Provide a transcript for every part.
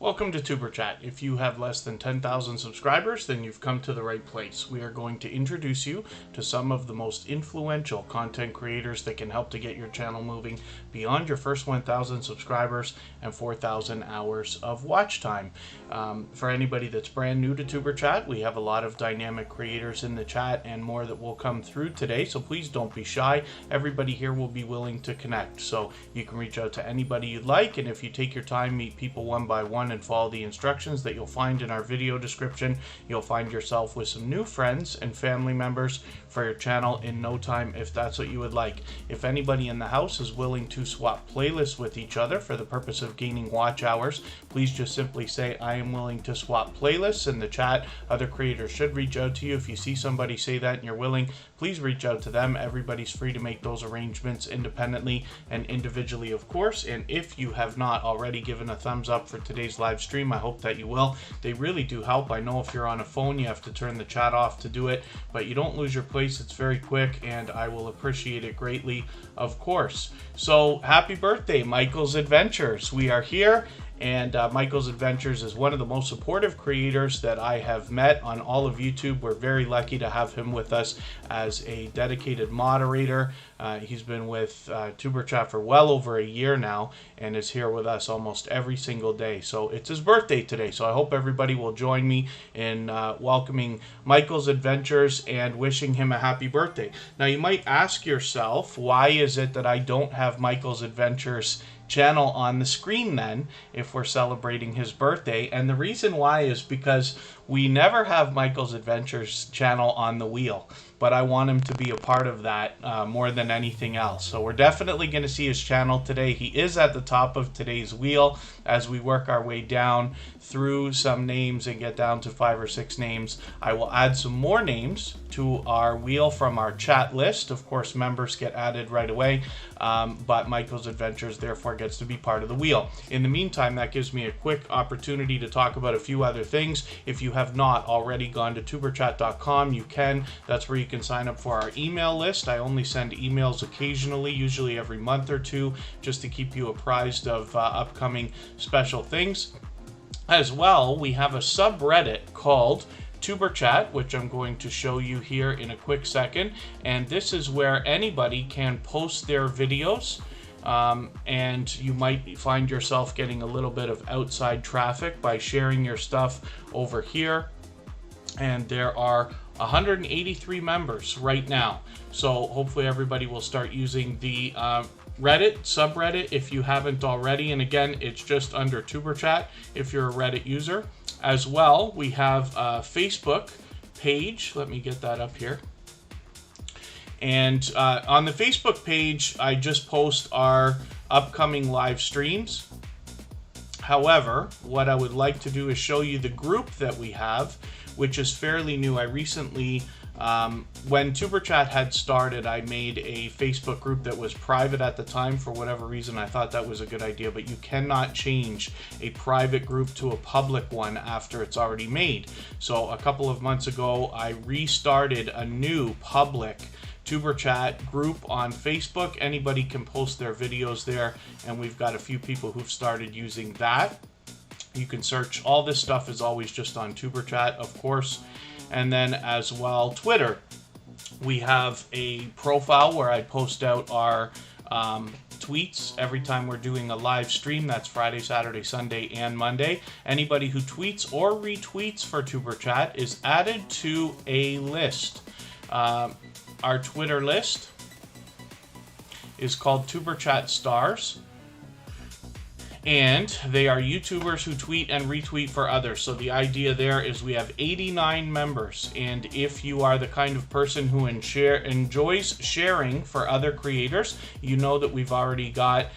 Welcome to Superchat. If you have less than 10,000 subscribers, then you've come to the right place. We are going to introduce you to some of the most influential content creators that can help to get your channel moving beyond your first 1,000 subscribers and 4,000 hours of watch time. For anybody that's brand new to Superchat, we have a lot of dynamic creators in the chat and more that will come through today, so please don't be shy. Everybody here will be willing to connect, so you can reach out to anybody you'd like, and if you take your time, meet people one by one and follow the instructions that you'll find in our video description, you'll find yourself with some new friends and family members for your channel in no time if that's what you would like. If anybody in the house is willing to swap playlists with each other for the purpose of gaining watch hours, please just simply say, I am willing to swap playlists in the chat. Other creators should reach out to you. If you see somebody say that and you're willing, please reach out to them. Everybody's free to make those arrangements independently and individually, of course. And if you have not already given a thumbs up for today's live stream, I hope that you will. They really do help. I know if you're on a phone, you have to turn the chat off to do it, but you don't lose your place. It's very quick, and I will appreciate it greatly, of course. So happy birthday, Michael's Adventures. We are here. And Michael's Adventures is one of the most supportive creators that I have met on all of YouTube. We're very lucky to have him with us as a dedicated moderator. He's been with Superchat for well over a year now and is here with us almost every single day. So it's his birthday today, so I hope everybody will join me in welcoming Michael's Adventures and wishing him a happy birthday. Now you might ask yourself, why is it that I don't have Michael's Adventures channel on the screen then if we're celebrating his birthday? And the reason why is because we never have Michael's Adventures channel on the wheel, but I want him to be a part of that more than anything else. So we're definitely going to see his channel today. He is at the top of today's wheel as we work our way down through some names and get down to 5 or 6 names. I will add some more names to our wheel from our chat list. Of course, members get added right away, but Michael's Adventures therefore gets to be part of the wheel. In the meantime, that gives me a quick opportunity to talk about a few other things. If you have not already gone to tuberchat.com, you can. That's where you can sign up for our email list. I only send emails occasionally, usually every month or two, just to keep you apprised of upcoming special things. As well, we have a subreddit called Superchat, which I'm going to show you here in a quick second. And this is where anybody can post their videos. And you might find yourself getting a little bit of outside traffic by sharing your stuff over here. And there are 183 members right now. So hopefully everybody will start using the Reddit subreddit if you haven't already. And again, it's just under Superchat if you're a Reddit user. As well, we have a Facebook page. Let me get that up here. And on the Facebook page, I just post our upcoming live streams. However, what I would like to do is show you the group that we have, which is fairly new. I recently, when Superchat had started, I made a Facebook group that was private at the time. For whatever reason, I thought that was a good idea, but you cannot change a private group to a public one after it's already made. So a couple of months ago, I restarted a new public Superchat group on Facebook. Anybody can post their videos there, and we've got a few people who've started using that. You can search. All this stuff is always just on Superchat, of course. And then as well, Twitter. We have a profile where I post out our tweets every time we're doing a live stream. That's Friday, Saturday, Sunday, and Monday. Anybody who tweets or retweets for Superchat is added to a list. Our Twitter list is called Superchat Stars, and they are YouTubers who tweet and retweet for others. So the idea there is we have 89 members, and if you are the kind of person who enjoys sharing for other creators, you know that we've already got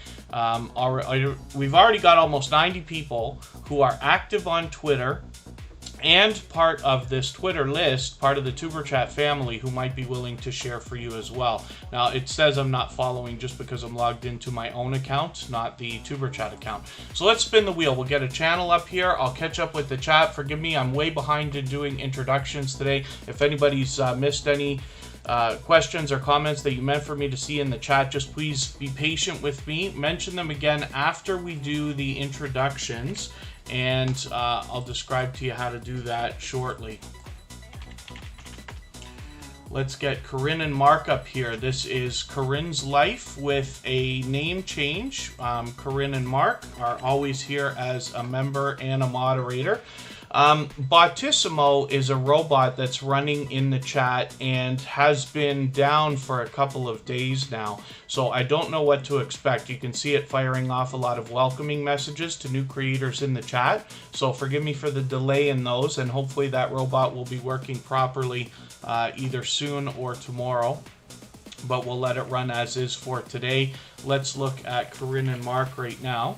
almost 90 people who are active on Twitter and part of this Twitter list, part of the Superchat family, who might be willing to share for you as well. Now, it says I'm not following just because I'm logged into my own account, not the Superchat account. So let's spin the wheel. We'll get a channel up here. I'll catch up with the chat. Forgive me, I'm way behind in doing introductions today. If anybody's missed any questions or comments that you meant for me to see in the chat, just please be patient with me. Mention them again after we do the introductions, and I'll describe to you how to do that shortly. Let's get Corinne and Mark up here. This is Corinne's life with a name change. Corinne and Mark are always here as a member and a moderator. Bottissimo is a robot that's running in the chat and has been down for a couple of days now, so I don't know what to expect. You can see it firing off a lot of welcoming messages to new creators in the chat, so forgive me for the delay in those, and hopefully that robot will be working properly either soon or tomorrow, but we'll let it run as is for today. Let's look at Corinne and Mark right now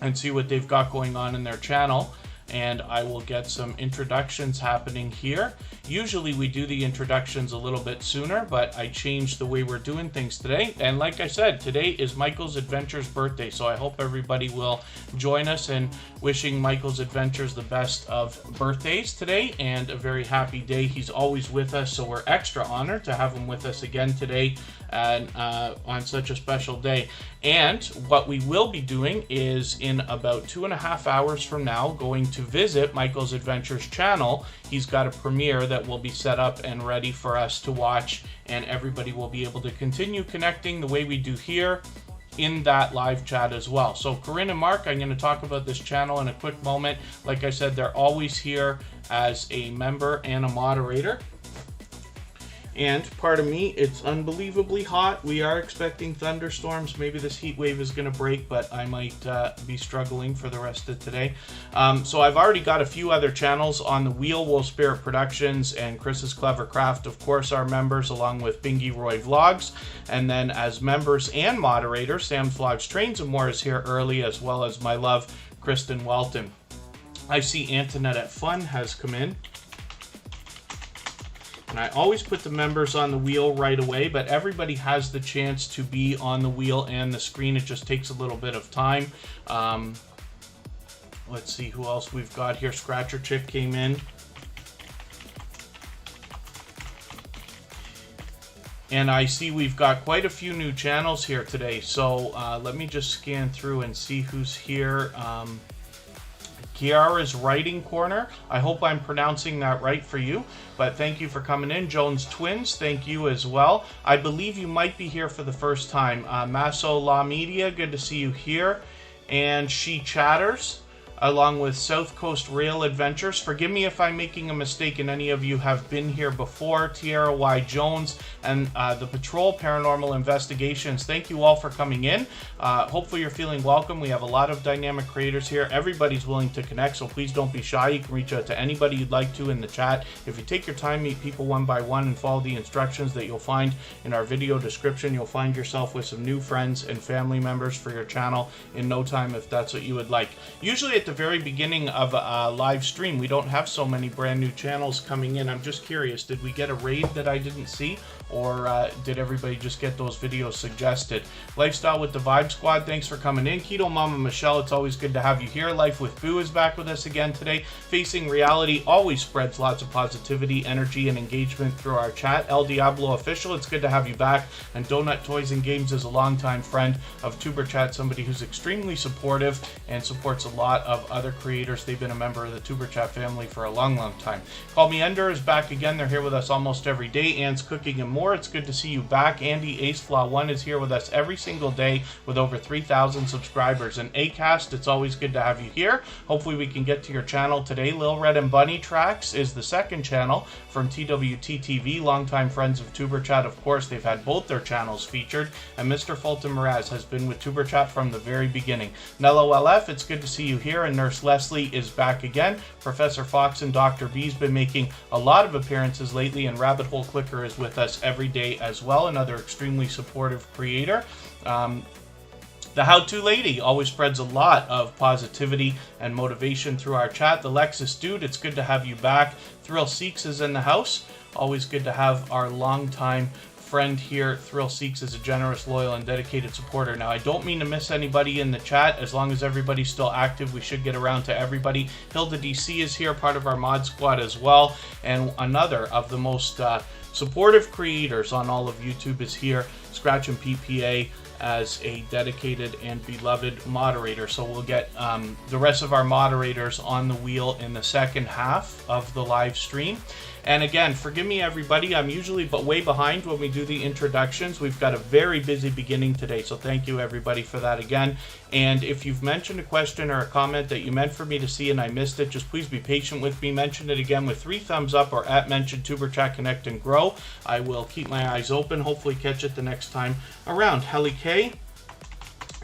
and see what they've got going on in their channel, and I will get some introductions happening here. Usually we do the introductions a little bit sooner, but I changed the way we're doing things today. And like I said, today is Michael's Adventures birthday, so I hope everybody will join us in wishing Michael's Adventures the best of birthdays today and a very happy day. He's always with us, so we're extra honored to have him with us again today and on such a special day. And what we will be doing is in about 2.5 hours from now going to visit Michael's Adventures channel. He's got a premiere that will be set up and ready for us to watch, and everybody will be able to continue connecting the way we do here in that live chat as well. So Corinne and Mark, I'm going to talk about this channel in a quick moment. Like I said, they're always here as a member and a moderator. And pardon me, it's unbelievably hot. We are expecting thunderstorms. Maybe this heat wave is going to break, but I might be struggling for the rest of today. So I've already got a few other channels on the wheel. Wolf Spirit Productions and Chris's Clever Craft, of course, are members, along with Bingy Roy Vlogs. And then as members and moderators, Sam Vlogs Trains and More is here early, as well as my love, Kristen Welton. I see Antoinette Fun has come in. And I always put the members on the wheel right away, but everybody has the chance to be on the wheel and the screen. It just takes a little bit of time. Let's see who else we've got here. Scratcher Chick came in. And I see we've got quite a few new channels here today. So let me just scan through and see who's here. Kiara's Writing Corner. I hope I'm pronouncing that right for you, but thank you for coming in. Jones Twins, thank you as well. I believe you might be here for the first time. Masso La Media, good to see you here. And She Chatters, along with South Coast Rail Adventures. Forgive me if I'm making a mistake and any of you have been here before. Tierra Y. Jones and the Patrol Paranormal Investigations. Thank you all for coming in. Hopefully you're feeling welcome. We have a lot of dynamic creators here. Everybody's willing to connect, so please don't be shy. You can reach out to anybody you'd like to in the chat. If you take your time, meet people one by one, and follow the instructions that you'll find in our video description, you'll find yourself with some new friends and family members for your channel in no time, if that's what you would like. Usually at the very beginning of a live stream, we don't have so many brand new channels coming in. I'm just curious, did we get a raid that I didn't see, or did everybody just get those videos suggested? Lifestyle with the Vibe Squad, thanks for coming in. Keto Mama Michelle, it's always good to have you here. Life with Boo is back with us again today. Facing Reality always spreads lots of positivity, energy, and engagement through our chat. El Diablo Official, it's good to have you back. And Donut Toys and Games is a longtime friend of Superchat, somebody who's extremely supportive and supports a lot of other creators. They've been a member of the Superchat family for a long, long time. Call Me Ender is back again. They're here with us almost every day. Ann's Cooking and More, it's good to see you back. Andy Ace Flaw 1 is here with us every single day with over 3,000 subscribers. And Acast, it's always good to have you here. Hopefully we can get to your channel today. Lil Red and Bunny Tracks is the second channel from TWT-TV, longtime friends of Tuberchat. Of course, they've had both their channels featured. And Mr. Fulton Mraz has been with Tuberchat from the very beginning. Nello LF, it's good to see you here. And Nurse Leslie is back again. Professor Fox and Dr. B's been making a lot of appearances lately, and Rabbit Hole Clicker is with us every day as well, another extremely supportive creator. The How-To Lady always spreads a lot of positivity and motivation through our chat. The Lexus Dude, it's good to have you back. Thrill Seeks is in the house. Always good to have our longtime friend here. Thrill Seeks is a generous, loyal, and dedicated supporter. Now, I don't mean to miss anybody in the chat. As long as everybody's still active, we should get around to everybody. Hilda DC is here, part of our mod squad as well. And another of the most supportive creators on all of YouTube is here. Scratch and PPA as a dedicated and beloved moderator. So we'll get the rest of our moderators on the wheel in the second half of the live stream. And again, forgive me everybody, I'm usually way behind when we do the introductions. We've got a very busy beginning today, so thank you everybody for that again. And if you've mentioned a question or a comment that you meant for me to see and I missed it, just please be patient with me. Mention it again with 3 thumbs up or @ mention Superchat Connect and Grow. I will keep my eyes open, hopefully catch it the next time around. Helly K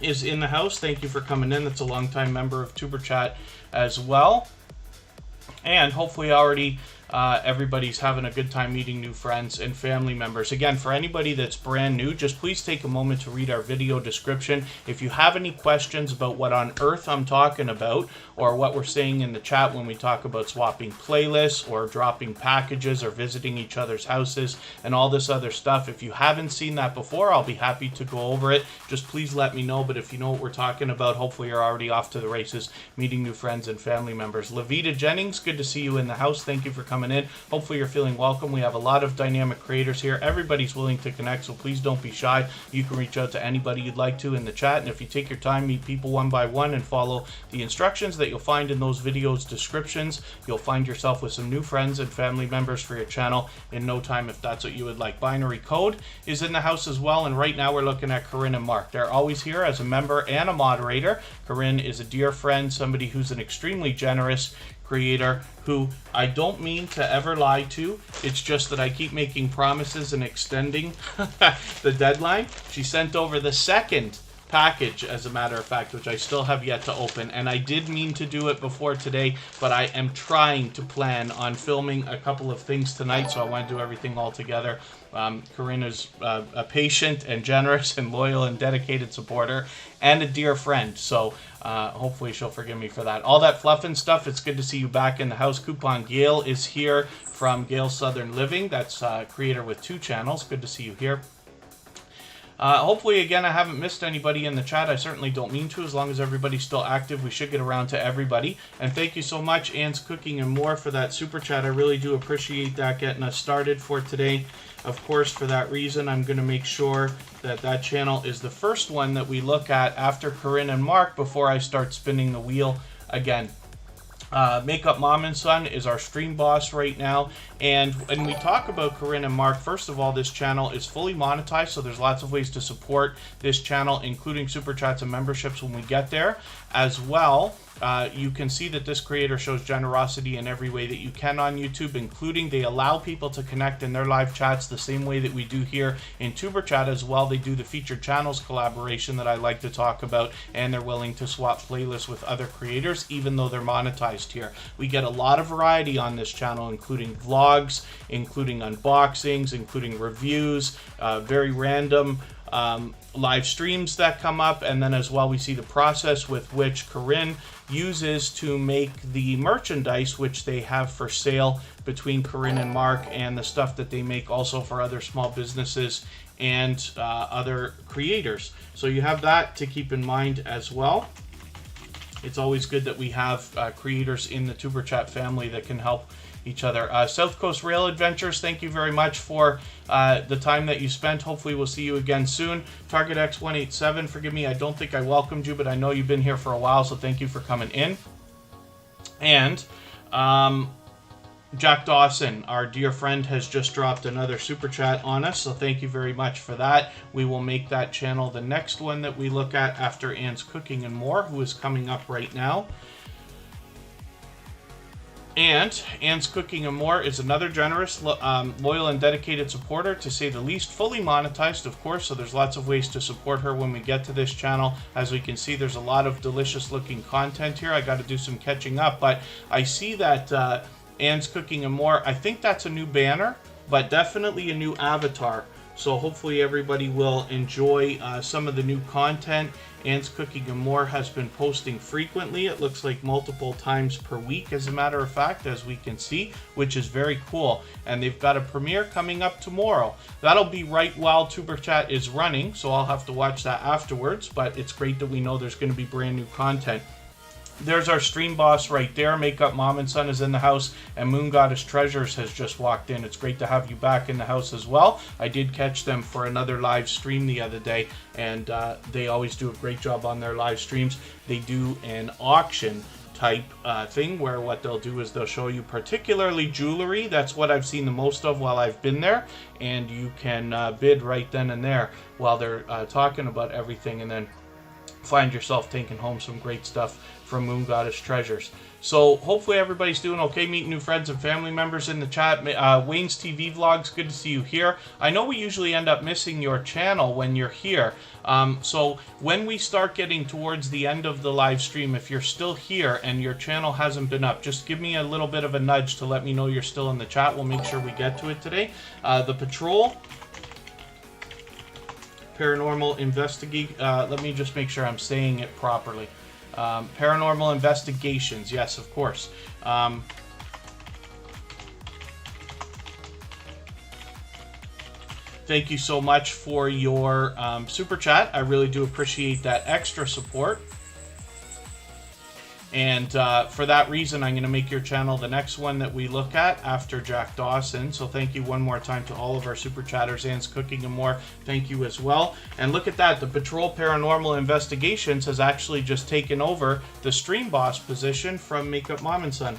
is in the house. Thank you for coming in. That's a longtime member of Superchat as well. And hopefully already everybody's having a good time meeting new friends and family members. Again, for anybody that's brand new, just please take a moment to read our video description. If you have any questions about what on earth I'm talking about, or what we're saying in the chat when we talk about swapping playlists or dropping packages or visiting each other's houses and all this other stuff, if you haven't seen that before, I'll be happy to go over it. Just please let me know. But if you know what we're talking about, hopefully you're already off to the races meeting new friends and family members. Levita Jennings, good to see you in the house. Thank you for coming in. Hopefully you're feeling welcome. We have a lot of dynamic creators here. Everybody's willing to connect, so please don't be shy. You can reach out to anybody you'd like to in the chat, and if you take your time, meet people one by one and follow the instructions that you'll find in those videos descriptions, you'll find yourself with some new friends and family members for your channel in no time if that's what you would like. Binary Code is in the house as well, and right now we're looking at Corinne and Mark. They're always here as a member and a moderator. Corinne is a dear friend, somebody who's an extremely generous creator who I don't mean to ever lie to. It's just that I keep making promises and extending the deadline. She sent over the second package, as a matter of fact, which I still have yet to open, and I did mean to do it before today, but I am trying to plan on filming a couple of things tonight, so I want to do everything all together. Corinne is a patient and generous and loyal and dedicated supporter and a dear friend, so hopefully she'll forgive me for that. All that fluff and stuff, it's good to see you back in the house. Coupon Gail is here from Gail Southern Living. That's a creator with 2 channels. Good to see you here. Hopefully, again, I haven't missed anybody in the chat. I certainly don't mean to. As long as everybody's still active, we should get around to everybody. And thank you so much, Anne's Cooking and More, for that super chat. I really do appreciate that getting us started for today. Of course, for that reason, I'm going to make sure that that channel is the first one that we look at after Corinne and Mark before I start spinning the wheel again. Makeup Mom and Son is our stream boss right now, and when we talk about Corinne and Mark, first of all, this channel is fully monetized, so there's lots of ways to support this channel, including super chats and memberships when we get there. As well, you can see that this creator shows generosity in every way that you can on YouTube, including they allow people to connect in their live chats the same way that we do here in Superchat as well. They do the featured channels collaboration that I like to talk about, and they're willing to swap playlists with other creators even though they're monetized here. We get a lot of variety on this channel, including vlogs, including unboxings, including reviews, very random live streams that come up, and then as well we see the process with which Corinne uses to make the merchandise which they have for sale between Corinne and Mark, and the stuff that they make also for other small businesses and other creators. So you have that to keep in mind as well. It's always good that we have creators in the Tuber Chat family that can help each other. South Coast Rail Adventures, thank you very much for the time that you spent. Hopefully we'll see you again soon. Target X187, forgive me, I don't think I welcomed you, but I know you've been here for a while, so thank you for coming in. And Jack Dawson, our dear friend, has just dropped another super chat on us, so thank you very much for that. We will make that channel the next one that we look at after Anne's Cooking and More, who is coming up right now. And Anne's Cooking and More is another generous, loyal, and dedicated supporter, to say the least, fully monetized, of course, so there's lots of ways to support her when we get to this channel. As we can see, there's a lot of delicious looking content here. I got to do some catching up, but I see that Anne's Cooking and More, I think that's a new banner, but definitely a new avatar. So hopefully everybody will enjoy some of the new content. Anne's Cooking and More has been posting frequently. It looks like multiple times per week, as a matter of fact, as we can see, which is very cool. And they've got a premiere coming up tomorrow. That'll be right while Tuber Chat is running, so I'll have to watch that afterwards, but it's great that we know there's going to be brand new content. There's our stream boss right there. Makeup Mom and Son is in the house, and Moon Goddess Treasures has just walked in. It's great to have you back in the house as well. I did catch them for another live stream the other day, and they always do a great job on their live streams. They do an auction type thing where what they'll do is they'll show you particularly jewelry. That's what I've seen the most of while I've been there, and you can bid right then and there while they're talking about everything, and then find yourself taking home some great stuff from Moon Goddess Treasures. So hopefully everybody's doing okay, meeting new friends and family members in the chat. Wayne's TV Vlogs, good to see you here. I know we usually end up missing your channel when you're here. So when we start getting towards the end of the live stream, if you're still here and your channel hasn't been up, just give me a little bit of a nudge to let me know you're still in the chat. We'll make sure we get to it today. The Patrol Paranormal Investigate. Let me just make sure I'm saying it properly. Paranormal Investigations. Yes, of course. Thank you so much for your super chat. I really do appreciate that extra support. And for that reason, I'm going to make your channel the next one that we look at after Jack Dawson. So thank you one more time to all of our Super Chatters. Anne's Cooking and More, thank you as well. And look at that, the Patrol Paranormal Investigations has actually just taken over the stream boss position from Makeup Mom and Son.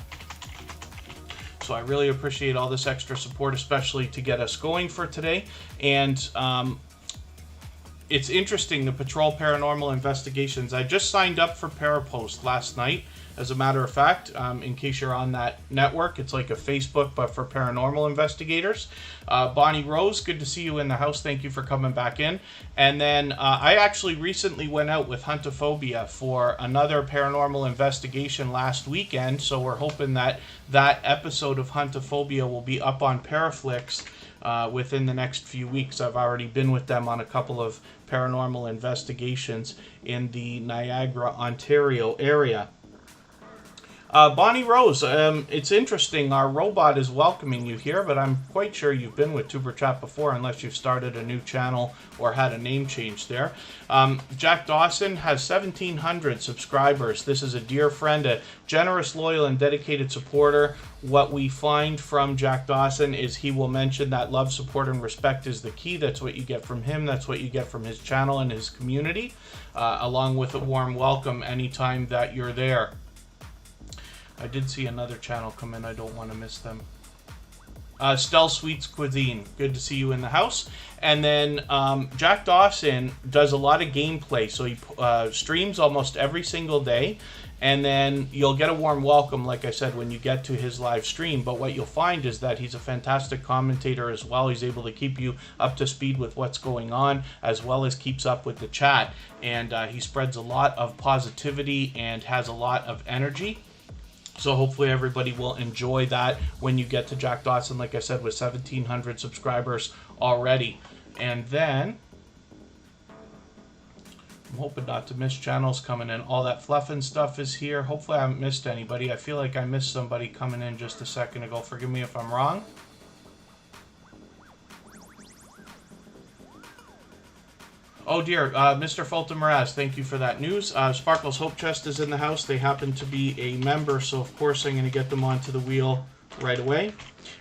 So I really appreciate all this extra support, especially to get us going for today. And it's interesting, the Patrol Paranormal Investigations. I just signed up for Parapost last night, as a matter of fact, in case you're on that network. It's like a Facebook, but for paranormal investigators. Bonnie Rose, good to see you in the house. Thank you for coming back in. And then I actually recently went out with Huntophobia for another paranormal investigation last weekend. So we're hoping that that episode of Huntophobia will be up on Paraflix within the next few weeks. I've already been with them on a couple of paranormal investigations in the Niagara, Ontario area. Bonnie Rose, it's interesting. Our robot is welcoming you here, but I'm quite sure you've been with Tuber Chat before, unless you've started a new channel or had a name change there. Jack Dawson has 1,700 subscribers. This is a dear friend, a generous, loyal, and dedicated supporter. What we find from Jack Dawson is he will mention that love, support, and respect is the key. That's what you get from him. That's what you get from his channel and his community, along with a warm welcome anytime that you're there. I did see another channel come in. I don't want to miss them. Stell Sweets Cuisine. Good to see you in the house. And then Jack Dawson does a lot of gameplay. So he streams almost every single day. And then you'll get a warm welcome, like I said, when you get to his live stream. But what you'll find is that he's a fantastic commentator as well. He's able to keep you up to speed with what's going on, as well as keeps up with the chat. And he spreads a lot of positivity and has a lot of energy. So hopefully everybody will enjoy that when you get to Jack Dawson, like I said, with 1,700 subscribers already. And then I'm hoping not to miss channels coming in. All that fluff and stuff is here. Hopefully I haven't missed anybody. I feel like I missed somebody coming in just a second ago. Forgive me if I'm wrong. Oh dear, Mr. Fulton Mraz, thank you for that news. Sparkle's Hope Chest is in the house. They happen to be a member, so of course I'm going to get them onto the wheel right away.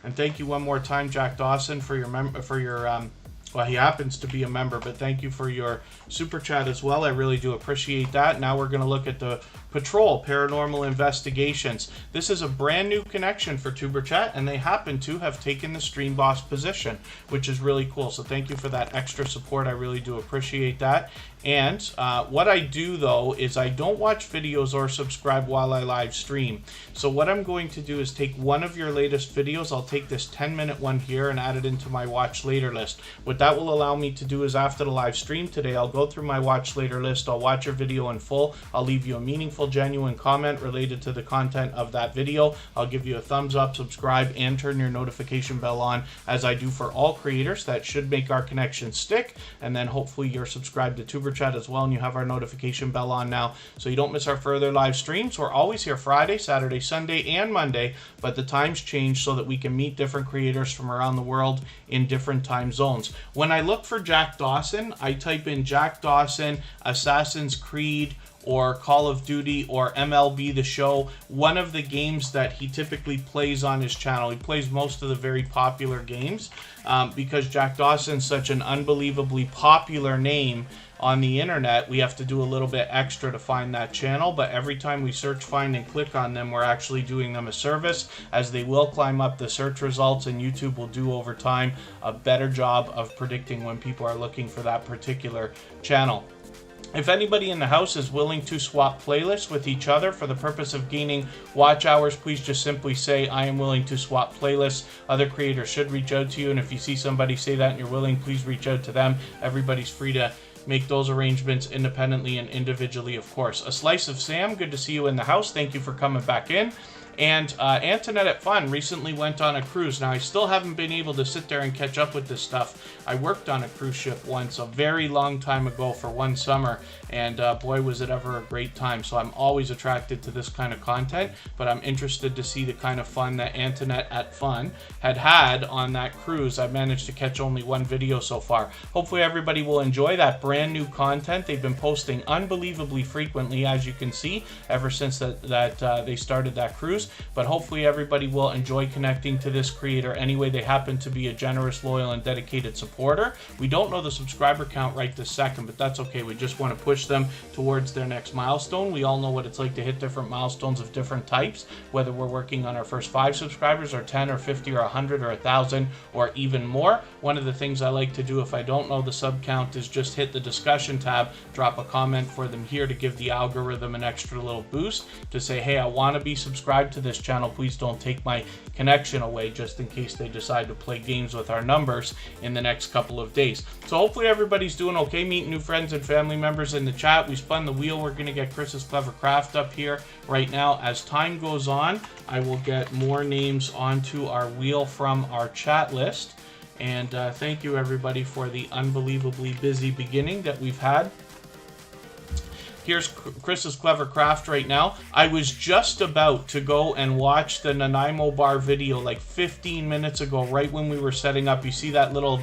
And thank you one more time, Jack Dawson, for your well, he happens to be a member, but thank you for your super chat as well. I really do appreciate that. Now we're going to look at the Patrol Paranormal Investigations. This is a brand new connection for Tuber Chat, and they happen to have taken the stream boss position, which is really cool. So thank you for that extra support. I really do appreciate that. And what I do, though, is I don't watch videos or subscribe while I live stream. So what I'm going to do is take one of your latest videos. I'll take this 10-minute one here and add it into my watch later list. What that will allow me to do is after the live stream today, I'll go through my watch later list. I'll watch your video in full. I'll leave you a meaningful, genuine comment related to the content of that video. I'll give you a thumbs up, subscribe, and turn your notification bell on, as I do for all creators. That should make our connection stick. And then hopefully you're subscribed to Tuber Chat as well, and you have our notification bell on now, so you don't miss our further live streams. We're always here Friday, Saturday, Sunday, and Monday, but the times change so that we can meet different creators from around the world in different time zones. When I look for Jack Dawson, I type in Jack Dawson, Assassin's Creed, or Call of Duty or MLB The Show, one of the games that he typically plays on his channel. He plays most of the very popular games because Jack Dawson's such an unbelievably popular name on the internet. We have to do a little bit extra to find that channel, but every time we search, find, and click on them, we're actually doing them a service, as they will climb up the search results, and YouTube will do over time a better job of predicting when people are looking for that particular channel. If anybody in the house is willing to swap playlists with each other for the purpose of gaining watch hours, please just simply say, I am willing to swap playlists. Other creators should reach out to you, and if you see somebody say that and you're willing, please reach out to them. Everybody's free to make those arrangements independently and individually, of course. A Slice of Sam, good to see you in the house. Thank you for coming back in. And Antoinette at Fun recently went on a cruise. Now, I still haven't been able to sit there and catch up with this stuff. I worked on a cruise ship once, a very long time ago, for one summer, and boy, was it ever a great time. So I'm always attracted to this kind of content, but I'm interested to see the kind of fun that Antoinette at Fun had on that cruise. I've managed to catch only one video so far. Hopefully everybody will enjoy that brand new content. They've been posting unbelievably frequently, as you can see, ever since they started that cruise. But hopefully everybody will enjoy connecting to this creator anyway. They happen to be a generous, loyal, and dedicated supporter. We don't know the subscriber count right this second, but that's okay. We just want to push them towards their next milestone. We all know what it's like to hit different milestones of different types, whether we're working on our first 5 subscribers or 10 or 50 or 100 or 1,000 or even more. One of the things I like to do if I don't know the sub count is just hit the discussion tab, drop a comment for them here to give the algorithm an extra little boost to say, hey, I want to be subscribed to this channel. Please don't take my connection away, just in case they decide to play games with our numbers in the next couple of days. So hopefully everybody's doing okay, meeting new friends and family members in the chat. We spun the wheel. We're going to get Chris's Clever Craft up here right now. As time goes on, I will get more names onto our wheel from our chat list. And thank you everybody for the unbelievably busy beginning that we've had. Here's Chris's Clever Craft right now. I was just about to go and watch the Nanaimo bar video like 15 minutes ago, right when we were setting up. You see that little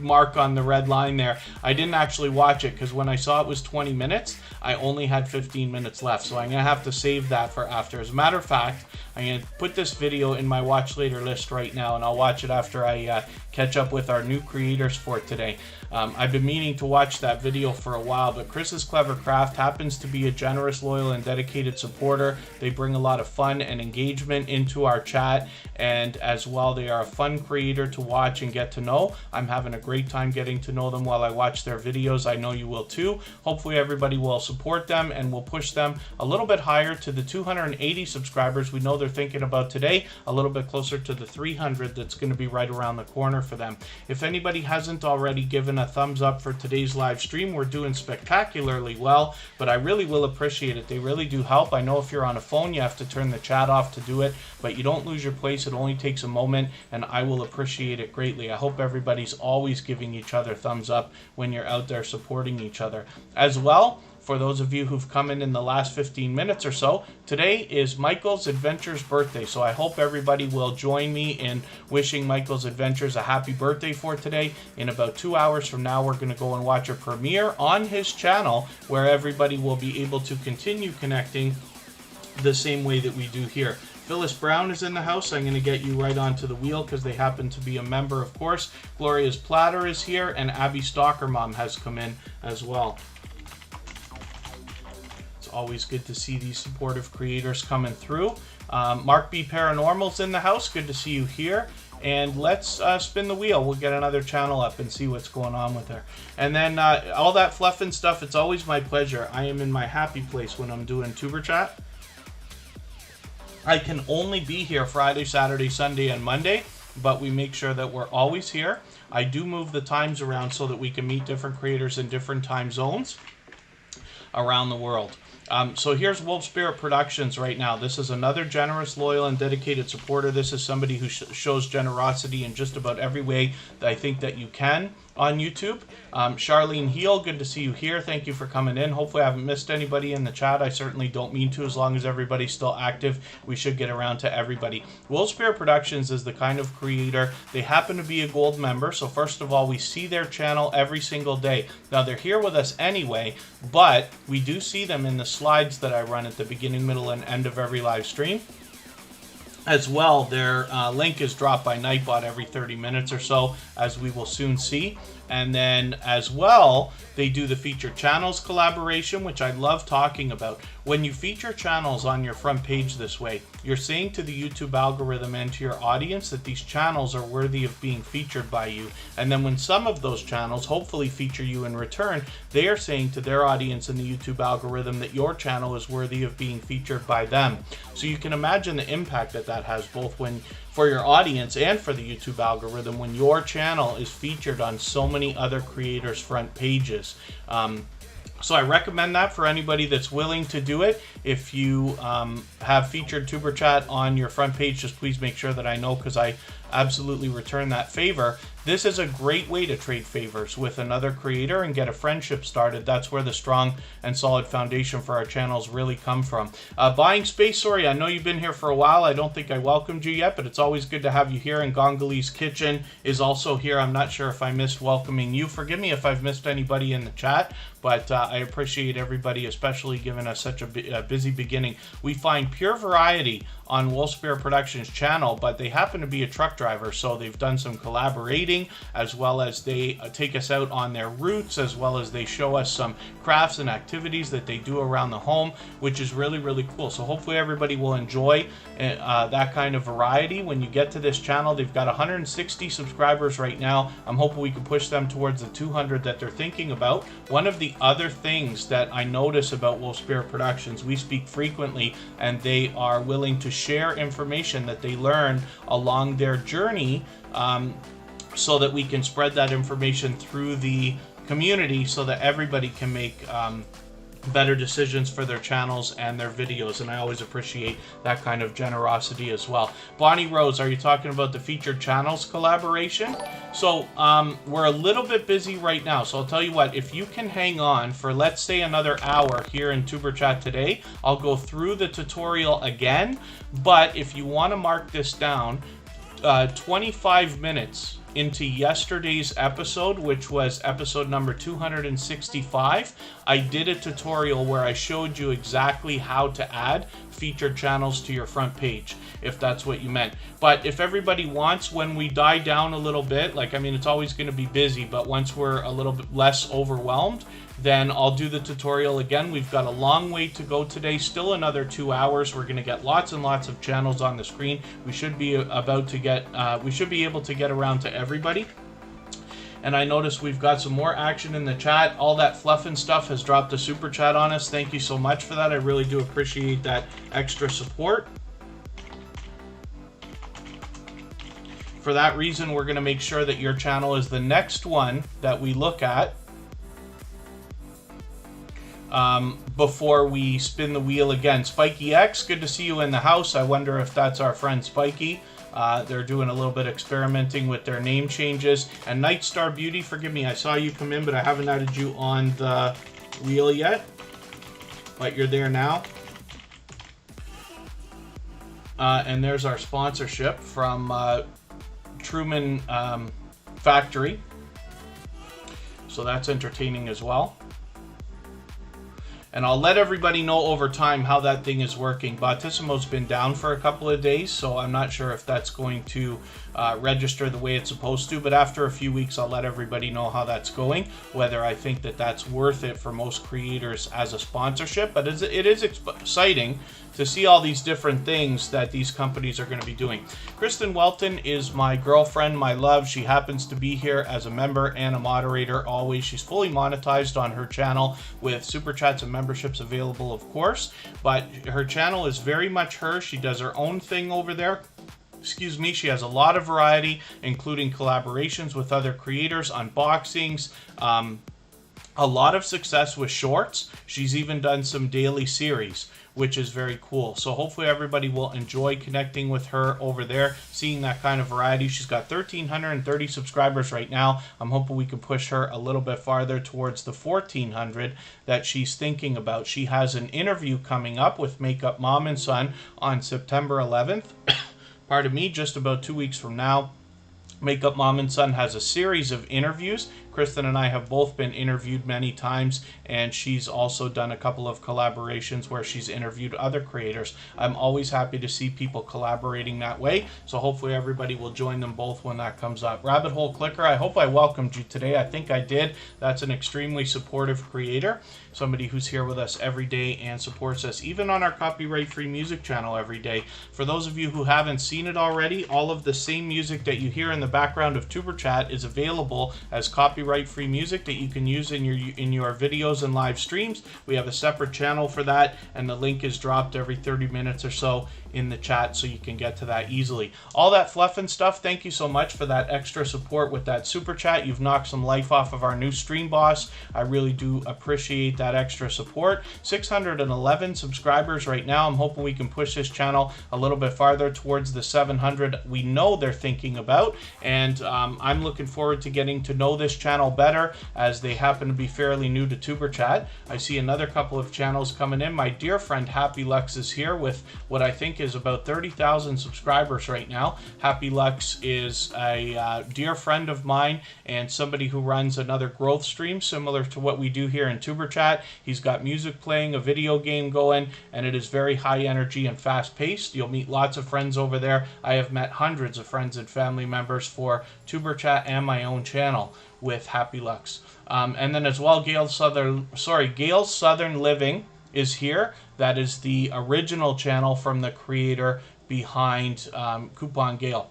mark on the red line there. I didn't actually watch it because when I saw it was 20 minutes, I only had 15 minutes left. So I'm going to have to save that for after. As a matter of fact, I'm going to put this video in my watch later list right now, and I'll watch it after I catch up with our new creators for today. I've been meaning to watch that video for a while, but Chris's Clever Craft happens to be a generous, loyal, and dedicated supporter. They bring a lot of fun and engagement into our chat, and as well, they are a fun creator to watch and get to know. I'm having a great time getting to know them while I watch their videos. I know you will too. Hopefully everybody will support them, and we'll push them a little bit higher to the 280 subscribers we know they're thinking about today, a little bit closer to the 300 that's going to be right around the corner for them. If anybody hasn't already given a thumbs up for today's live stream, we're doing spectacularly well, but I really will appreciate it. They really do help. I know if you're on a phone, you have to turn the chat off to do it, but you don't lose your place. It only takes a moment, and I will appreciate it greatly. I hope everybody's always giving each other thumbs up when you're out there supporting each other. As well, for those of you who've come in the last 15 minutes or so, today is Michael's Adventures birthday. So I hope everybody will join me in wishing Michael's Adventures a happy birthday for today. In about 2 hours from now, we're going to go and watch a premiere on his channel where everybody will be able to continue connecting the same way that we do here. Phyllis Brown is in the house. I'm going to get you right onto the wheel because they happen to be a member, of course. Gloria's Platter is here, and Abby Stalker Mom has come in as well. Always good to see these supportive creators coming through. Mark B. Paranormal's in the house. Good to see you here. And let's spin the wheel. We'll get another channel up and see what's going on with her. And then all that fluff and stuff, it's always my pleasure. I am in my happy place when I'm doing Tuber Chat. I can only be here Friday, Saturday, Sunday, and Monday, but we make sure that we're always here. I do move the times around so that we can meet different creators in different time zones around the world. So here's Wolf Spirit Productions right now. This is another generous, loyal, and dedicated supporter. This is somebody who shows generosity in just about every way that I think that you can. on YouTube. Charlene Heel, good to see you here. Thank you for coming in. Hopefully I haven't missed anybody in the chat. I certainly don't mean to. As long as everybody's still active, we should get around to everybody. Wolfspear Productions is the kind of creator. They happen to be a gold member. So first of all, we see their channel every single day. Now they're here with us anyway, but we do see them in the slides that I run at the beginning, middle, and end of every live stream. As well, their link is dropped by Nightbot every 30 minutes or so, as we will soon see. And then as well, they do the featured channels collaboration, which I love talking about. When you feature channels on your front page this way, you're saying to the YouTube algorithm and to your audience that these channels are worthy of being featured by you. And then when some of those channels hopefully feature you in return, they are saying to their audience in the YouTube algorithm that your channel is worthy of being featured by them. So you can imagine the impact that that has, both when for your audience and for the YouTube algorithm, when your channel is featured on so many other creators' front pages. So I recommend that for anybody that's willing to do it. If you have featured Tuber Chat on your front page, just please make sure that I know, because I absolutely return that favor. This is a great way to trade favors with another creator and get a friendship started. That's where the strong and solid foundation for our channels really come from. Buying Space, sorry, I know you've been here for a while. I don't think I welcomed you yet, but it's always good to have you here. And Gongoli's Kitchen is also here. I'm not sure if I missed welcoming you. Forgive me if I've missed anybody in the chat, but I appreciate everybody, especially giving us such a busy beginning. We find pure variety on Wolfspear Productions channel, but they happen to be a truck driver, so they've done some collaborating, as well as they take us out on their routes, as well as they show us some crafts and activities that they do around the home, which is really, really cool. So hopefully everybody will enjoy that kind of variety when you get to this channel. They've got 160 subscribers right now. I'm hoping we can push them towards the 200 that they're thinking about. One of the other things that I notice about Wolfspear Productions, we speak frequently, and they are willing to share information that they learn along their journey, so that we can spread that information through the community so that everybody can make better decisions for their channels and their videos, and I always appreciate that kind of generosity as well. Bonnie Rose, are you talking about the featured channels collaboration? So we're a little bit busy right now, so I'll tell you what, if you can hang on for, let's say, another hour here in Tuber Chat today, I'll go through the tutorial again. But if you want to mark this down, 25 minutes into yesterday's episode, which was episode number 265, I did a tutorial where I showed you exactly how to add featured channels to your front page, if that's what you meant. But if everybody wants, when we die down a little bit, like, I mean, it's always going to be busy, but once we're a little bit less overwhelmed, then I'll do the tutorial again. We've got a long way to go today, still another 2 hours. We're going to get lots and lots of channels on the screen. We should be able to get around to everybody. And I noticed we've got some more action in the chat. All that fluff and stuff has dropped a super chat on us. Thank you so much for that. I really do appreciate that extra support. For that reason, we're going to make sure that your channel is the next one that we look at before we spin the wheel again. Spiky X, good to see you in the house. I wonder if that's our friend Spiky. They're doing a little bit of experimenting with their name changes. And Nightstar Beauty, forgive me, I saw you come in, but I haven't added you on the wheel yet. But you're there now. And there's our sponsorship from Truman Factory. So that's entertaining as well. And I'll let everybody know over time how that thing is working. Bautissimo's been down for a couple of days, so I'm not sure if that's going to register the way it's supposed to. But after a few weeks, I'll let everybody know how that's going, whether I think that that's worth it for most creators as a sponsorship. But it is exciting to see all these different things that these companies are going to be doing. Kristen Welton is my girlfriend, my love. She happens to be here as a member and a moderator always. She's fully monetized on her channel with super chats and memberships available, of course. But her channel is very much her. She does her own thing over there. Excuse me, she has a lot of variety, including collaborations with other creators, unboxings, a lot of success with shorts. She's even done some daily series, which is very cool. So hopefully everybody will enjoy connecting with her over there, seeing that kind of variety. She's got 1,330 subscribers right now. I'm hoping we can push her a little bit farther towards the 1,400 that she's thinking about. She has an interview coming up with Makeup Mom and Son on September 11th. Pardon me, just about 2 weeks from now. Makeup Mom and Son has a series of interviews. Kristen and I have both been interviewed many times, and she's also done a couple of collaborations where she's interviewed other creators. I'm always happy to see people collaborating that way, so hopefully everybody will join them both when that comes up. Rabbit Hole Clicker, I hope I welcomed you today. I think I did. That's an extremely supportive creator, somebody who's here with us every day and supports us, even on our copyright-free music channel every day. For those of you who haven't seen it already, all of the same music that you hear in the background of Tuber Chat is available as copyright-free music that you can use in your videos and live streams. We have a separate channel for that, and the link is dropped every 30 minutes or so in the chat, so you can get to that easily. All that fluff and stuff, thank you so much for that extra support with that super chat. You've knocked some life off of our new stream boss. I really do appreciate that extra support. 611 subscribers right now. I'm hoping we can push this channel a little bit farther towards the 700 we know they're thinking about, and I'm looking forward to getting to know this channel better, as they happen to be fairly new to Tuber Chat. I see another couple of channels coming in. My dear friend Happy Lux is here with what I think is about 30,000 subscribers right now. Happy Lux is a dear friend of mine and somebody who runs another growth stream similar to what we do here in Tuber Chat. He's got music playing, a video game going, and it is very high energy and fast paced. You'll meet lots of friends over there. I have met hundreds of friends and family members for Tuber Chat and my own channel with Happy Lux. And then as well, Gail's Southern Living is here. That is the original channel from the creator behind Coupon Gail.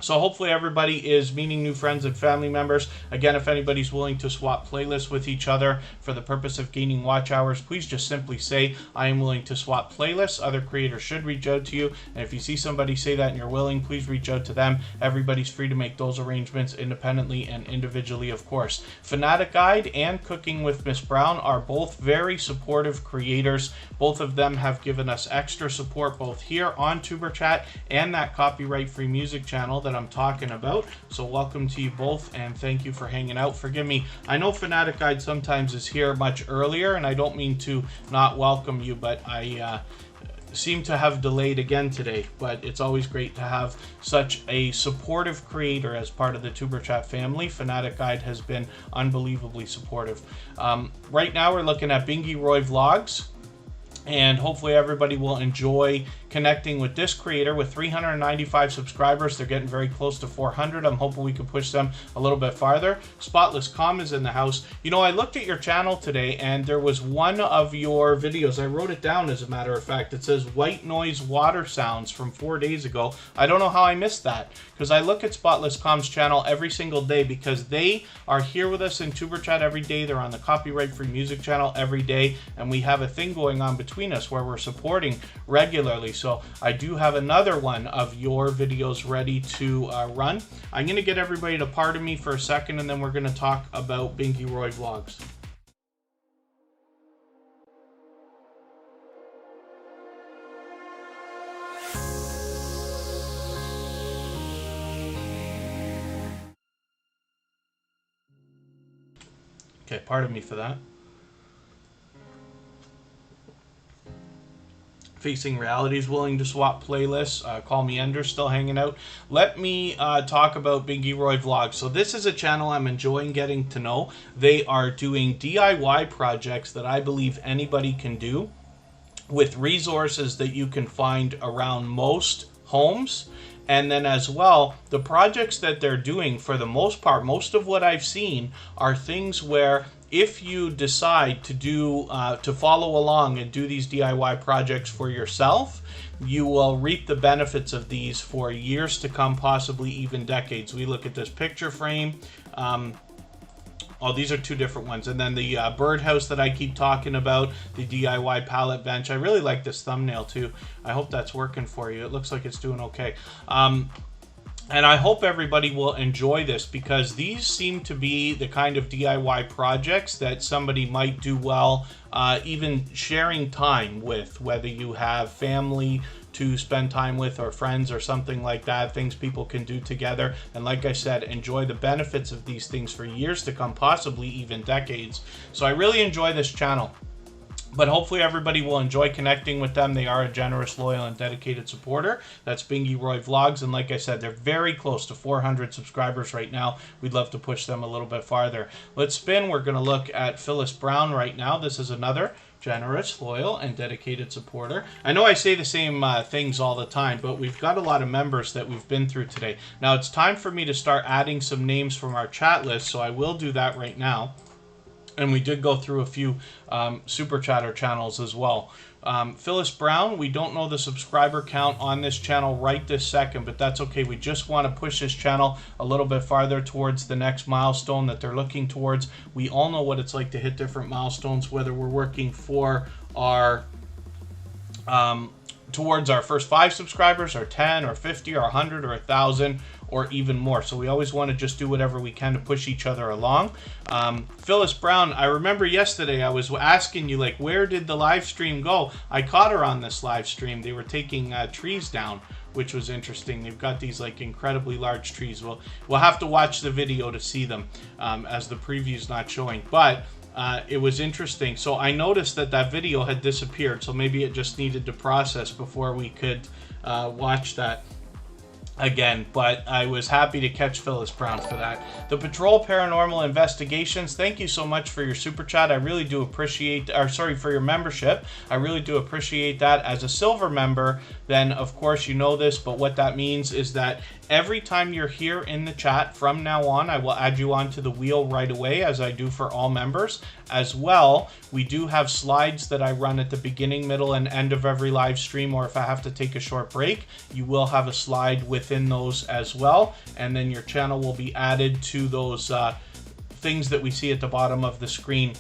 So hopefully everybody is meeting new friends and family members. Again, if anybody's willing to swap playlists with each other for the purpose of gaining watch hours, please just simply say, I am willing to swap playlists. Other creators should reach out to you. And if you see somebody say that and you're willing, please reach out to them. Everybody's free to make those arrangements independently and individually, of course. Fanatic Guide and Cooking with Miss Brown are both very supportive creators. Both of them have given us extra support both here on Tuber Chat and that copyright-free music channel that I'm talking about. So welcome to you both, and thank you for hanging out. Forgive me, I know Fanatic Guide sometimes is here much earlier, and I don't mean to not welcome you, but I seem to have delayed again today. But it's always great to have such a supportive creator as part of the Tuber Chat family. Fanatic Guide has been unbelievably supportive. Right now we're looking at Bingy Roy Vlogs, and hopefully everybody will enjoy connecting with this creator. With 395 subscribers, they're getting very close to 400. I'm hoping we can push them a little bit farther. Spotless Calm is in the house. You know, I looked at your channel today, and there was one of your videos. I wrote it down, as a matter of fact. It says white noise water sounds from 4 days ago. I don't know how I missed that, because I look at Spotless Calm's channel every single day, because they are here with us in Tuber Chat every day. They're on the copyright-free music channel every day, and we have a thing going on between us where we're supporting regularly. So I do have another one of your videos ready to run. I'm going to get everybody to pardon me for a second, and then we're going to talk about Bingy Roy Vlogs. Okay, pardon me for that. Facing Reality is willing to swap playlists. Call Me Ender still hanging out. Let me talk about Bingy Roy Vlogs. So this is a channel I'm enjoying getting to know. They are doing DIY projects that I believe anybody can do, with resources that you can find around most homes. And then as well, the projects that they're doing, for the most part, most of what I've seen are things where if you decide to do to follow along and do these DIY projects for yourself, you will reap the benefits of these for years to come, possibly even decades. We look at this picture frame. Oh, these are two different ones. And then the birdhouse that I keep talking about, the DIY pallet bench. I really like this thumbnail too. I hope that's working for you. It looks like it's doing okay. And I hope everybody will enjoy this, because these seem to be the kind of DIY projects that somebody might do well, even sharing time with, whether you have family to spend time with or friends or something like that, things people can do together. And like I said, enjoy the benefits of these things for years to come, possibly even decades. So I really enjoy this channel. But hopefully everybody will enjoy connecting with them. They are a generous, loyal, and dedicated supporter. That's Bingy Roy Vlogs. And like I said, they're very close to 400 subscribers right now. We'd love to push them a little bit farther. Let's spin. We're going to look at Phyllis Brown right now. This is another generous, loyal, and dedicated supporter. I know I say the same things all the time, but we've got a lot of members that we've been through today. Now it's time for me to start adding some names from our chat list, so I will do that right now. And we did go through a few Super Chatter channels as well. Phyllis Brown, we don't know the subscriber count on this channel right this second, but that's okay. We just want to push this channel a little bit farther towards the next milestone that they're looking towards. We all know what it's like to hit different milestones, whether we're working for our towards our first 5 subscribers, or 10, or 50, or 100, or 1,000, or even more. So we always want to just do whatever we can to push each other along. Phyllis Brown, I remember yesterday I was asking you, like, where did the live stream go? I caught her on this live stream. They were taking trees down, which was interesting. They've got these like incredibly large trees. We'll have to watch the video to see them, as the preview's not showing. But it was interesting. So I noticed that that video had disappeared, so maybe it just needed to process before we could watch that again. But I was happy to catch Phyllis Brown for that. The Patrol Paranormal Investigations, thank you so much for your super chat. I really do appreciate, or sorry, for your membership. I really do appreciate that. As a silver member, then of course you know this, but what that means is that every time you're here in the chat from now on, I will add you onto the wheel right away, as I do for all members. As well, we do have slides that I run at the beginning, middle, and end of every live stream, or if I have to take a short break, you will have a slide within those as well. And then your channel will be added to those things that we see at the bottom of the screen,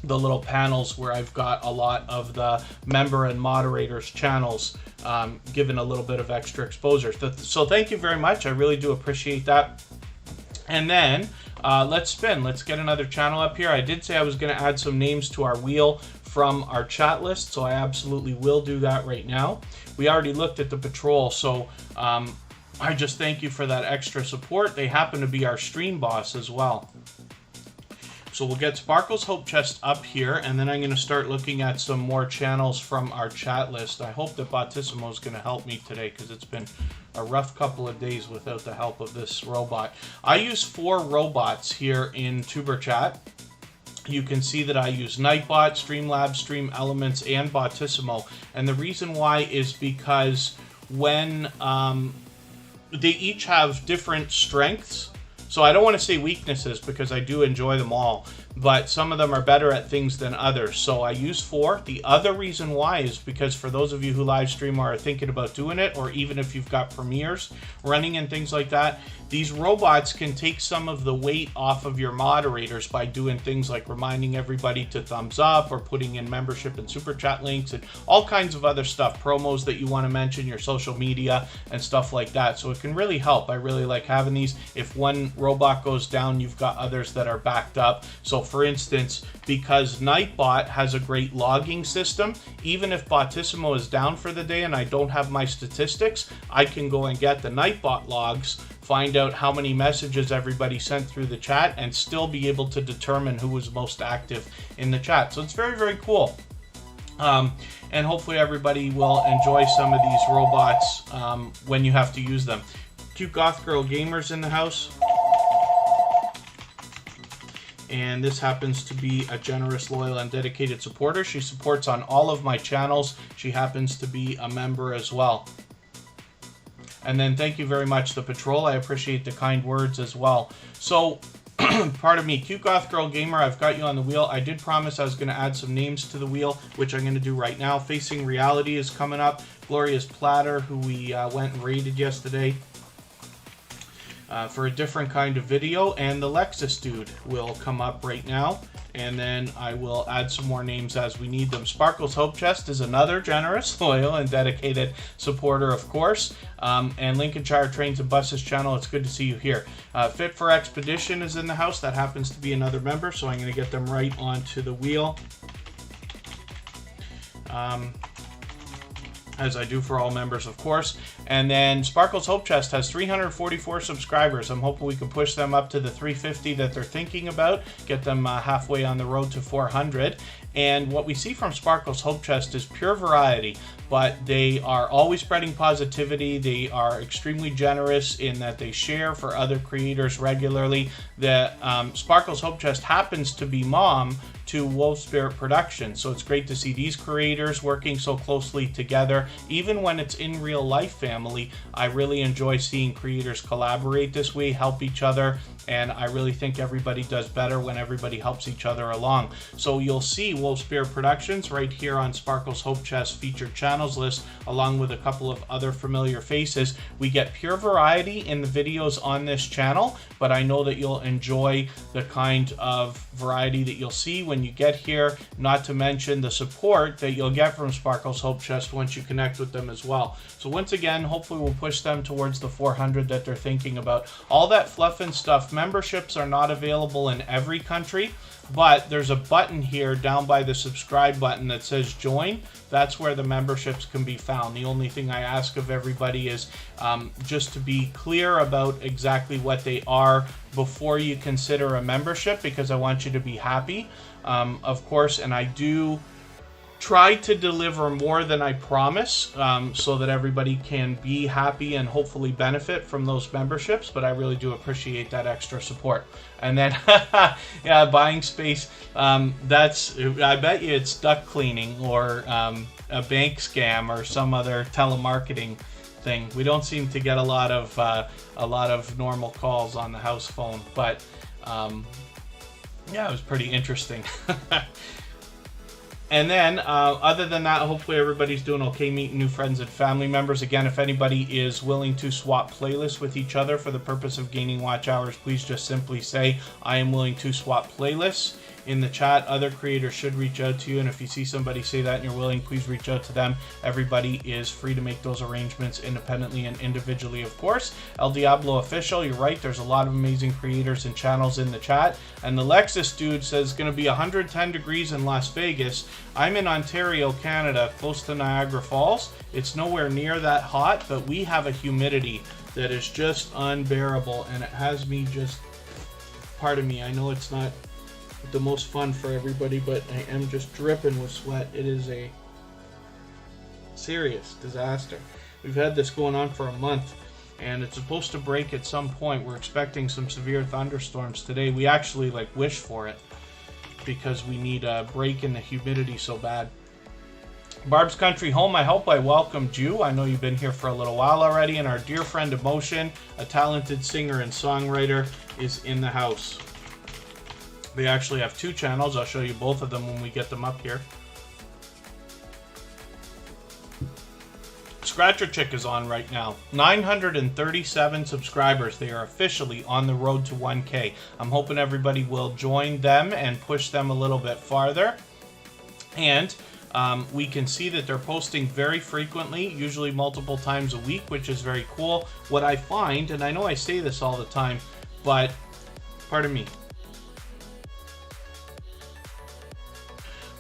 the little panels where I've got a lot of the member and moderators channels, given a little bit of extra exposure. So thank you very much. I really do appreciate that. And then let's spin. Let's get another channel up here. I did say I was going to add some names to our wheel from our chat list, so I absolutely will do that right now. We already looked at the Patrol, so I just thank you for that extra support. They happen to be our stream boss as well. So we'll get Sparkle's Hope Chest up here, and then I'm going to start looking at some more channels from our chat list. I hope that Battissimo is going to help me today, because it's been a rough couple of days without the help of this robot. I use 4 robots here in Superchat. You can see that I use Nightbot, Streamlabs, Stream Elements, and Battissimo. And the reason why is because when they each have different strengths. So I don't want to say weaknesses, because I do enjoy them all, but some of them are better at things than others. So I use 4. The other reason why is because for those of you who live stream or are thinking about doing it, or even if you've got premieres running and things like that, these robots can take some of the weight off of your moderators by doing things like reminding everybody to thumbs up, or putting in membership and super chat links and all kinds of other stuff, promos that you want to mention, your social media and stuff like that. So it can really help. I really like having these. If one robot goes down, you've got others that are backed up. So for instance, because Nightbot has a great logging system, even if Battissimo is down for the day and I don't have my statistics, I can go and get the Nightbot logs, find out how many messages everybody sent through the chat, and still be able to determine who was most active in the chat. So it's very, very cool. And hopefully everybody will enjoy some of these robots when you have to use them. Cute Goth Girl Gamers in the house. And this happens to be a generous, loyal, and dedicated supporter. She supports on all of my channels. She happens to be a member as well. And then thank you very much, The Patrol. I appreciate the kind words as well. So, pardon me, Cute Goth Girl Gamer, I've got you on the wheel. I did promise I was going to add some names to the wheel, which I'm going to do right now. Facing Reality is coming up. Glorious Platter, who we went and raided yesterday. for a different kind of video, and the Lexus dude will come up right now, and then I will add some more names as we need them. Sparkle's Hope Chest is another generous, loyal, and dedicated supporter, of course. And Lincolnshire Trains and Buses channel, it's good to see you here. Fit for Expedition is in the house. That happens to be another member, so I'm going to get them right onto the wheel. As I do for all members, of course. And then Sparkle's Hope Chest has 344 subscribers. I'm hoping we can push them up to the 350 that they're thinking about, get them halfway on the road to 400. And what we see from Sparkle's Hope Chest is pure variety, but they are always spreading positivity. They are extremely generous in that they share for other creators regularly. The Sparkle's Hope Chest happens to be mom to Wolf Spirit Productions, so it's great to see these creators working so closely together. Even when it's in real life family, I really enjoy seeing creators collaborate this way, help each other, and I really think everybody does better when everybody helps each other along. So you'll see Wolf Spirit Productions right here on Sparkle's Hope Chest featured channels list, along with a couple of other familiar faces. We get pure variety in the videos on this channel, but I know that you'll enjoy the kind of variety that you'll see when you get here, not to mention the support that you'll get from Sparkle's Hope Chest once you connect with them as well. So once again, hopefully we'll push them towards the 400 that they're thinking about. All that fluff and stuff, memberships are not available in every country, but there's a button here down by the subscribe button that says join. That's where the memberships can be found. The only thing I ask of everybody is just to be clear about exactly what they are before you consider a membership, because I want you to be happy, of course, and I do try to deliver more than I promise, so that everybody can be happy and hopefully benefit from those memberships, but I really do appreciate that extra support. And then yeah, buying space, that's, I bet you it's duct cleaning or a bank scam or some other telemarketing thing. We don't seem to get a lot of normal calls on the house phone, but yeah, it was pretty interesting. And then, other than that, hopefully everybody's doing okay meeting new friends and family members. Again, if anybody is willing to swap playlists with each other for the purpose of gaining watch hours, please just simply say, I am willing to swap playlists in the chat. Other creators should reach out to you, and if you see somebody say that and you're willing, please reach out to them. Everybody is free to make those arrangements independently and individually, of course. El Diablo Official, you're right, there's a lot of amazing creators and channels in the chat. And the Lexus dude says it's going to be 110 degrees in Las Vegas. I'm in Ontario, Canada, close to Niagara Falls. It's nowhere near that hot, but we have a humidity that is just unbearable, and it has me just, pardon me, I know it's not the most fun for everybody, but I am just dripping with sweat. It is a serious disaster. We've had this going on for a month, and it's supposed to break at some point. We're expecting some severe thunderstorms today. We actually wish for it because we need a break in the humidity so bad. Barb's Country Home, I hope I welcomed you. I know you've been here for a little while already, and our dear friend Emotion, a talented singer and songwriter, is in the house. They actually have two channels. I'll show you both of them when we get them up here. Scratcher Chick is on right now. 937 subscribers. They are officially on the road to 1K. I'm hoping everybody will join them and push them a little bit farther. And we can see that they're posting very frequently, usually multiple times a week, which is very cool. What I find, and I know I say this all the time, but pardon me,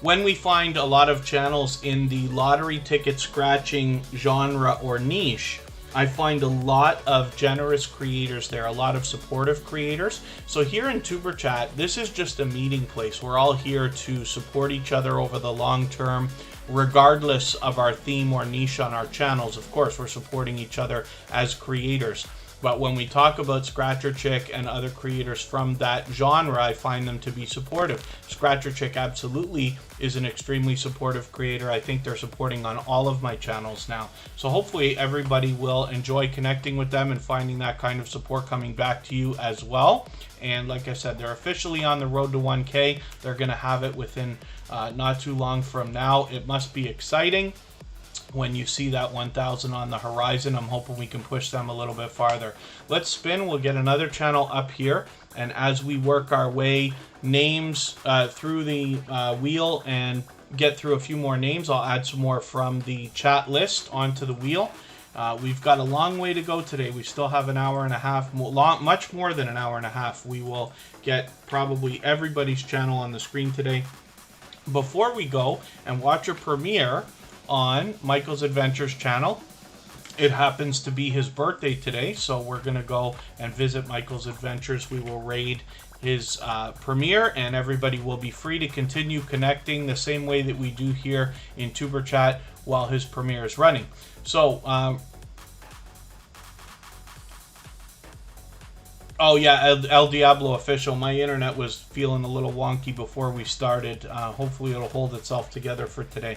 when we find a lot of channels in the lottery ticket scratching genre or niche, I find a lot of generous creators there, a lot of supportive creators. So here in Tuber Chat, this is just a meeting place. We're all here to support each other over the long term, regardless of our theme or niche on our channels. Of course, we're supporting each other as creators. But when we talk about Scratcher Chick and other creators from that genre, I find them to be supportive. Scratcher Chick absolutely is an extremely supportive creator. I think they're supporting on all of my channels now. So hopefully everybody will enjoy connecting with them and finding that kind of support coming back to you as well. And like I said, they're officially on the road to 1K. They're going to have it within not too long from now. It must be exciting. when you see that 1,000 on the horizon. I'm hoping we can push them a little bit farther. Let's spin. We'll get another channel up here. And as we work our way names through the wheel and get through a few more names, I'll add some more from the chat list onto the wheel. We've got a long way to go today. We still have an hour and a half, much more than an hour and a half. We will get probably everybody's channel on the screen today. Before we go and watch a premiere on Michael's Adventures channel, it happens to be his birthday today, so we're going to go and visit Michael's Adventures. We will raid his premiere, and everybody will be free to continue connecting the same way that we do here in Tuber Chat while his premiere is running. So, oh yeah, El Diablo official. My internet was feeling a little wonky before we started. Hopefully it'll hold itself together for today.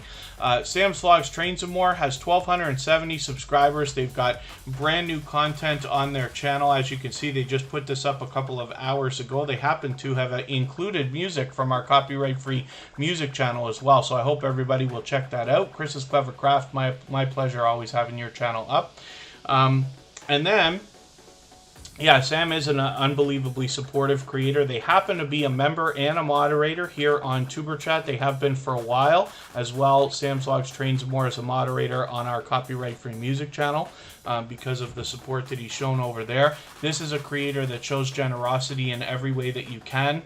Sam's Vlogs Trains and More has 1,270 subscribers. They've got brand new content on their channel. As you can see, they just put this up a couple of hours ago. They happen to have included music from our copyright-free music channel as well. So I hope everybody will check that out. Chris's Clever Craft, my pleasure always having your channel up. And then, yeah, Sam is an unbelievably supportive creator. They happen to be a member and a moderator here on Tuber Chat. They have been for a while as well. Sam's Vlogs Trains More as a moderator on our copyright-free music channel because of the support that he's shown over there. This is a creator that shows generosity in every way that you can.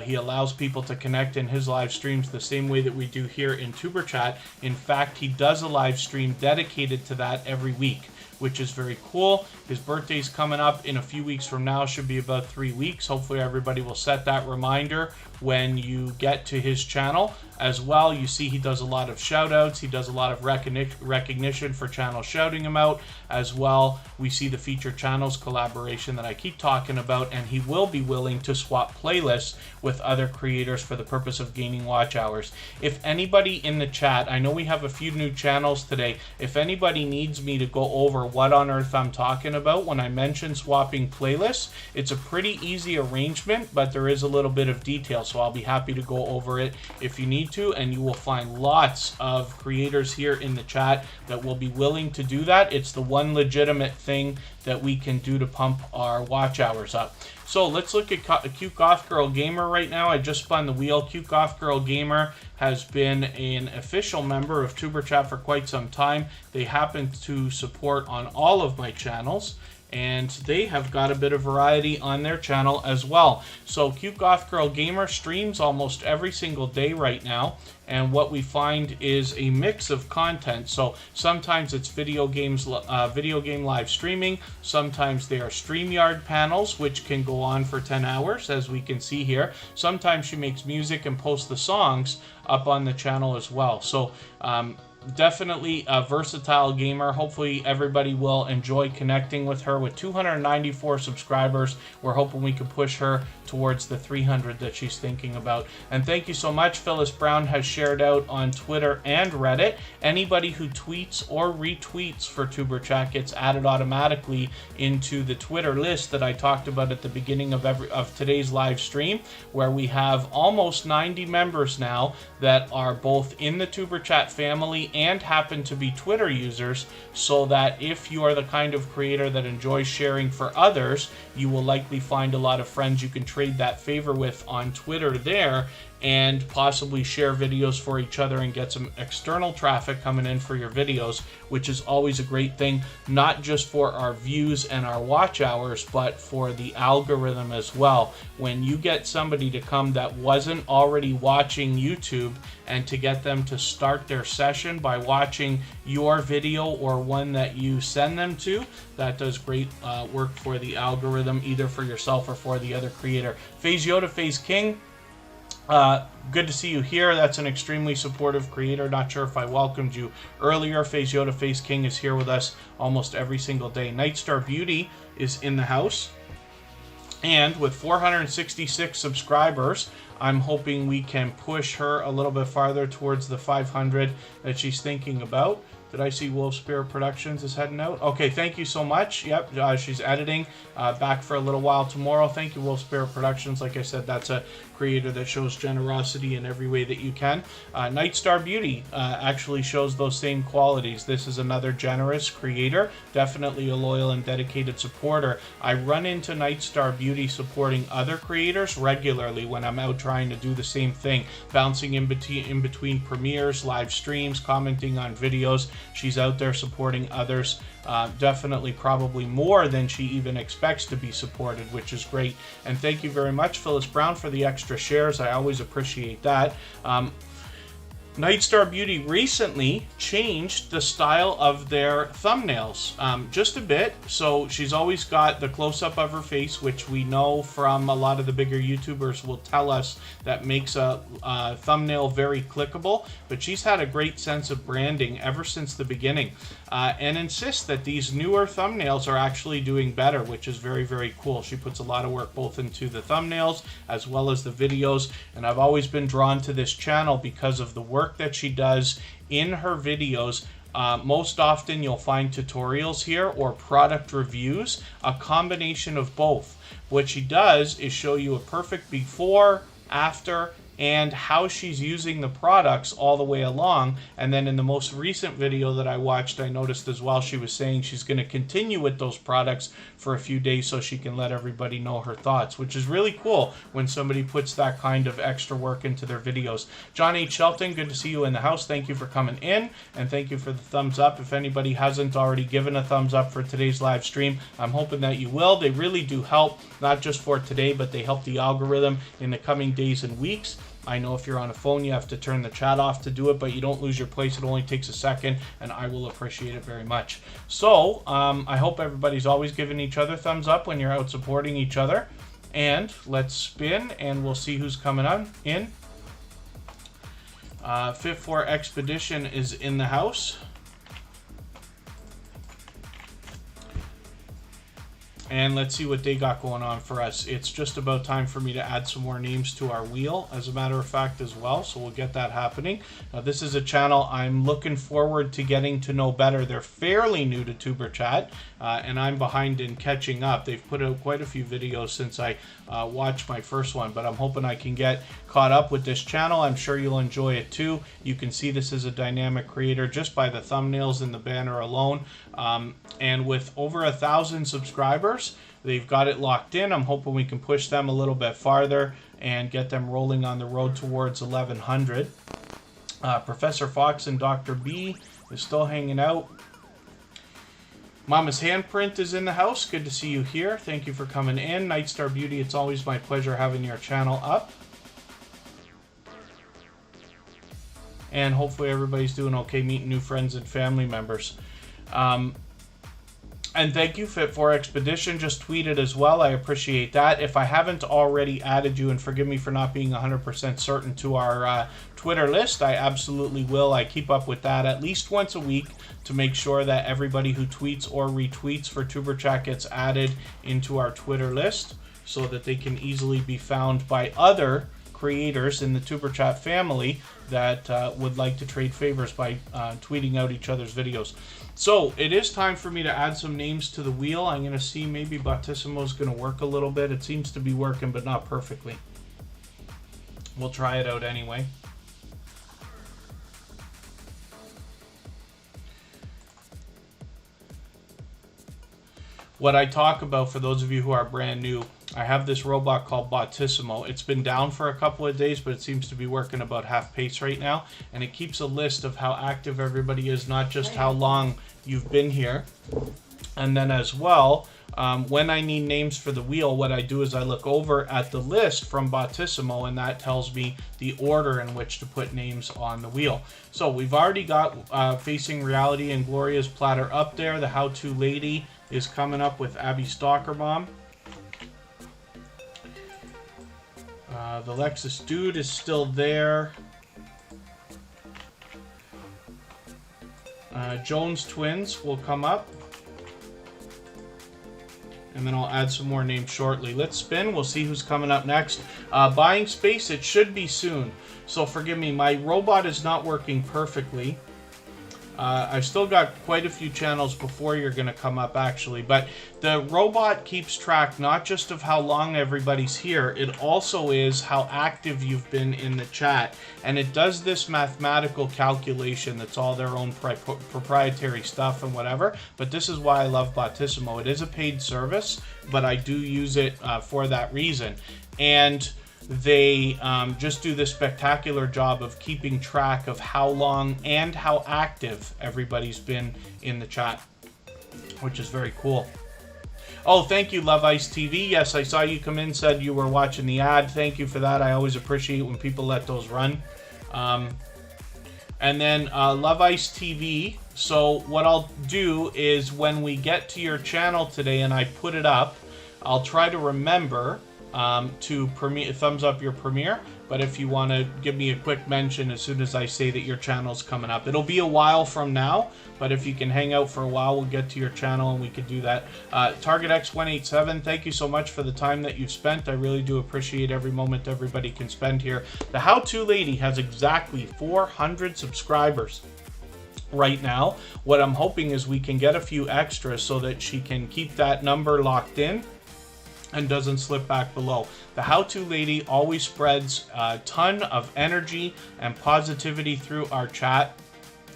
He allows people to connect in his live streams the same way that we do here in Tuber Chat. In fact, he does a live stream dedicated to that every week, which is very cool. His birthday's coming up in a few weeks from now, should be about 3 weeks. Hopefully everybody will set that reminder when you get to his channel. As well, you see he does a lot of shout outs. He does a lot of recognition for channels shouting him out. As well, we see the featured channels collaboration that I keep talking about, and he will be willing to swap playlists with other creators for the purpose of gaining watch hours. If anybody in the chat, I know we have a few new channels today, if anybody needs me to go over what on earth I'm talking about when I mention swapping playlists, it's a pretty easy arrangement, but there is a little bit of detail, so I'll be happy to go over it if you need to, and you will find lots of creators here in the chat that will be willing to do that. It's the one legitimate thing that we can do to pump our watch hours up. So let's look at Cute Goth Girl Gamer right now. I just spun the wheel. Cute Goth Girl Gamer has been an official member of Tuber Chat for quite some time. They happen to support on all of my channels, and they have got a bit of variety on their channel as well. So Cute Goth Girl Gamer streams almost every single day right now, and what we find is a mix of content. So sometimes it's video game live streaming, sometimes they are StreamYard panels, which can go on for 10 hours, as we can see here. Sometimes she makes music and posts the songs up on the channel as well. So definitely a versatile gamer. Hopefully everybody will enjoy connecting with her. With 294 subscribers, we're hoping we can push her towards the 300 that she's thinking about. And thank you so much. Phyllis Brown has shared out on Twitter and Reddit. Anybody who tweets or retweets for Tuber Chat gets added automatically into the Twitter list that I talked about at the beginning of today's live stream, where we have almost 90 members now that are both in the Tuber Chat family and happen to be Twitter users, so that if you are the kind of creator that enjoys sharing for others, you will likely find a lot of friends you can trade that favor with on Twitter there, and possibly share videos for each other and get some external traffic coming in for your videos, which is always a great thing, not just for our views and our watch hours, but for the algorithm as well. When you get somebody to come that wasn't already watching YouTube, and to get them to start their session by watching your video or one that you send them to, that does great work for the algorithm, either for yourself or for the other creator. FaZe Yoda, FaZe King, good to see you here. That's an extremely supportive creator. Not sure if I welcomed you earlier. FaZe Yoda, FaZe King is here with us almost every single day. Nightstar Beauty is in the house. And with 466 subscribers, I'm hoping we can push her a little bit farther towards the 500 that she's thinking about. Did I see Wolf Spirit Productions is heading out? Okay, thank you so much. Yep, she's editing. Back for a little while tomorrow. Thank you, Wolf Spirit Productions. Like I said, that's a creator that shows generosity in every way that you can. Nightstar Beauty actually shows those same qualities. This is another generous creator, definitely a loyal and dedicated supporter. I run into Nightstar Beauty supporting other creators regularly when I'm out trying to do the same thing, bouncing in between premieres, live streams, commenting on videos. She's out there supporting others, definitely probably more than she even expects to be supported, which is great. And thank you very much, Phyllis Brown, for the extra shares. I always appreciate that. Nightstar Beauty recently changed the style of their thumbnails just a bit. So she's always got the close-up of her face, which we know from a lot of the bigger YouTubers will tell us that makes a thumbnail very clickable. But she's had a great sense of branding ever since the beginning, and insists that these newer thumbnails are actually doing better, which is very, very cool. She puts a lot of work both into the thumbnails as well as the videos, and I've always been drawn to this channel because of the work that she does in her videos. Most often you'll find tutorials here or product reviews, a combination of both. What she does is show you a perfect before, after, and how she's using the products all the way along. And then in the most recent video that I watched, I noticed as well she was saying she's going to continue with those products for a few days so she can let everybody know her thoughts, which is really cool when somebody puts that kind of extra work into their videos. John H. Shelton, good to see you in the house. Thank you for coming in, and thank you for the thumbs up. If anybody hasn't already given a thumbs up for today's live stream, I'm hoping that you will. They really do help, not just for today, but they help the algorithm in the coming days and weeks. I know if you're on a phone, you have to turn the chat off to do it, but you don't lose your place. It only takes a second, and I will appreciate it very much. So I hope everybody's always giving each other thumbs up when you're out supporting each other. And let's spin, and we'll see who's coming on in. Fit for Expedition is in the house. And let's see what they got going on for us. It's just about time for me to add some more names to our wheel, as a matter of fact, as well. So we'll get that happening. Now, this is a channel I'm looking forward to getting to know better. They're fairly new to Superchat, and I'm behind in catching up. They've put out quite a few videos since I watched my first one, but I'm hoping I can get caught up with this channel. I'm sure you'll enjoy it too. You can see this is a dynamic creator just by the thumbnails and the banner alone. And with over 1,000 subscribers, they've got it locked in. I'm hoping we can push them a little bit farther and get them rolling on the road towards 1,100. Professor Fox and Dr. B is still hanging out. Mama's Handprint is in the house. Good to see you here. Thank you for coming in. Nightstar Beauty, it's always my pleasure having your channel up. And hopefully everybody's doing okay, meeting new friends and family members. And thank you, Fit for Expedition. Just tweeted as well. I appreciate that. If I haven't already added you, and forgive me for not being 100% certain, to our Twitter list, I absolutely will. I keep up with that at least once a week to make sure that everybody who tweets or retweets for Superchat gets added into our Twitter list so that they can easily be found by other creators in the Superchat family that would like to trade favors by tweeting out each other's videos. So it is time for me to add some names to the wheel. I'm going to see maybe Battissimo is going to work a little bit. It seems to be working, but not perfectly. We'll try it out anyway. What I talk about, for those of you who are brand new, I have this robot called Battissimo. It's been down for a couple of days, but it seems to be working about half pace right now. And it keeps a list of how active everybody is, not just how long you've been here. And then as well, when I need names for the wheel, what I do is I look over at the list from Battissimo, and that tells me the order in which to put names on the wheel. So we've already got Facing Reality and Gloria's platter up there. The How-To Lady is coming up with Abby Stalkermom. The Lexus Dude is still there. Jones Twins will come up. And then I'll add some more names shortly. Let's spin. We'll see who's coming up next. Buying space, it should be soon. So forgive me, my robot is not working perfectly. I've still got quite a few channels before you're going to come up, actually. But the robot keeps track not just of how long everybody's here, it also is how active you've been in the chat. And it does this mathematical calculation that's all their own proprietary stuff and whatever. But this is why I love Botissimo. It is a paid service, but I do use it for that reason. And they just do this spectacular job of keeping track of how long and how active everybody's been in the chat, which is very cool. Oh, thank you, Love Ice TV. Yes, I saw you come in, said you were watching the ad. Thank you for that. I always appreciate when people let those run. And then Love Ice TV. So what I'll do is when we get to your channel today and I put it up, I'll try to remember to thumbs up your premiere. But if you want to give me a quick mention as soon as I say that your channel's coming up. It'll be a while from now, but if you can hang out for a while, we'll get to your channel and we could do that. Target X187, thank you so much for the time that you've spent. I really do appreciate every moment everybody can spend here. The How To Lady has exactly 400 subscribers right now. What I'm hoping is we can get a few extras so that she can keep that number locked in and doesn't slip back below. The How To Lady always spreads a ton of energy and positivity through our chat,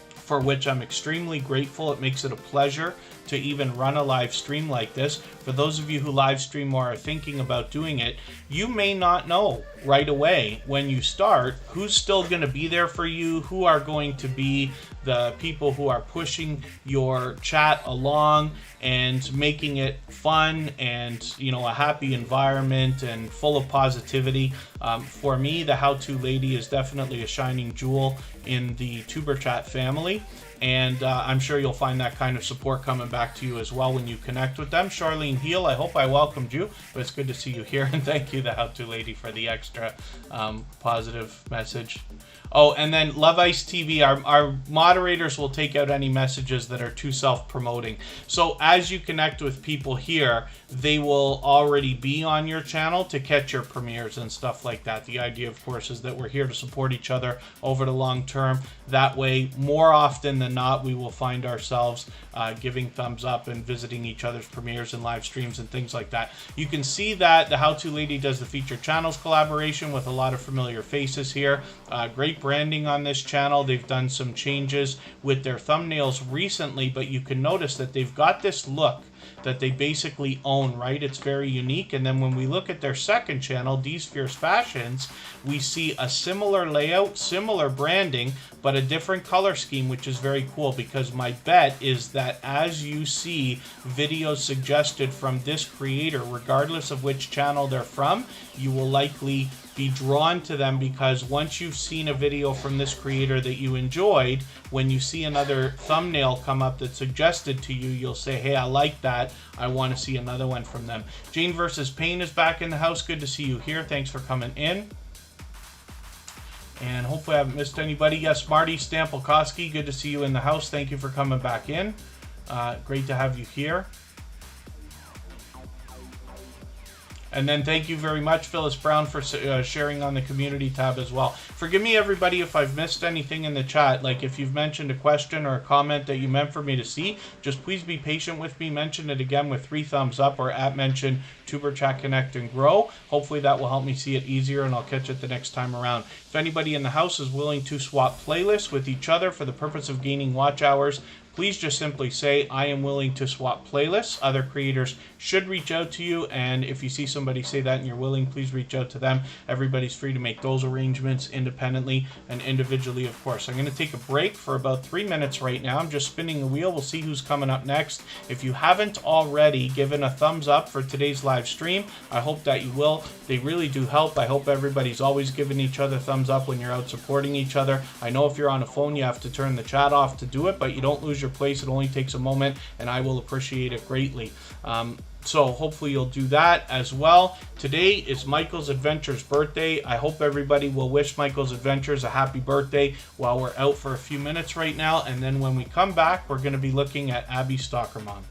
for which I'm extremely grateful. It makes it a pleasure to even run a live stream like this. For those of you who live stream or are thinking about doing it, you may not know right away when you start who's still going to be there for you, who are going to be the people who are pushing your chat along and making it fun and, you know, a happy environment and full of positivity. For me, the How To Lady is definitely a shining jewel in the Superchat family. And I'm sure you'll find that kind of support coming back to you as well when you connect with them. Charlene Heel, I hope I welcomed you, but it's good to see you here. And thank you, the How To Lady, for the extra positive message. Oh, and then Love Ice TV, our moderators will take out any messages that are too self-promoting. So as you connect with people here, they will already be on your channel to catch your premieres and stuff like that. The idea, of course, is that we're here to support each other over the long term. That way, more often than not, we will find ourselves giving thumbs up and visiting each other's premieres and live streams and things like that. You can see that the How To Lady does the featured channels collaboration with a lot of familiar faces here. Great branding on this channel. They've done some changes with their thumbnails recently, but you can notice that they've got this look that they basically own, right? It's very unique. And then when we look at their second channel, D's Fierce Fashions, we see a similar layout, similar branding, but a different color scheme, which is very cool, because my bet is that as you see videos suggested from this creator, regardless of which channel they're from, you will likely be drawn to them, because once you've seen a video from this creator that you enjoyed, when you see another thumbnail come up that's suggested to you, you'll say, hey, I like that. I want to see another one from them. Jane vs. Pain is back in the house. Good to see you here. Thanks for coming in. And hopefully I haven't missed anybody. Yes, Marty Stampelkowski, good to see you in the house. Thank you for coming back in. Great to have you here. And then thank you very much, Phyllis Brown, for sharing on the community tab as well. Forgive me, everybody, if I've missed anything in the chat. Like, if you've mentioned a question or a comment that you meant for me to see, just please be patient with me. Mention it again with 3 thumbs up, or @mention Tuberchat Connect and Grow. Hopefully that will help me see it easier, and I'll catch it the next time around. If anybody in the house is willing to swap playlists with each other for the purpose of gaining watch hours, please just simply say, I am willing to swap playlists. Other creators should reach out to you, and if you see somebody say that and you're willing, please reach out to them. Everybody's free to make those arrangements independently and individually, of course. I'm going to take a break for about 3 minutes right now. I'm just spinning the wheel. We'll see who's coming up next. If you haven't already given a thumbs up for today's live stream, I hope that you will. They really do help. I hope everybody's always giving each other thumbs up when you're out supporting each other. I know if you're on a phone, you have to turn the chat off to do it, but you don't lose your place. It only takes a moment, and I will appreciate it greatly. So hopefully you'll do that as well. Today is Michael's Adventures birthday. I hope everybody will wish Michael's Adventures a happy birthday while we're out for a few minutes right now. And then when we come back, we're going to be looking at Abby Stockerman.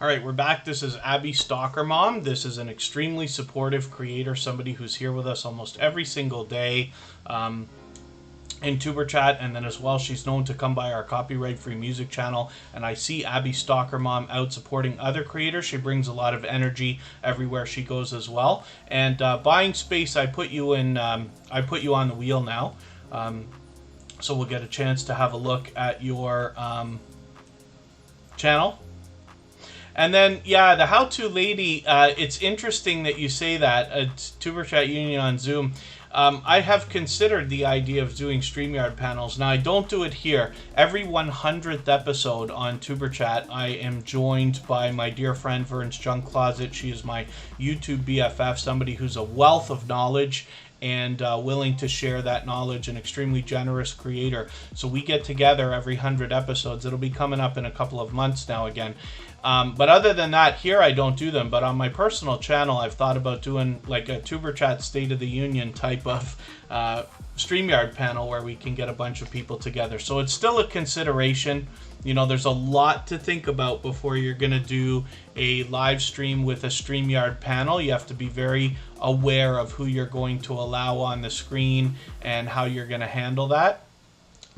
All right, we're back. This is Abby Stalker Mom. This is an extremely supportive creator, somebody who's here with us almost every single day in Tuber Chat, and then as well, she's known to come by our copyright-free music channel. And I see Abby Stalker Mom out supporting other creators. She brings a lot of energy everywhere she goes as well. And buying space, I put you in. I put you on the wheel now, so we'll get a chance to have a look at your channel. And then, yeah, the how-to lady, it's interesting that you say that, Tuber Chat Union on Zoom. I have considered the idea of doing StreamYard panels. Now, I don't do it here. Every 100th episode on Tuber Chat, I am joined by my dear friend, Vern's Junk Closet. She is my YouTube BFF, somebody who's a wealth of knowledge and willing to share that knowledge, an extremely generous creator. So we get together every 100 episodes. It'll be coming up in a couple of months now again. But other than that, here I don't do them. But on my personal channel, I've thought about doing like a Tuber Chat State of the Union type of StreamYard panel where we can get a bunch of people together. So it's still a consideration. You know, there's a lot to think about before you're going to do a live stream with a StreamYard panel. You have to be very aware of who you're going to allow on the screen and how you're going to handle that,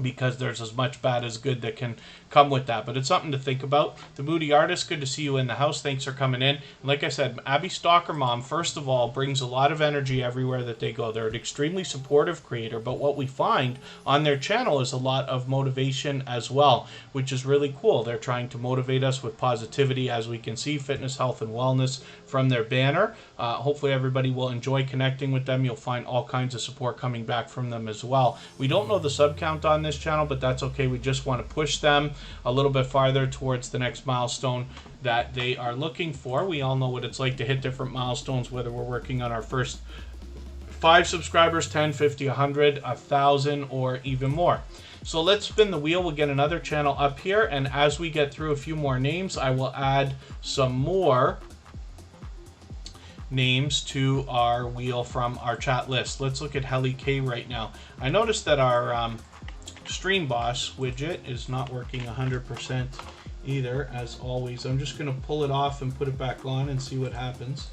because there's as much bad as good that can come with that. But it's something to think about. The Moody Artist, good to see you in the house. Thanks for coming in. And like I said, Abby Stalker Mom, first of all, brings a lot of energy everywhere that they go. They're an extremely supportive creator, but what we find on their channel is a lot of motivation as well, which is really cool. They're trying to motivate us with positivity, as we can see, fitness, health, and wellness from their banner. Hopefully everybody will enjoy connecting with them. You'll find all kinds of support coming back from them as well. We don't know the sub count on this channel, but that's okay. We just want to push them a little bit farther towards the next milestone that they are looking for. We all know what it's like to hit different milestones, whether we're working on our first 5 subscribers, 10, 50, 100, 1,000, or even more. So let's spin the wheel. We'll get another channel up here, and as we get through a few more names, I will add some more names to our wheel from our chat list. Let's look at Helly K right now. I noticed that our Stream Boss widget is not working 100% either, as always. I'm just going to pull it off and put it back on and see what happens.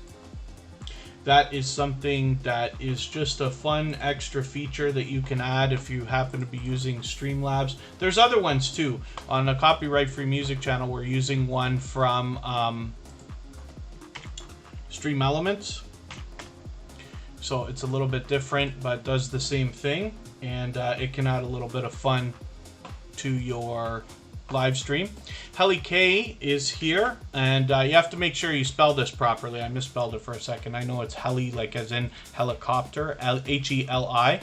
That is something that is just a fun extra feature that you can add if you happen to be using Streamlabs. There's other ones too. On a copyright-free music channel, we're using one from Stream Elements. So it's a little bit different, but does the same thing. And it can add a little bit of fun to your live stream. Helly K is here, and you have to make sure you spell this properly. I misspelled it for a second. I know it's Heli, like as in helicopter, H-E-L-I.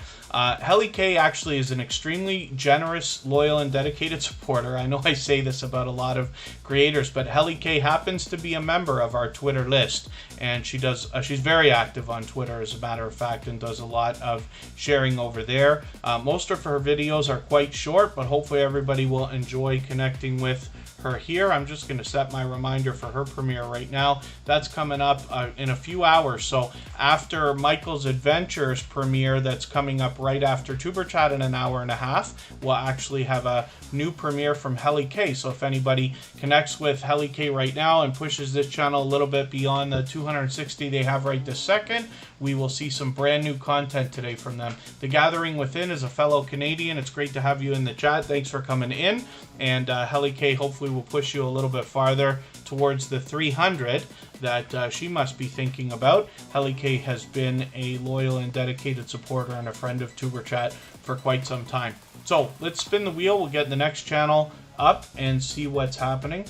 Helly K actually is an extremely generous, loyal, and dedicated supporter. I know I say this about a lot of creators, but Helly K happens to be a member of our Twitter list, and she does. She's very active on Twitter, as a matter of fact, and does a lot of sharing over there. Most of her videos are quite short, but hopefully everybody will enjoy connecting with her here. I'm just going to set my reminder for her premiere right now. That's coming up in a few hours. So after Michael's Adventures premiere, that's coming up right after Tuber Chat in an hour and a half, we'll actually have a new premiere from Helly K. So if anybody connects with Helly K right now and pushes this channel a little bit beyond the 260 they have right this second, we will see some brand new content today from them. The Gathering Within is a fellow Canadian. It's great to have you in the chat. Thanks for coming in. And Helly K hopefully will push you a little bit farther towards the 300 that she must be thinking about. Helly K has been a loyal and dedicated supporter and a friend of Tuber Chat for quite some time. So let's spin the wheel. We'll get the next channel up and see what's happening.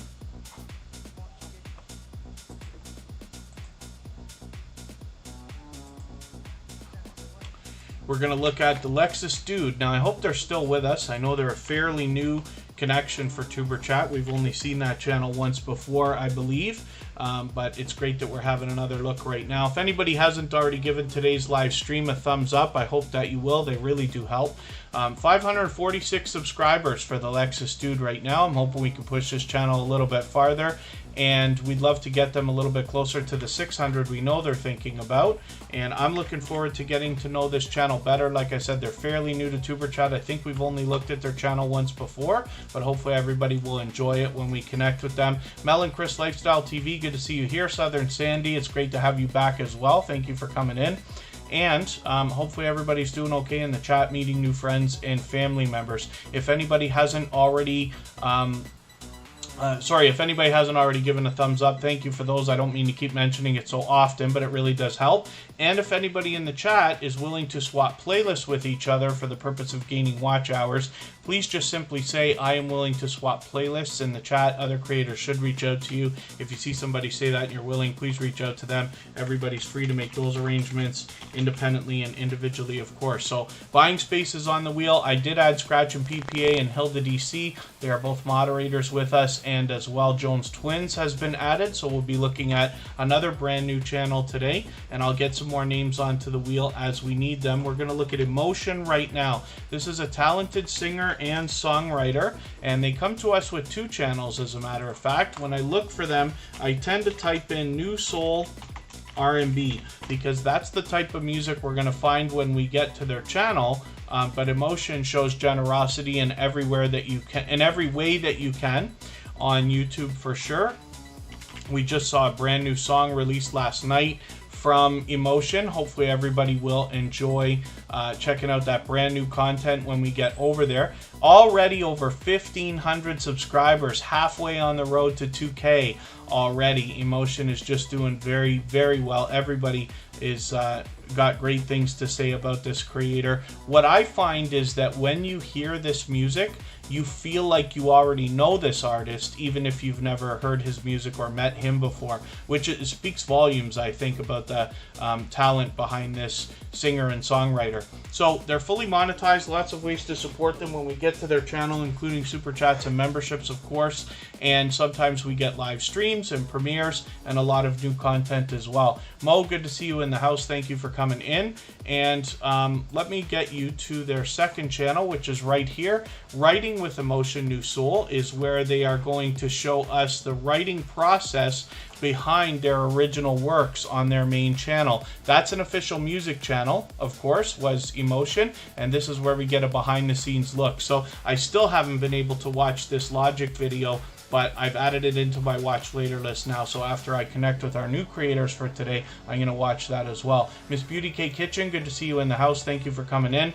We're going to look at the Lexus Dude. Now, I hope they're still with us. I know they're a fairly new connection for Tuber Chat. We've only seen that channel once before, I believe. But it's great that we're having another look right now. If anybody hasn't already given today's live stream a thumbs up, I hope that you will. They really do help. 546 subscribers for the Lexus Dude right now. I'm hoping we can push this channel a little bit farther, and we'd love to get them a little bit closer to the 600 we know they're thinking about. And I'm looking forward to getting to know this channel better. Like I said, they're fairly new to Superchat. I think we've only looked at their channel once before, but hopefully everybody will enjoy it when we connect with them. Mel and Chris Lifestyle TV, good to see you here. Southern Sandy, it's great to have you back as well. Thank you for coming in. And hopefully everybody's doing okay in the chat, meeting new friends and family members. If anybody hasn't already if anybody hasn't already given a thumbs up, thank you for those. I don't mean to keep mentioning it so often, but it really does help. And if anybody in the chat is willing to swap playlists with each other for the purpose of gaining watch hours, please just simply say, I am willing to swap playlists in the chat. Other creators should reach out to you. If you see somebody say that and you're willing, please reach out to them. Everybody's free to make those arrangements independently and individually, of course. So buying space is on the wheel. I did add Scratch and PPA and Hilda DC. They are both moderators with us, and as well Jones Twins has been added. So we'll be looking at another brand new channel today, and I'll get some more names onto the wheel as we need them. We're going to look at Emotion right now. This is a talented singer and songwriter, and they come to us with 2 channels, as a matter of fact. When I look for them, I tend to type in New Soul R&B, because that's the type of music we're going to find when we get to their channel. But Emotion shows generosity in everywhere that you can, in every way that you can, on YouTube for sure. We just saw a brand new song released last night from Emotion. Hopefully everybody will enjoy checking out that brand new content when we get over there. Already over 1,500 subscribers, halfway on the road to 2K already. Emotion is just doing very, very well. Everybody is got great things to say about this creator. What I find is that when you hear this music, you feel like you already know this artist, even if you've never heard his music or met him before, which it speaks volumes, I think, about the talent behind this singer and songwriter. So they're fully monetized, lots of ways to support them when we get to their channel, including super chats and memberships, of course, and sometimes we get live streams and premieres and a lot of new content as well. Mo, good to see you in the house. Thank you for coming in. And let me get you to their second channel, which is right here. Writing with Emotion New Soul is where they are going to show us the writing process behind their original works on their main channel. That's an official music channel, of course, was Emotion, and this is where we get a behind the scenes look. So I still haven't been able to watch this Logic video, but I've added it into my watch later list now, so after I connect with our new creators for today, I'm going to watch that as well. Miss Beauty K Kitchen, good to see you in the house. Thank you for coming in.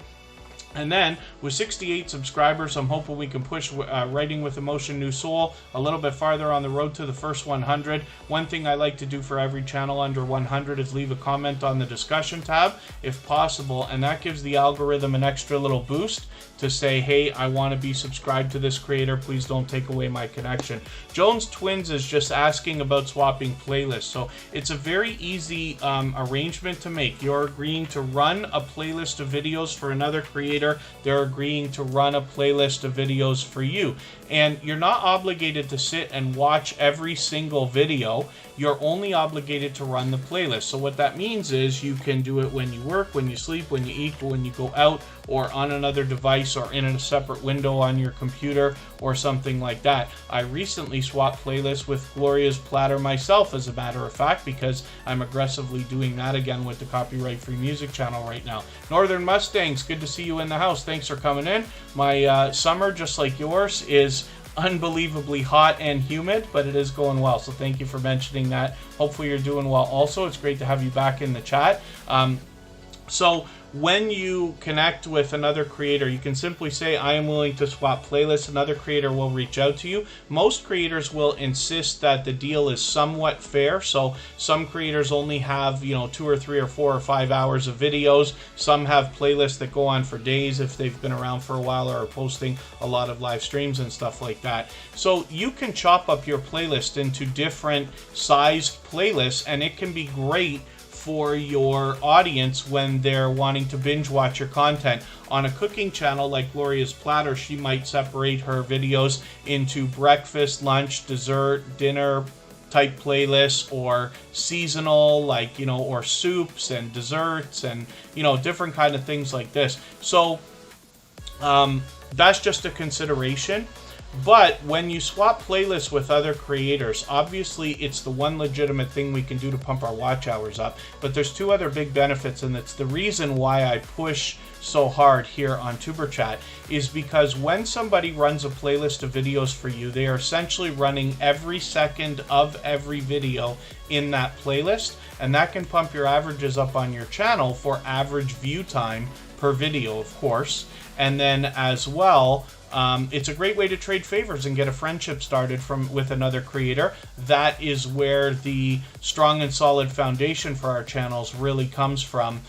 And then, with 68 subscribers, I'm hoping we can push Writing with Emotion New Soul a little bit farther on the road to the first 100. One thing I like to do for every channel under 100 is leave a comment on the discussion tab, if possible, and that gives the algorithm an extra little boost to say, hey, I want to be subscribed to this creator, please don't take away my connection. Jones Twins is just asking about swapping playlists, so it's a very easy arrangement to make. You're agreeing to run a playlist of videos for another creator, they're agreeing to run a playlist of videos for you. And you're not obligated to sit and watch every single video. You're only obligated to run the playlist. So what that means is you can do it when you work, when you sleep, when you eat, when you go out, or on another device, or in a separate window on your computer, or something like that. I recently swapped playlists with Gloria's Platter myself, as a matter of fact, because I'm aggressively doing that again with the copyright-free music channel right now. Northern Mustangs, good to see you in the house. Thanks for coming in. My summer, just like yours, is unbelievably hot and humid, but it is going well, so thank you for mentioning that. Hopefully you're doing well also. It's great to have you back in the chat. So when you connect with another creator, you can simply say, I am willing to swap playlists. Another creator will reach out to you. Most creators will insist that the deal is somewhat fair. So some creators only have, 2 or 3 or 4 or 5 hours of videos. Some have playlists that go on for days if they've been around for a while or are posting a lot of live streams and stuff like that. So you can chop up your playlist into different sized playlists, and it can be great for your audience when they're wanting to binge watch your content. On a cooking channel like Gloria's Platter, she might separate her videos into breakfast, lunch, dessert, dinner type playlists, or seasonal, like, or soups and desserts and, different kind of things like this. So That's just a consideration. But when you swap playlists with other creators, obviously it's the one legitimate thing we can do to pump our watch hours up. But there's two other big benefits, and it's the reason why I push so hard here on Superchat, is because when somebody runs a playlist of videos for you, they are essentially running every second of every video in that playlist, and that can pump your averages up on your channel for average view time per video, of course. And then as well, it's a great way to trade favors and get a friendship started with another creator. That is where the strong and solid foundation for our channels really comes from.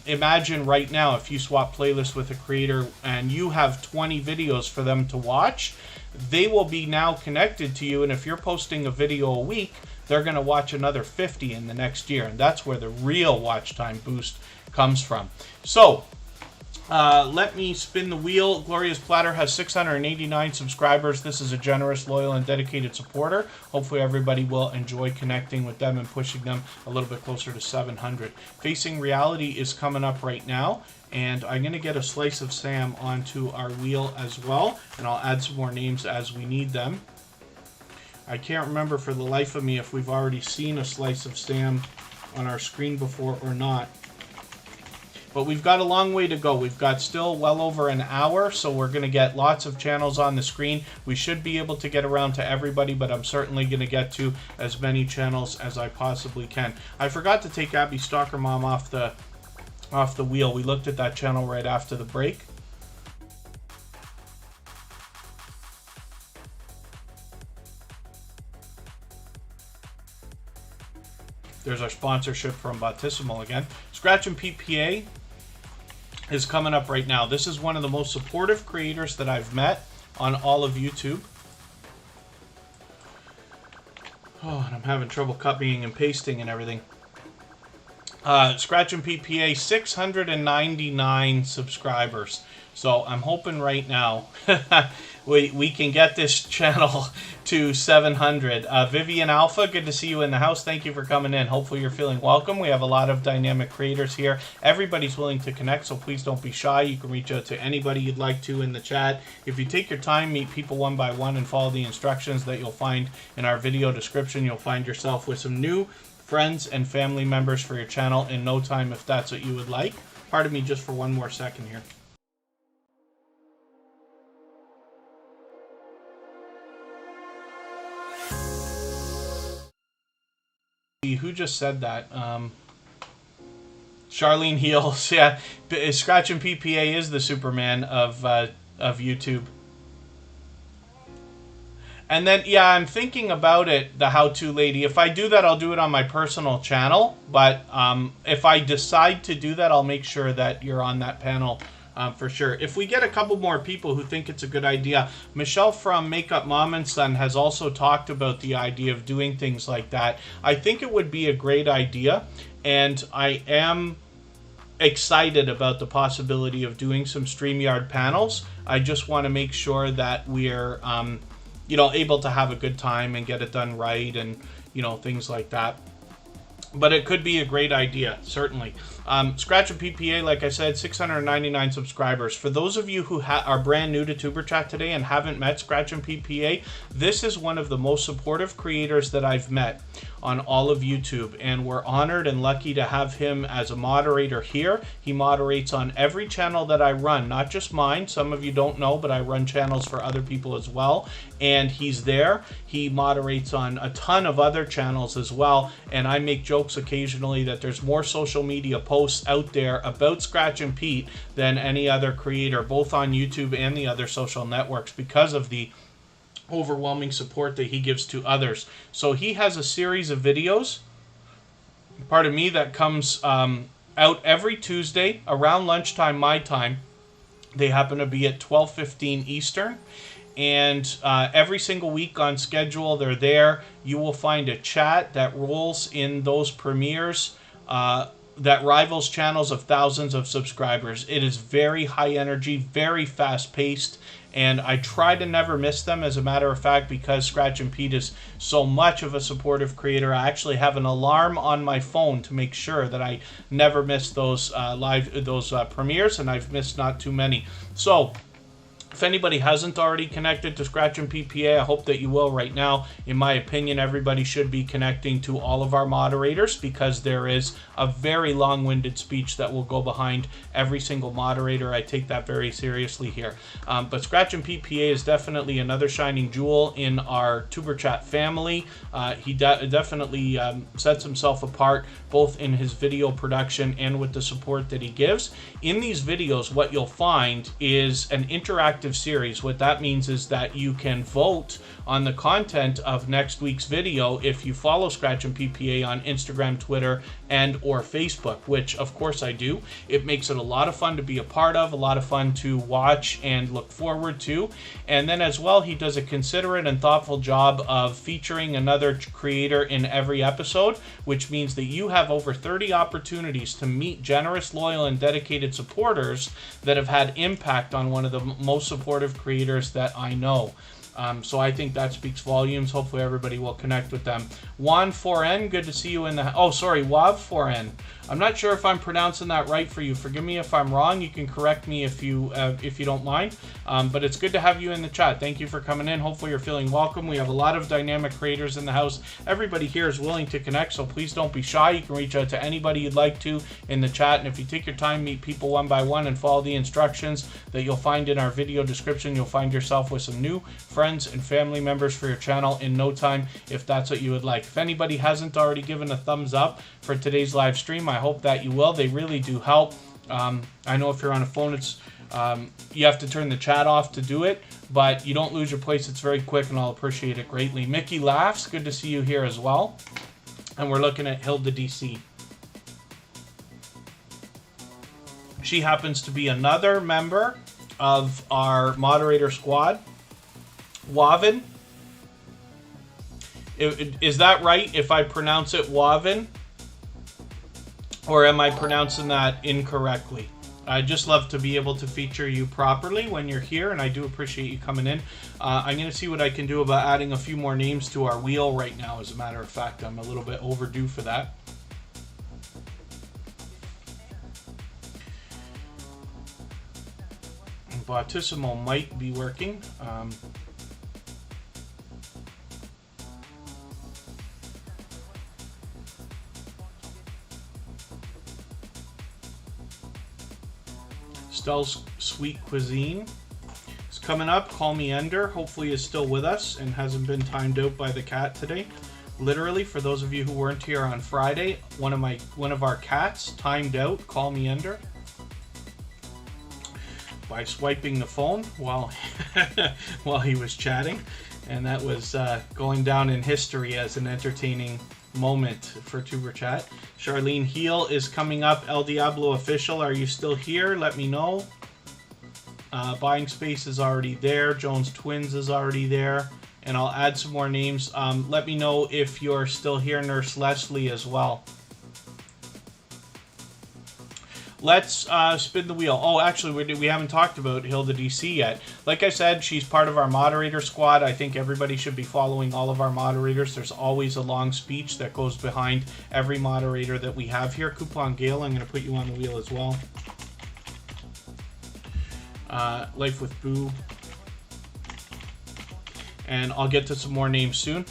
Imagine right now if you swap playlists with a creator and you have 20 videos for them to watch, they will be now connected to you, and if you're posting a video a week, they're going to watch another 50 in the next year, and that's where the real watch time boost comes from. So let me spin the wheel. Gloria's Platter has 689 subscribers. This is a generous, loyal, and dedicated supporter. Hopefully everybody will enjoy connecting with them and pushing them a little bit closer to 700. Facing Reality is coming up right now, and I'm going to get a slice of Sam onto our wheel as well, and I'll add some more names as we need them. I can't remember for the life of me if we've already seen a slice of Sam on our screen before or not. But we've got a long way to go. We've got still well over an hour, so we're going to get lots of channels on the screen. We should be able to get around to everybody, but I'm certainly going to get to as many channels as I possibly can. I forgot to take Abby Stalker Mom off the wheel. We looked at that channel right after the break. There's our sponsorship from Bautissimo again. Scratch and PPA is coming up right now. This is one of the most supportive creators that I've met on all of YouTube. Oh, and I'm having trouble copying and pasting and everything. Scratch and PPA, 699 subscribers. So I'm hoping right now we can get this channel to 700. Vivian Alpha, good to see you in the house. Thank you for coming in. Hopefully you're feeling welcome. We have a lot of dynamic creators here. Everybody's willing to connect, so please don't be shy. You can reach out to anybody you'd like to in the chat. If you take your time, meet people one by one, and follow the instructions that you'll find in our video description, you'll find yourself with some new friends and family members for your channel in no time, if that's what you would like. Pardon me just for one more second here. Who just said that? Charlene Heels. Yeah, Scratch and PPA is the Superman of YouTube. And then, yeah, I'm thinking about it, the how-to lady. If I do that, I'll do it on my personal channel. But if I decide to do that, I'll make sure that you're on that panel for sure. If we get a couple more people who think it's a good idea, Michelle from Makeup Mom and Son has also talked about the idea of doing things like that. I think it would be a great idea, and I am excited about the possibility of doing some StreamYard panels. I just want to make sure that we're you know, able to have a good time and get it done right, and you know, things like that. But it could be a great idea, certainly. Scratch and PPA, like I said, 699 subscribers. For those of you who are brand new to TuberChat today and haven't met Scratch and PPA, this is one of the most supportive creators that I've met on all of YouTube, and we're honored and lucky to have him as a moderator here. He moderates on every channel that I run, not just mine. Some of you don't know, but I run channels for other people as well, and he's there. He moderates on a ton of other channels as well, and I make jokes occasionally that there's more social media posts out there about Scratch and Pete than any other creator, both on YouTube and the other social networks, because of the overwhelming support that he gives to others. So he has a series of videos, pardon me, that comes out every Tuesday around lunchtime my time. They happen to be at 12:15 Eastern, and every single week on schedule they're there. You will find a chat that rolls in those premieres that rivals channels of thousands of subscribers. It is very high energy, very fast paced, and I try to never miss them. As a matter of fact, because Scratch and Pete is so much of a supportive creator, I actually have an alarm on my phone to make sure that I never miss those premieres, and I've missed not too many. So if anybody hasn't already connected to Scratch and PPA, I hope that you will right now. In my opinion, everybody should be connecting to all of our moderators, because there is a very long-winded speech that will go behind every single moderator. I take that very seriously here. But Scratch and PPA is definitely another shining jewel in our Tuber Chat family. He definitely sets himself apart, both in his video production and with the support that he gives. In these videos, what you'll find is an interactive series. What that means is that you can vote on the content of next week's video if you follow Scratch and PPA on Instagram, Twitter, and or Facebook, which of course I do. It makes it a lot of fun to be a part of, a lot of fun to watch and look forward to. And then as well, he does a considerate and thoughtful job of featuring another creator in every episode, which means that you have over 30 opportunities to meet generous, loyal, and dedicated supporters that have had impact on one of the most supportive creators that I know. So I think that speaks volumes. Hopefully everybody will connect with them. Juan4N, good to see you in the... Oh, sorry, Wav4N. I'm not sure if I'm pronouncing that right for you. Forgive me if I'm wrong. You can correct me if you don't mind. But it's good to have you in the chat. Thank you for coming in. Hopefully you're feeling welcome. We have a lot of dynamic creators in the house. Everybody here is willing to connect, so please don't be shy. You can reach out to anybody you'd like to in the chat. And if you take your time, meet people one by one and follow the instructions that you'll find in our video description, you'll find yourself with some new friends and family members for your channel in no time, if that's what you would like. If anybody hasn't already given a thumbs up for today's live stream, I hope that you will. They really do help. I know if you're on a phone, it's you have to turn the chat off to do it, but you don't lose your place. It's very quick, and I'll appreciate it greatly. Mickey Laughs, good to see you here as well. And we're looking at Hilda DC. She happens to be another member of our moderator squad. Wavin. Is that right if I pronounce it Wavin? Or am I pronouncing that incorrectly? I just love to be able to feature you properly when you're here, and I do appreciate you coming in. I'm going to see what I can do about adding a few more names to our wheel right now. As a matter of fact, I'm a little bit overdue for that. Bautissimo might be working. Stell's Sweet Cuisine is coming up. Call Me Ender hopefully is still with us and hasn't been timed out by the cat today. Literally, for those of you who weren't here on Friday, one of our cats timed out Call Me Ender by swiping the phone while while he was chatting, and that was going down in history as an entertaining moment for Tuber Chat. Charlene Heel is coming up. El Diablo Official, are you still here? Let me know. Buying Space is already there. Jones Twins is already there. And I'll add some more names. Let me know if you're still here. Nurse Leslie as well. Let's spin the wheel. Oh, actually, we haven't talked about Hilda DC yet. Like I said, she's part of our moderator squad. I think everybody should be following all of our moderators. There's always a long speech that goes behind every moderator that we have here. Coupon Gale, I'm going to put you on the wheel as well. Life with Boo. And I'll get to some more names soon.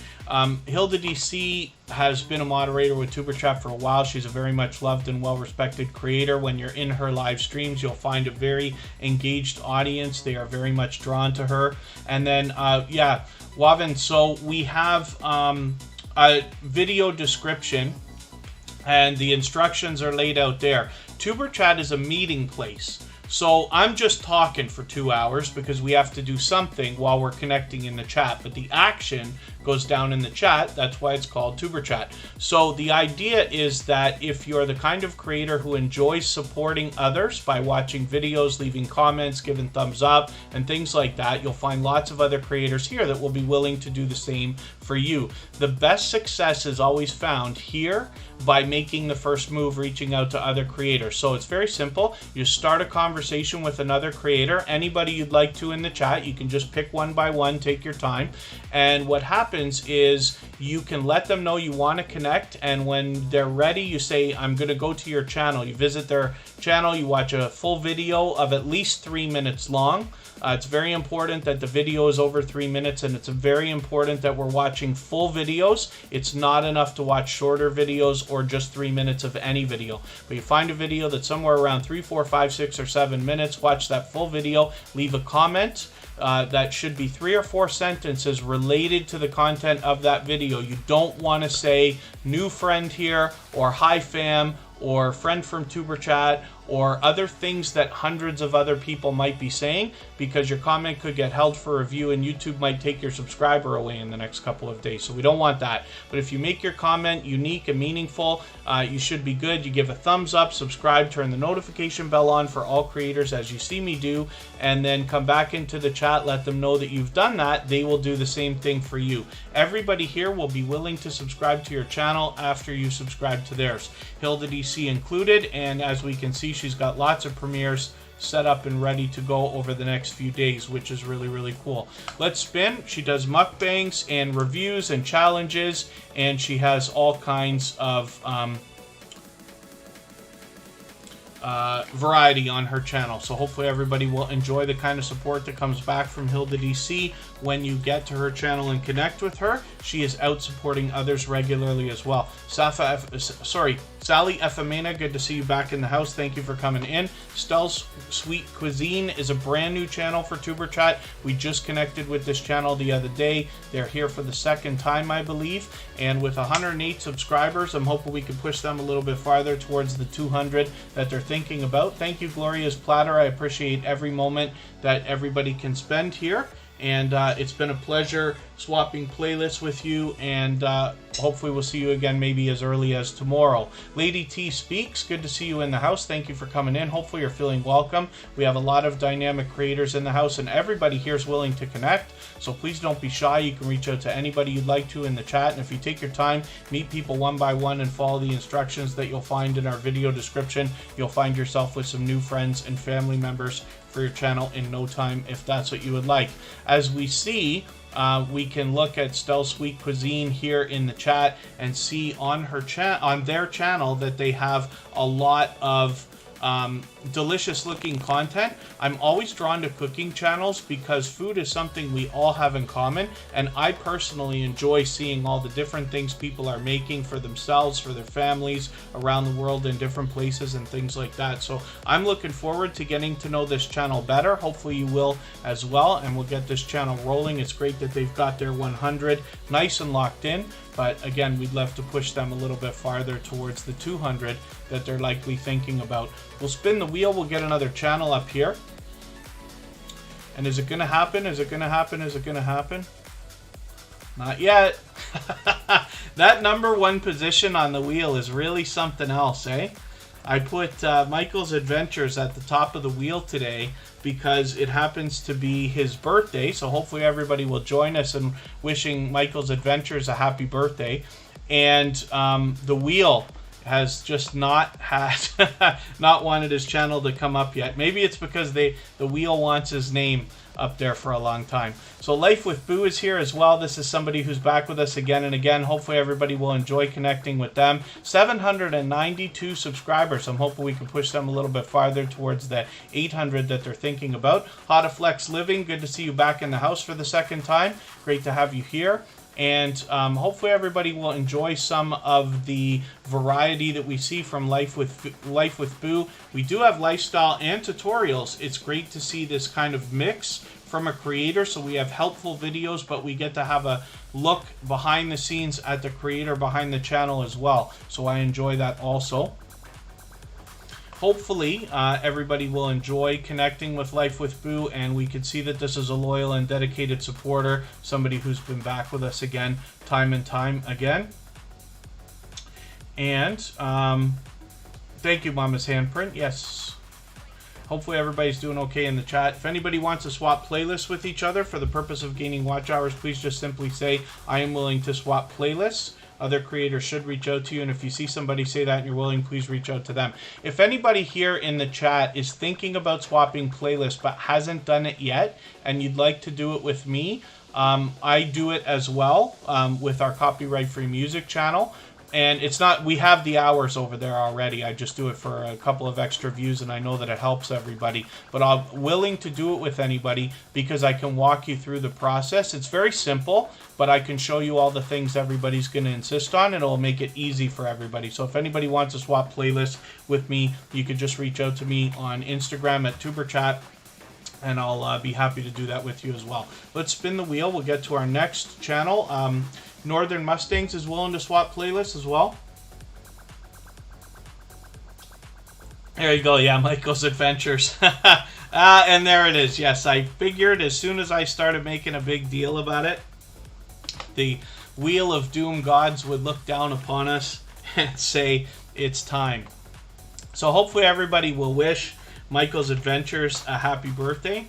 Hilda DC has been a moderator with Tuber Chat for a while. She's a very much loved and well-respected creator. When you're in her live streams, you'll find a very engaged audience. They are very much drawn to her. And then, yeah, Wavin, so we have a video description, and the instructions are laid out there. Tuber Chat is a meeting place. So I'm just talking for 2 hours because we have to do something while we're connecting in the chat, but the action goes down in the chat. That's why it's called Tuber Chat. So the idea is that if you're the kind of creator who enjoys supporting others by watching videos, leaving comments, giving thumbs up, and things like that, you'll find lots of other creators here that will be willing to do the same for you. The best success is always found here by making the first move, reaching out to other creators. So it's very simple. You start a conversation with another creator, anybody you'd like to in the chat. You can just pick one by one, take your time. And what happens is you can let them know you want to connect, and when they're ready, you say, I'm going to go to your channel. You visit their channel, you watch a full video of at least 3 minutes long. It's very important that the video is over 3 minutes, and it's very important that we're watching full videos. It's not enough to watch shorter videos or just 3 minutes of any video. But you find a video that's somewhere around 3, 4, 5, 6, or 7 minutes, watch that full video, leave a comment. That should be 3 or 4 sentences related to the content of that video. You don't want to say new friend here, or hi fam, or friend from Tuber Chat, or other things that hundreds of other people might be saying, because your comment could get held for review and YouTube might take your subscriber away in the next couple of days. So we don't want that. But if you make your comment unique and meaningful, you should be good. You give a thumbs up, subscribe, turn the notification bell on for all creators as you see me do, and then come back into the chat, let them know that you've done that. They will do the same thing for you. Everybody here will be willing to subscribe to your channel after you subscribe to theirs, Hilda DC included, and as we can see, she's got lots of premieres set up and ready to go over the next few days, which is really, really cool. Let's spin. She does mukbangs and reviews and challenges, and she has all kinds of variety on her channel. So hopefully everybody will enjoy the kind of support that comes back from Hilda DC when you get to her channel and connect with her. She is out supporting others regularly as well. Sally Efamena, good to see you back in the house. Thank you for coming in. Stell's Sweet Cuisine is a brand new channel for Tuber Chat. We just connected with this channel the other day. They're here for the second time, I believe. And with 108 subscribers, I'm hoping we can push them a little bit farther towards the 200 that they're thinking about. Thank you, Gloria's Platter. I appreciate every moment that everybody can spend here. And it's been a pleasure swapping playlists with you, and hopefully we'll see you again maybe as early as tomorrow. Lady T Speaks, good to see you in the house. Thank you for coming in. Hopefully you're feeling welcome. We have a lot of dynamic creators in the house, and everybody here is willing to connect, so please don't be shy. You can reach out to anybody you'd like to in the chat, and if you take your time, meet people one by one and follow the instructions that you'll find in our video description, you'll find yourself with some new friends and family members for your channel in no time, if that's what you would like. As we see, we can look at Stell's Sweet Cuisine here in the chat and see on her on their channel that they have a lot of delicious looking content. I'm always drawn to cooking channels because food is something we all have in common, and I personally enjoy seeing all the different things people are making for themselves, for their families around the world in different places and things like that. So I'm looking forward to getting to know this channel better. Hopefully you will as well, and we'll get this channel rolling. It's great that they've got their 100 nice and locked in, but again, we'd love to push them a little bit farther towards the 200 that they're likely thinking about. We'll spin the wheel, we'll get another channel up here. And is it gonna happen? Is it gonna happen? Is it gonna happen? Not yet. That #1 position on the wheel is really something else, eh? I put Michael's Adventures at the top of the wheel today because it happens to be his birthday, so hopefully everybody will join us in wishing Michael's Adventures a happy birthday. And the wheel has just not wanted his channel to come up yet. Maybe it's because the wheel wants his name up there for a long time. So Life with Boo is here as well. This is somebody who's back with us again and again. Hopefully everybody will enjoy connecting with them. 792 subscribers. I'm hoping we can push them a little bit farther towards the 800 that they're thinking about. Hotaflex Living, good to see you back in the house for the second time. Great to have you here. And hopefully everybody will enjoy some of the variety that we see from Life with Boo. We do have lifestyle and tutorials. It's great to see this kind of mix from a creator. So we have helpful videos, but we get to have a look behind the scenes at the creator behind the channel as well. So I enjoy that also. hopefully everybody will enjoy connecting with Life with Boo, and we can see that this is a loyal and dedicated supporter, somebody who's been back with us again, time and time again. And thank you, Mama's Handprint. Yes. Hopefully everybody's doing okay in the chat. If anybody wants to swap playlists with each other for the purpose of gaining watch hours, please just simply say, I am willing to swap playlists. Other creators should reach out to you, and if you see somebody say that and you're willing, please reach out to them. If anybody here in the chat is thinking about swapping playlists but hasn't done it yet, and you'd like to do it with me, I do it as well with our copyright-free music channel. And it's not, we have the hours over there already. I just do it for a couple of extra views, and I know that it helps everybody. But I'm willing to do it with anybody because I can walk you through the process. It's very simple, but I can show you all the things everybody's going to insist on, and it'll make it easy for everybody. So if anybody wants to swap playlists with me, you could just reach out to me on Instagram at Superchat, and I'll be happy to do that with you as well. Let's spin the wheel. We'll get to our next channel. Northern Mustangs is willing to swap playlists as well. There you go. Yeah, Michael's Adventures. And there it is. Yes, I figured as soon as I started making a big deal about it, the Wheel of Doom gods would look down upon us and say, it's time. So hopefully everybody will wish Michael's Adventures a happy birthday.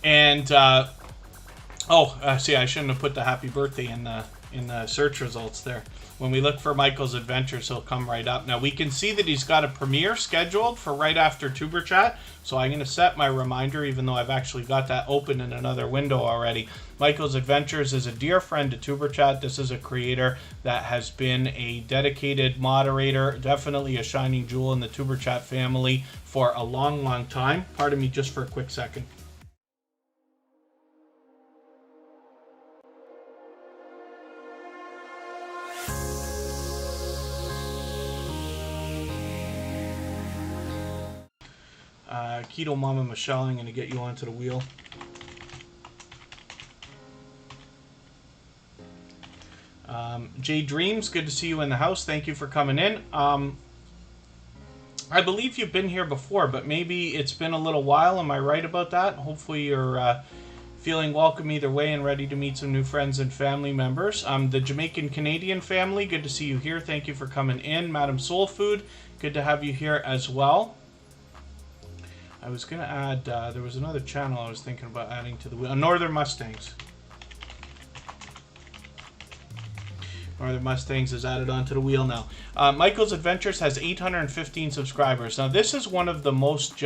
And see, I shouldn't have put the happy birthday in the search results there. When we look for Michael's Adventures, he'll come right up. Now we can see that he's got a premiere scheduled for right after Tuber Chat, so I'm going to set my reminder, even though I've actually got that open in another window already. Michael's Adventures is a dear friend to Tuber Chat. This is a creator that has been a dedicated moderator, definitely a shining jewel in the Tuber Chat family for a long, long time. Pardon me just for a quick second. Keto Mama Michelle, I'm going to get you onto the wheel. J Dreams, good to see you in the house. Thank you for coming in. I believe you've been here before, but maybe it's been a little while. Am I right about that? Hopefully you're feeling welcome either way and ready to meet some new friends and family members. The Jamaican Canadian family, good to see you here. Thank you for coming in. Madam Soul Food, good to have you here as well. I was going to add, there was another channel I was thinking about adding to the wheel. Northern Mustangs. Northern Mustangs is added onto the wheel now. Michael's Adventures has 815 subscribers. Now, this is one of the most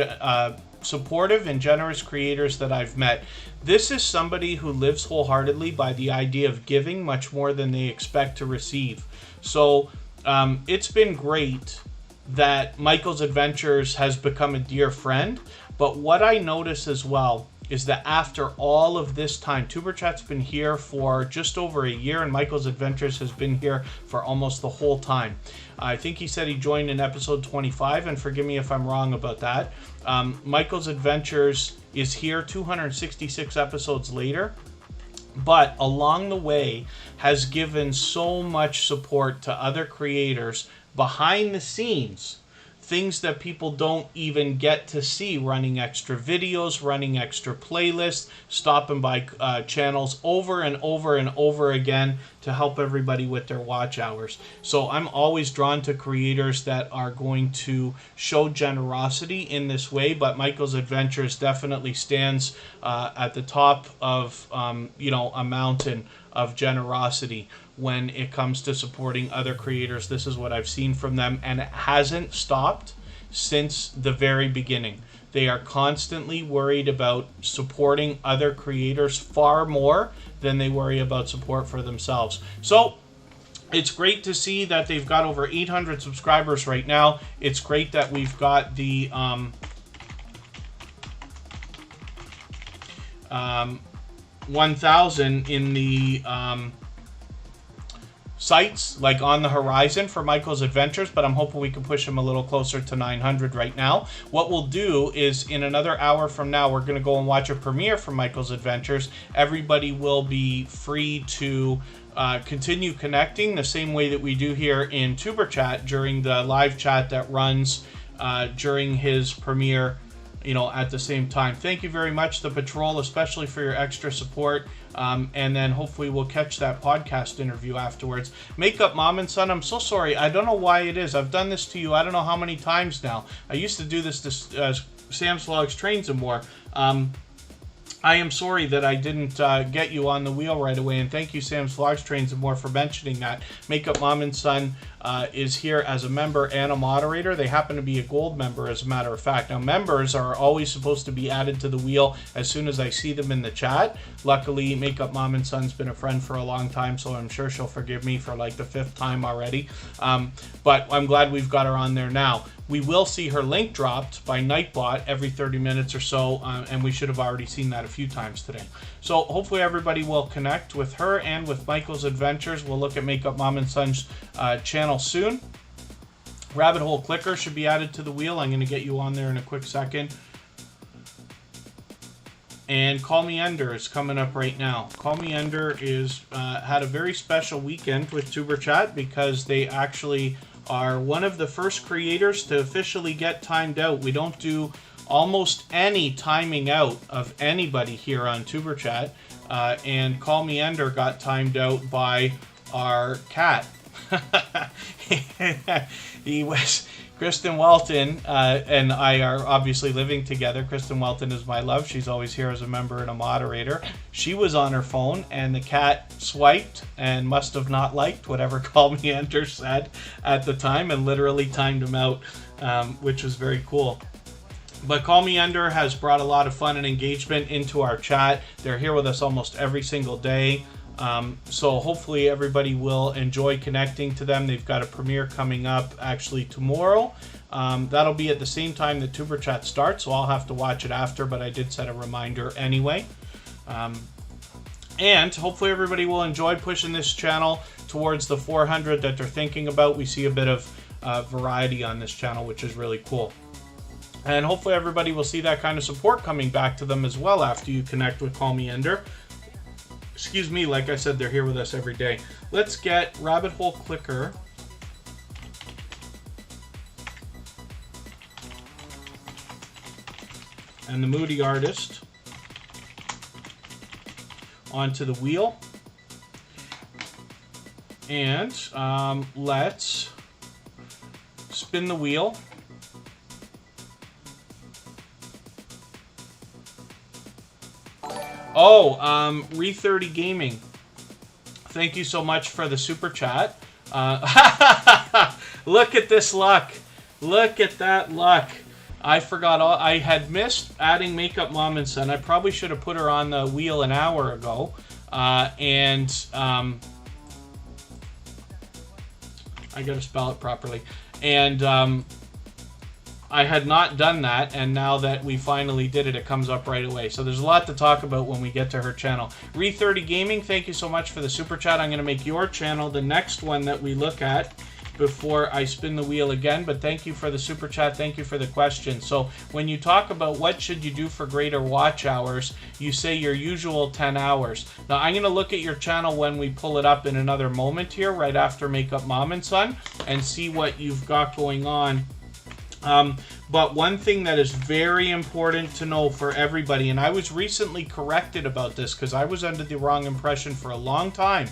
supportive and generous creators that I've met. This is somebody who lives wholeheartedly by the idea of giving much more than they expect to receive. So, it's been great that Michael's Adventures has become a dear friend, but what I notice as well is that after all of this time, Tuber Chat's been here for just over a year, and Michael's Adventures has been here for almost the whole time. I think he said he joined in episode 25, and forgive me if I'm wrong about that. Michael's Adventures is here 266 episodes later, but along the way has given so much support to other creators behind the scenes, things that people don't even get to see, running extra videos, running extra playlists, stopping by channels over and over and over again to help everybody with their watch hours. So I'm always drawn to creators that are going to show generosity in this way, but Michael's Adventures definitely stands at the top of a mountain of generosity when it comes to supporting other creators. This is what I've seen from them, and it hasn't stopped since the very beginning. They are constantly worried about supporting other creators far more than they worry about support for themselves. So it's great to see that they've got over 800 subscribers right now. It's great that we've got the 1,000 in the sites like on the horizon for Michael's adventures, but I'm hoping we can push him a little closer to 900 right now. What we'll do is in another hour from now, we're going to go and watch a premiere for Michael's adventures. Everybody will be free to continue connecting the same way that we do here in Superchat during the live chat that runs during his premiere, you know, at the same time. Thank you very much, the Patrol, especially for your extra support. And then hopefully we'll catch that podcast interview afterwards. Makeup Mom and Son, I'm so sorry. I don't know why it is. I've done this to you I don't know how many times now. I used to do this to Sam's Vlogs Trains and More. I am sorry that I didn't get you on the wheel right away, and thank you, Sam's Vlogs Trains and More, for mentioning that. Makeup Mom and Son is here as a member and a moderator. They happen to be a gold member, as a matter of fact. Now, members are always supposed to be added to the wheel as soon as I see them in the chat. Luckily, Makeup Mom and Son's been a friend for a long time, so I'm sure she'll forgive me for like the 5th time already. But I'm glad we've got her on there now. We will see her link dropped by Nightbot every 30 minutes or so, and we should have already seen that a few times today. So hopefully everybody will connect with her and with Michael's adventures. We'll look at Makeup Mom and Son's channel soon. Rabbit Hole Clicker should be added to the wheel. I'm going to get you on there in a quick second. And Call Me Ender is coming up right now. Call Me Ender is had a very special weekend with Superchat because they actually are one of the first creators to officially get timed out. We don't do almost any timing out of anybody here on Superchat, and Call Me Ender got timed out by our cat. He was Kristen Walton and I are obviously living together. Kristen Walton is my love. She's always here as a member and a moderator. She was on her phone and the cat swiped and must have not liked whatever Call Me Ender said at the time and literally timed him out, which was very cool. But Call Me Ender has brought a lot of fun and engagement into our chat. They're here with us almost every single day. So hopefully everybody will enjoy connecting to them. They've got a premiere coming up actually tomorrow. That'll be at the same time that Superchat starts, so I'll have to watch it after, but I did set a reminder anyway. And hopefully everybody will enjoy pushing this channel towards the 400 that they're thinking about. We see a bit of variety on this channel, which is really cool. And hopefully everybody will see that kind of support coming back to them as well after you connect with Call Me Ender. Excuse me, like I said, they're here with us every day. Let's get Rabbit Hole Clicker. And the Moody Artist onto the wheel. And let's spin the wheel. Oh, Re30 Gaming. Thank you so much for the super chat. Look at this luck. Look at that luck. I forgot I had missed adding Makeup Mom and Son. I probably should have put her on the wheel an hour ago. I gotta spell it properly. And I had not done that, and now that we finally did it, it comes up right away. So there's a lot to talk about when we get to her channel. Re30 Gaming, thank you so much for the super chat. I'm going to make your channel the next one that we look at before I spin the wheel again, but thank you for the super chat. Thank you for the question. So when you talk about what should you do for greater watch hours, you say your usual 10 hours. Now I'm going to look at your channel when we pull it up in another moment here, right after Makeup Mom and Son, and see what you've got going on. But one thing that is very important to know for everybody, and I was recently corrected about this because I was under the wrong impression for a long time,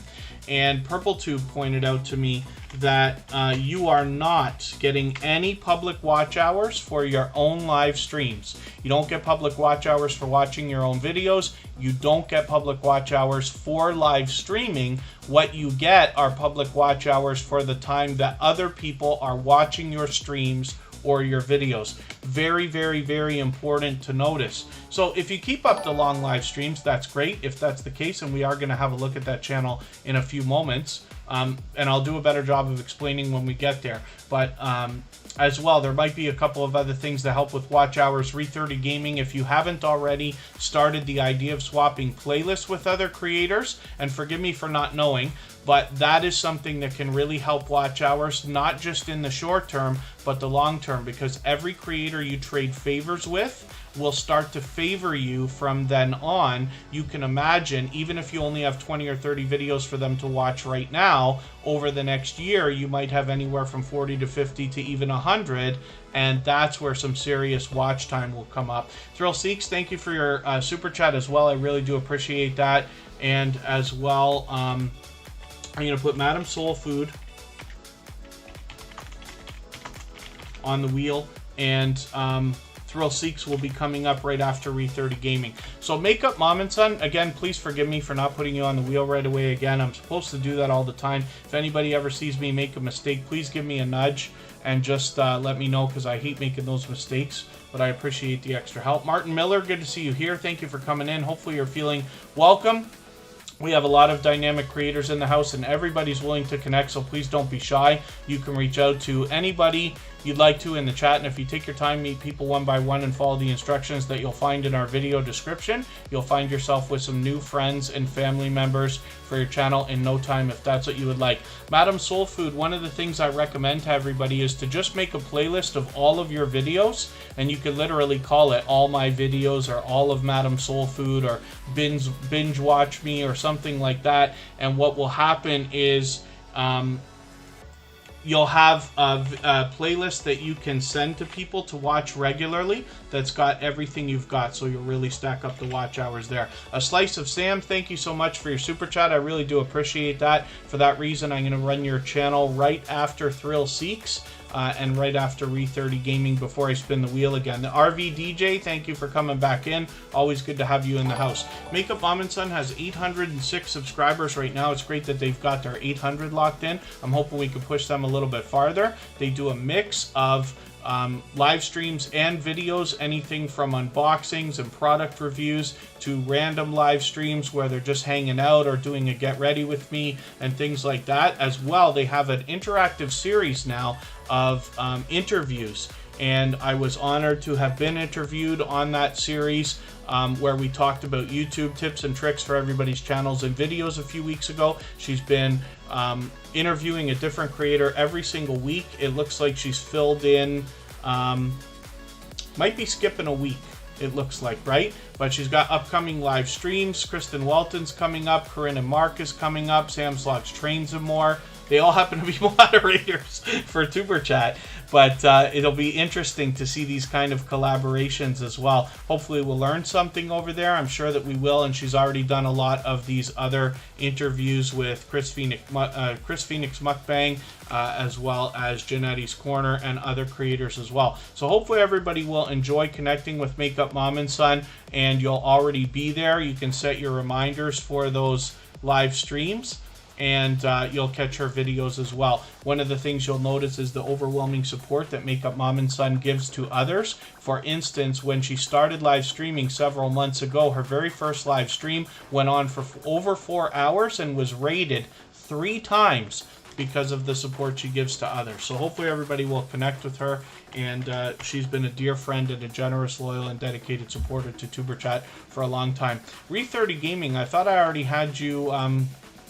and PurpleTube pointed out to me that you are not getting any public watch hours for your own live streams. You don't get public watch hours for watching your own videos. You don't get public watch hours for live streaming. What you get are public watch hours for the time that other people are watching your streams or your videos. Very, very, very important to notice. So if you keep up the long live streams, that's great. If that's the case, and we are going to have a look at that channel in a few moments, and I'll do a better job of explaining when we get there. But as well, there might be a couple of other things to help with watch hours. Re30 Gaming, if you haven't already started the idea of swapping playlists with other creators, and forgive me for not knowing, But that is something that can really help watch hours, not just in the short term, but the long term, because every creator you trade favors with will start to favor you from then on. You can imagine, even if you only have 20 or 30 videos for them to watch right now, over the next year, you might have anywhere from 40 to 50 to even 100, and that's where some serious watch time will come up. Thrill Seeks, thank you for your super chat as well. I really do appreciate that. And as well, I'm going to put Madam Soul Food on the wheel, and Thrill Seeks will be coming up right after Re30 Gaming. So Makeup Mom and Son, again, please forgive me for not putting you on the wheel right away again. I'm supposed to do that all the time. If anybody ever sees me make a mistake, please give me a nudge and just let me know, because I hate making those mistakes, but I appreciate the extra help. Martin Miller, good to see you here. Thank you for coming in. Hopefully you're feeling welcome. We have a lot of dynamic creators in the house, and everybody's willing to connect, so please don't be shy. You can reach out to anybody you'd like to in the chat, and if you take your time, meet people one by one and follow the instructions that you'll find in our video description, you'll find yourself with some new friends and family members for your channel in no time, if that's what you would like. Madam Soul Food, one of the things I recommend to everybody is to just make a playlist of all of your videos, and you can literally call it all my videos, or all of Madam Soul Food, or binge watch me, or something like that. And what will happen is you'll have a playlist that you can send to people to watch regularly that's got everything you've got, so you'll really stack up the watch hours there. A Slice of Sam, thank you so much for your super chat. I really do appreciate that. For that reason, I'm going to run your channel right after Thrill Seeks and right after Re30 Gaming before I spin the wheel again. The RV DJ, thank you for coming back in. Always good to have you in the house. Makeup Mom and Son has 806 subscribers right now. It's great that they've got their 800 locked in. I'm hoping we can push them a little bit farther. They do a mix of live streams and videos, anything from unboxings and product reviews to random live streams where they're just hanging out or doing a get ready with me and things like that. As well, they have an interactive series now of interviews, and I was honored to have been interviewed on that series where we talked about YouTube tips and tricks for everybody's channels and videos a few weeks ago. She's been interviewing a different creator every single week. It looks like she's filled in, might be skipping a week, it looks like, right? But she's got upcoming live streams. Kristen Walton's coming up. Corinne and Mark is coming up. Sam's Logs Trains and more. They all happen to be moderators for Tuber Chat, but it'll be interesting to see these kind of collaborations as well. Hopefully we'll learn something over there. I'm sure that we will, and she's already done a lot of these other interviews with Chris Phoenix Mukbang, as well as Janetti's Corner and other creators as well. So hopefully everybody will enjoy connecting with Makeup Mom and Son, and you'll already be there. You can set your reminders for those live streams, and you'll catch her videos as well. One of the things you'll notice is the overwhelming support that Makeup Mom and Son gives to others. For instance, when she started live streaming several months ago, her very first live stream went on for over 4 hours and was rated 3 times because of the support she gives to others. So hopefully everybody will connect with her, and she's been a dear friend and a generous, loyal, and dedicated supporter to Tuber Chat for a long time. Re30 Gaming, I thought I already had you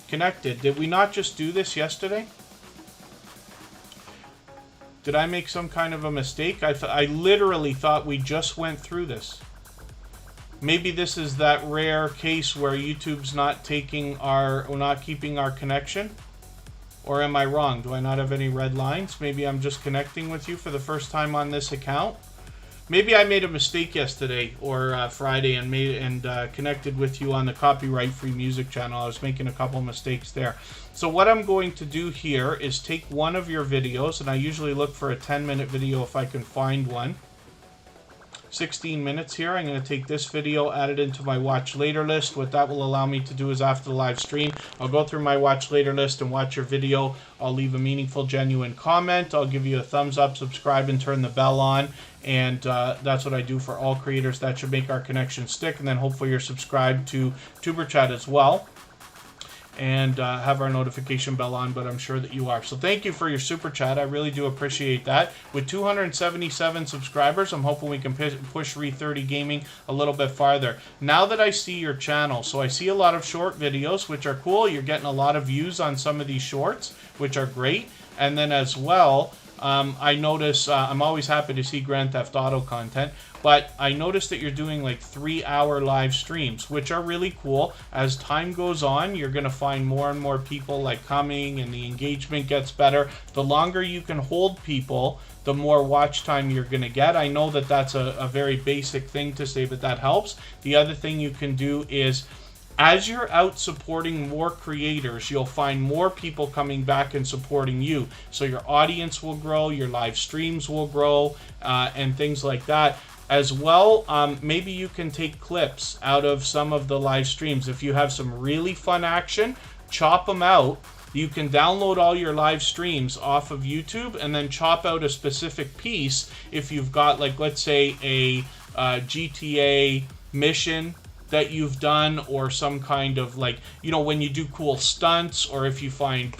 connected. Did we not just do this yesterday? Did I make some kind of a mistake? I literally thought we just went through this. Maybe this is that rare case where YouTube's not keeping our connection. Or am I wrong? Do I not have any red lines? Maybe I'm just connecting with you for the first time on this account. Maybe I made a mistake yesterday or Friday and connected with you on the copyright-free music channel. I was making a couple mistakes there. So what I'm going to do here is take one of your videos, and I usually look for a 10-minute video if I can find one. 16 minutes here. I'm going to take this video, add it into my watch later list. What that will allow me to do is after the live stream, I'll go through my watch later list and watch your video. I'll leave a meaningful, genuine comment. I'll give you a thumbs up, subscribe, and turn the bell on. And that's what I do for all creators. That should make our connection stick. And then hopefully you're subscribed to Tuber Chat as well. and have our notification bell on, but I'm sure that you are. So thank you for your super chat. I really do appreciate that. With 277 subscribers, I'm hoping we can push Re30 Gaming a little bit farther. Now that I see your channel, so I see a lot of short videos, which are cool. You're getting a lot of views on some of these shorts, which are great. And then as well, I notice, I'm always happy to see Grand Theft Auto content, but I noticed that you're doing like 3-hour live streams, which are really cool. As time goes on, you're going to find more and more people like coming, and the engagement gets better. The longer you can hold people, the more watch time you're going to get. I know that that's a very basic thing to say, but that helps. The other thing you can do is, as you're out supporting more creators, you'll find more people coming back and supporting you. So your audience will grow, your live streams will grow, and things like that. As well, maybe you can take clips out of some of the live streams. If you have some really fun action, chop them out. You can download all your live streams off of YouTube and then chop out a specific piece. If you've got, like, let's say a GTA mission that you've done, or some kind of, like, you know, when you do cool stunts, or if you find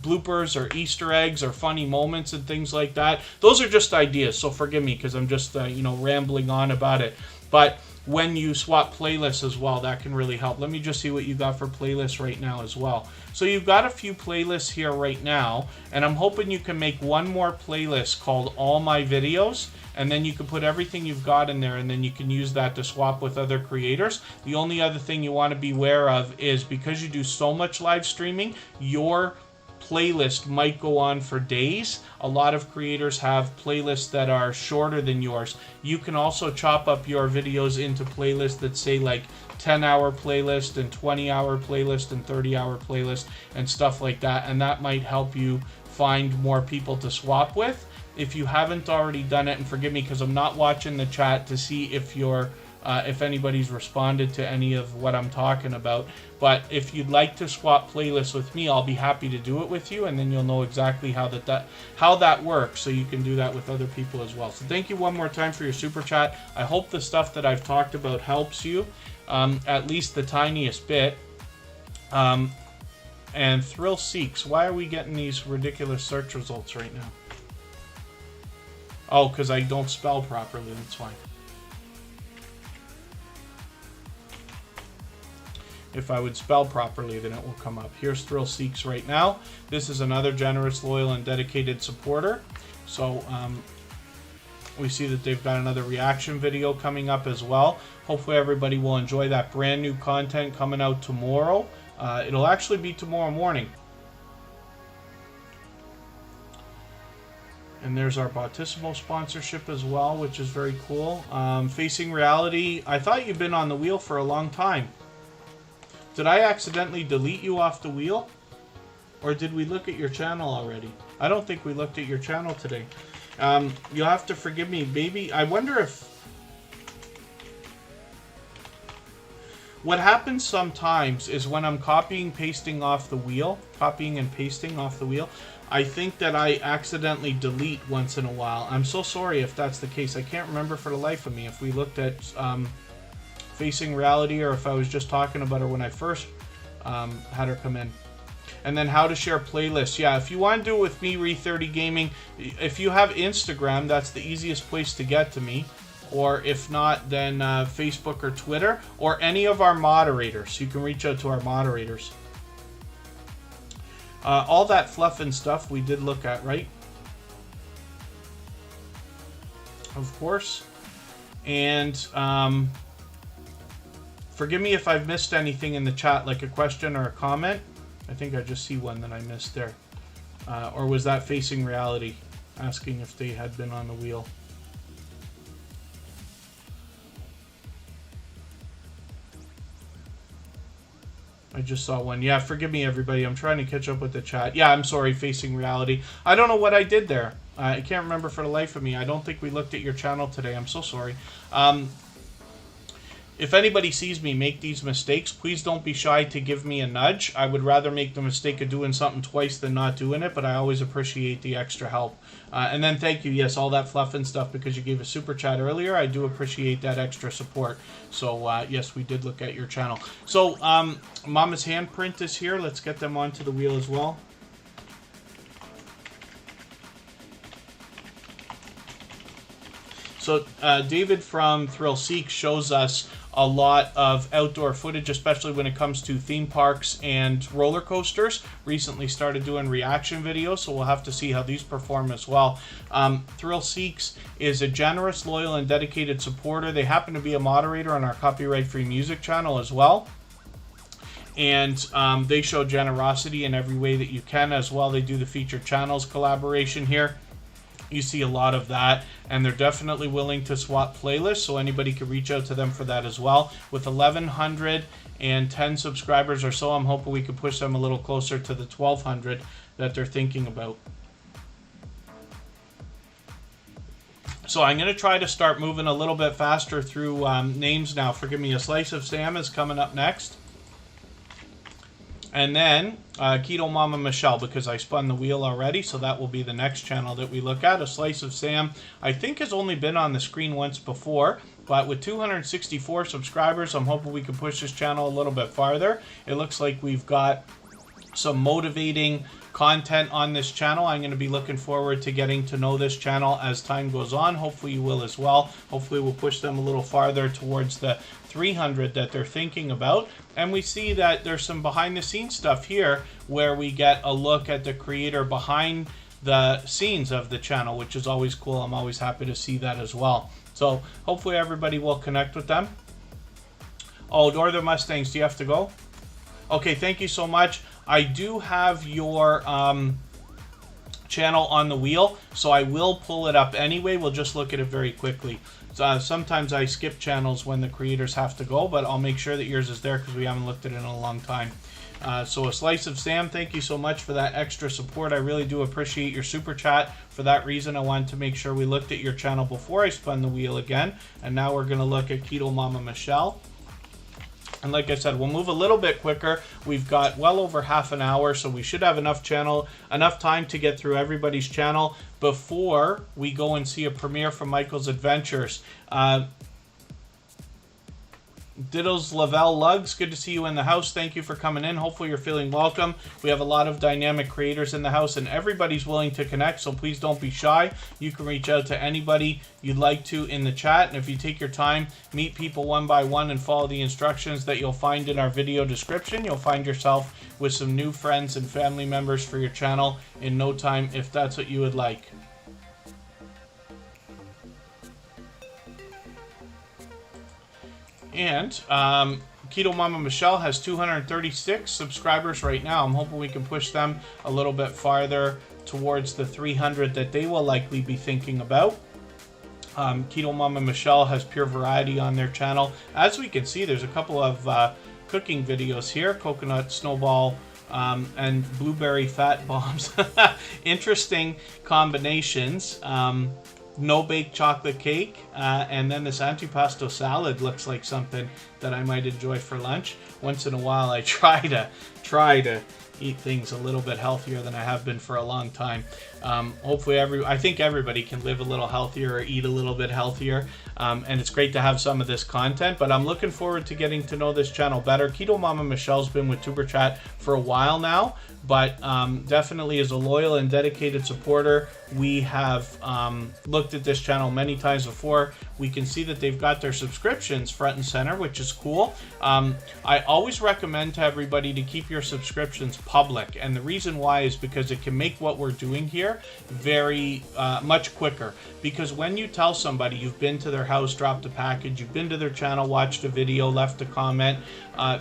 bloopers or Easter eggs or funny moments and things like that. Those are just ideas, so forgive me because I'm just you know, rambling on about it. But when you swap playlists as well, that can really help. Let me just see what you got for playlists right now as well. So you've got a few playlists here right now, and I'm hoping you can make one more playlist called All My Videos, and then you can put everything you've got in there, and then you can use that to swap with other creators. The only other thing you want to be aware of is, because you do so much live streaming, your playlist might go on for days. A lot of creators have playlists that are shorter than yours. You can also chop up your videos into playlists that say like 10-hour playlist and 20-hour playlist and 30-hour playlist and stuff like that, and that might help you find more people to swap with. If you haven't already done it, and forgive me because I'm not watching the chat to see if you're if anybody's responded to any of what I'm talking about. But if you'd like to swap playlists with me, I'll be happy to do it with you, and then you'll know exactly how that works, so you can do that with other people as well. So thank you one more time for your super chat. I hope the stuff that I've talked about helps you, at least the tiniest bit. And Thrill Seeks, why are we getting these ridiculous search results right now? Oh, because I don't spell properly, that's fine. If I would spell properly, then it will come up. Here's Thrill Seeks right now. This is another generous, loyal, and dedicated supporter. So we see that they've got another reaction video coming up as well. Hopefully everybody will enjoy that brand new content coming out tomorrow. It'll actually be tomorrow morning. And there's our Bautismo sponsorship as well, which is very cool. Facing Reality, I thought you've been on the wheel for a long time. Did I accidentally delete you off the wheel? Or did we look at your channel already? I don't think we looked at your channel today. You'll have to forgive me. Maybe, I wonder if... What happens sometimes is when I'm copying and pasting off the wheel, I think that I accidentally delete once in a while. I'm so sorry if that's the case. I can't remember for the life of me if we looked at Facing Reality or if I was just talking about her when I first had her come in. And then how to share playlists. Yeah, if you want to do it with me, Re30 Gaming, if you have Instagram, that's the easiest place to get to me. Or if not, then Facebook or Twitter, or any of our moderators. You can reach out to our moderators. All that fluff and stuff we did look at, right? Of course. And forgive me if I've missed anything in the chat, like a question or a comment. I think I just see one that I missed there. Or was that Facing Reality, asking if they had been on the wheel? I just saw one. Yeah, forgive me, everybody. I'm trying to catch up with the chat. Yeah, I'm sorry, Facing Reality. I don't know what I did there. I can't remember for the life of me. I don't think we looked at your channel today. I'm so sorry. if anybody sees me make these mistakes, please don't be shy to give me a nudge. I would rather make the mistake of doing something twice than not doing it, but I always appreciate the extra help. And then thank you, yes, all that fluff and stuff, because you gave a super chat earlier. I do appreciate that extra support. So yes, we did look at your channel. So Mama's handprint is here. Let's get them onto the wheel as well. So David from Thrill Seek shows us a lot of outdoor footage, especially when it comes to theme parks and roller coasters. Recently started doing reaction videos, so we'll have to see how these perform as well. Thrill Seeks is a generous, loyal, and dedicated supporter. They happen to be a moderator on our copyright-free music channel as well. And they show generosity in every way that you can as well. They do the featured channels collaboration here. You see a lot of that, and they're definitely willing to swap playlists, so anybody can reach out to them for that as well. With 1,110 subscribers or so, I'm hoping we can push them a little closer to the 1,200 that they're thinking about. So I'm going to try to start moving a little bit faster through names now. Forgive me, A Slice of Sam is coming up next. And then Keto Mama Michelle, because I spun the wheel already, so that will be the next channel that we look at. A Slice of Sam, I think, has only been on the screen once before, but with 264 subscribers, I'm hoping we can push this channel a little bit farther. It looks like we've got some motivating content on this channel. I'm going to be looking forward to getting to know this channel as time goes on. Hopefully you will as well. Hopefully we'll push them a little farther towards the 300 that they're thinking about. And we see that there's some behind the scenes stuff here where we get a look at the creator behind the scenes of the channel, which is always cool. I'm always happy to see that as well. So hopefully everybody will connect with them. Oh, Northern Mustangs, do you have to go? Okay, thank you so much. I do have your channel on the wheel, so I will pull it up anyway. We'll just look at it very quickly. Sometimes I skip channels when the creators have to go, but I'll make sure that yours is there because we haven't looked at it in a long time. So A Slice of Sam, thank you so much for that extra support. I really do appreciate your super chat. For that reason, I wanted to make sure we looked at your channel before I spun the wheel again. And now we're going to look at Keto Mama Michelle. And like I said, we'll move a little bit quicker. We've got well over half an hour, so we should have enough time to get through everybody's channel before we go and see a premiere from Michael's Adventures. Diddles Lavelle Lugs, good to see you in the house. Thank you for coming in. Hopefully you're feeling welcome. We have a lot of dynamic creators in the house, and everybody's willing to connect, so please don't be shy. You can reach out to anybody you'd like to in the chat, and if you take your time, meet people one by one and follow the instructions that you'll find in our video description, you'll find yourself with some new friends and family members for your channel in no time, if that's what you would like. And Keto Mama Michelle has 236 subscribers right now. I'm hoping we can push them a little bit farther towards the 300 that they will likely be thinking about. Keto Mama Michelle has Pure Variety on their channel. As we can see, there's a couple of cooking videos here. Coconut Snowball and Blueberry Fat Bombs. Interesting combinations. No bake chocolate cake, and then this antipasto salad looks like something that I might enjoy for lunch. Once in a while I try to eat things a little bit healthier than I have been for a long time. Hopefully I think everybody can live a little healthier or eat a little bit healthier, and it's great to have some of this content, but I'm looking forward to getting to know this channel better. Keto Mama Michelle's been with Superchat for a while now, but definitely is a loyal and dedicated supporter. We have looked at this channel many times before. We can see that they've got their subscriptions front and center, which is cool. I always recommend to everybody to keep your subscriptions public, and the reason why is because it can make what we're doing here very much quicker. Because when you tell somebody you've been to their house, dropped a package, you've been to their channel, watched a video, left a comment,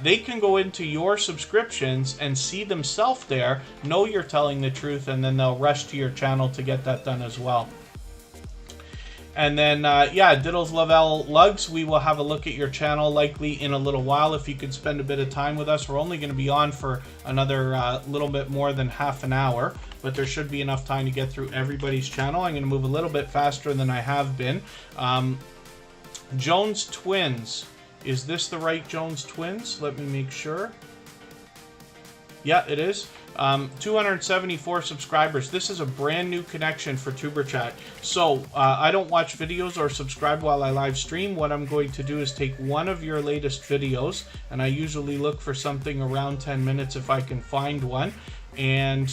they can go into your subscriptions and see themselves there, know you're telling the truth, and then they'll rush to your channel to get that done as well. And then, yeah, Diddles Lavelle Lugs, we will have a look at your channel likely in a little while if you could spend a bit of time with us. We're only going to be on for another little bit more than half an hour, but there should be enough time to get through everybody's channel. I'm going to move a little bit faster than I have been. Jones Twins Is this the right Jones twins? Let me make sure. Yeah, it is. 274 subscribers. This is a brand new connection for TuberChat. So I don't watch videos or subscribe while I live stream. What I'm going to do is take one of your latest videos, and I usually look for something around 10 minutes if I can find one, and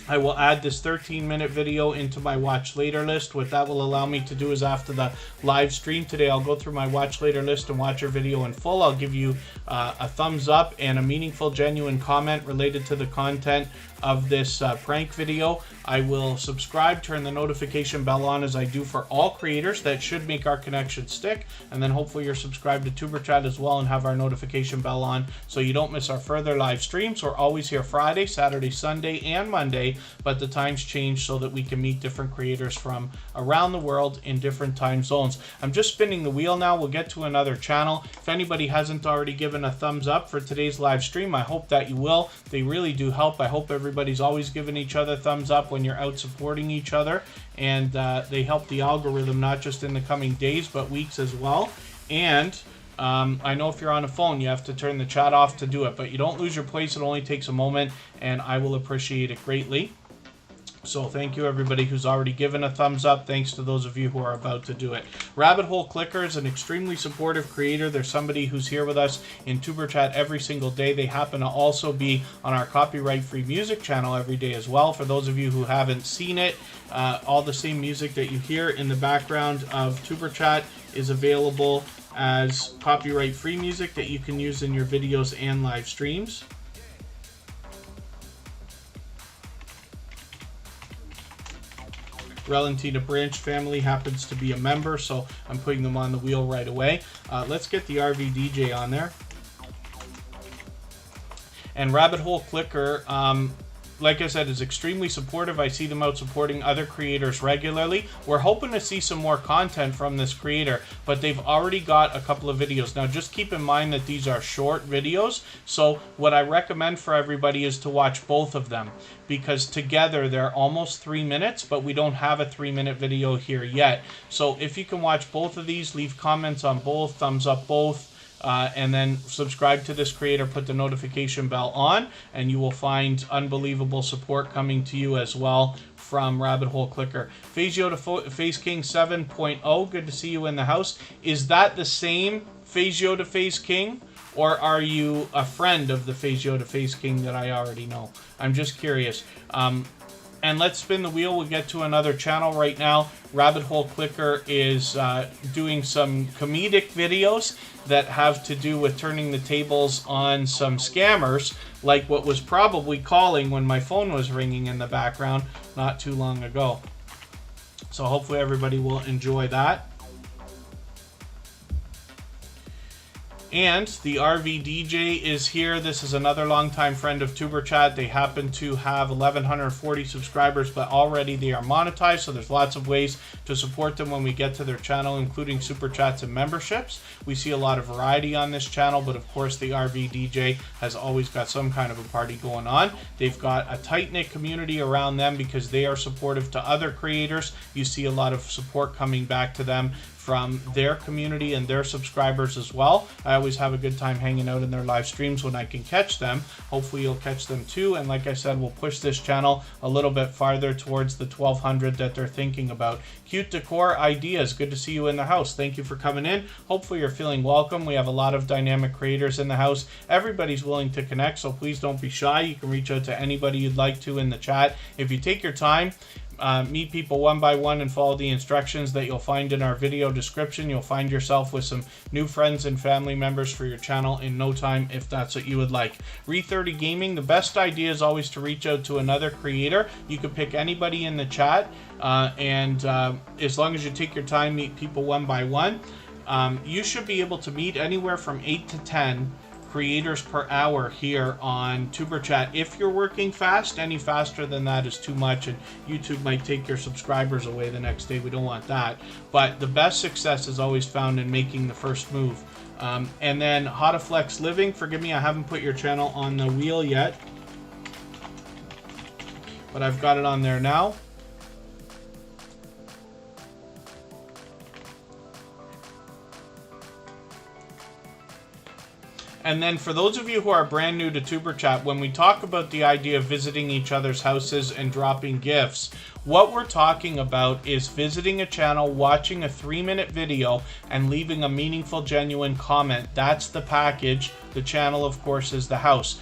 I will add this 13-minute video into my watch later list. What that will allow me to do is after the live stream today, I'll go through my watch later list and watch your video in full. I'll give you a thumbs up and a meaningful, genuine comment related to the content of this prank video. I will subscribe, turn the notification bell on as I do for all creators. That should make our connection stick. And then hopefully you're subscribed to TuberChat as well and have our notification bell on so you don't miss our further live streams. We're always here Friday, Saturday, Sunday, and Monday, but the times change so that we can meet different creators from around the world in different time zones. I'm just spinning the wheel now. We'll get to another channel. If anybody hasn't already given a thumbs up for today's live stream, I hope that you will. They really do help. I hope everybody's always giving each other thumbs up when you're out supporting each other, and they help the algorithm not just in the coming days but weeks as well. And I know if you're on a phone you have to turn the chat off to do it, but you don't lose your place. It only takes a moment, and I will appreciate it greatly. So thank you everybody who's already given a thumbs up. Thanks to those of you who are about to do it. Rabbit Hole Clicker is an extremely supportive creator. They're somebody who's here with us in TuberChat every single day. They happen to also be on our copyright-free music channel every day as well. For those of you who haven't seen it, all the same music that you hear in the background of TuberChat is available as copyright-free music that you can use in your videos and live streams. Valentina Branch family happens to be a member, so I'm putting them on the wheel right away. Let's get the RV DJ on there. And Rabbit Hole Clicker, like I said, is extremely supportive. I see them out supporting other creators regularly. We're hoping to see some more content from this creator, but they've already got a couple of videos. Now, just keep in mind that these are short videos, so what I recommend for everybody is to watch both of them, because together they're almost 3 minutes, but we don't have a 3-minute video here yet. So if you can watch both of these, leave comments on both, thumbs up both, and then subscribe to this creator, put the notification bell on, and you will find unbelievable support coming to you as well from Rabbit Hole Clicker. Phasio to Phase King 7.0, good to see you in the house. Is that the same Phasio to Phase King, or are you a friend of the Phasio to Phase King that I already know? I'm just curious. And let's spin the wheel. We'll get to another channel right now. Rabbit Hole Clicker is doing some comedic videos that have to do with turning the tables on some scammers, like what was probably calling when my phone was ringing in the background not too long ago. So hopefully everybody will enjoy that. And the RV DJ is here. This is another longtime friend of TuberChat. They happen to have 1,140 subscribers, but already they are monetized, so there's lots of ways to support them when we get to their channel, including Super Chats and memberships. We see a lot of variety on this channel, but of course the RV DJ has always got some kind of a party going on. They've got a tight-knit community around them because they are supportive to other creators. You see a lot of support coming back to them from their community and their subscribers as well. I always have a good time hanging out in their live streams when I can catch them. Hopefully you'll catch them too, and like I said, we'll push this channel a little bit farther towards the 1,200 that they're thinking about. Cute Decor Ideas, good to see you in the house. Thank you for coming in. Hopefully you're feeling welcome. We have a lot of dynamic creators in the house. Everybody's willing to connect, so please don't be shy. You can reach out to anybody you'd like to in the chat. If you take your time, meet people one by one and follow the instructions that you'll find in our video description, you'll find yourself with some new friends and family members for your channel in no time, if that's what you would like. Re30 Gaming, the best idea is always to reach out to another creator. You could pick anybody in the chat, and as long as you take your time, meet people one by one. You should be able to meet anywhere from 8 to 10 creators per hour here on TuberChat. If you're working fast, any faster than that is too much, and YouTube might take your subscribers away the next day. We don't want that. But the best success is always found in making the first move. And then How to Flex Living. Forgive me, I haven't put your channel on the wheel yet, but I've got it on there now. And then for those of you who are brand new to Tuber Chat, when we talk about the idea of visiting each other's houses and dropping gifts, what we're talking about is visiting a channel, watching a 3-minute video, and leaving a meaningful, genuine comment. That's the package. The channel, of course, is the house.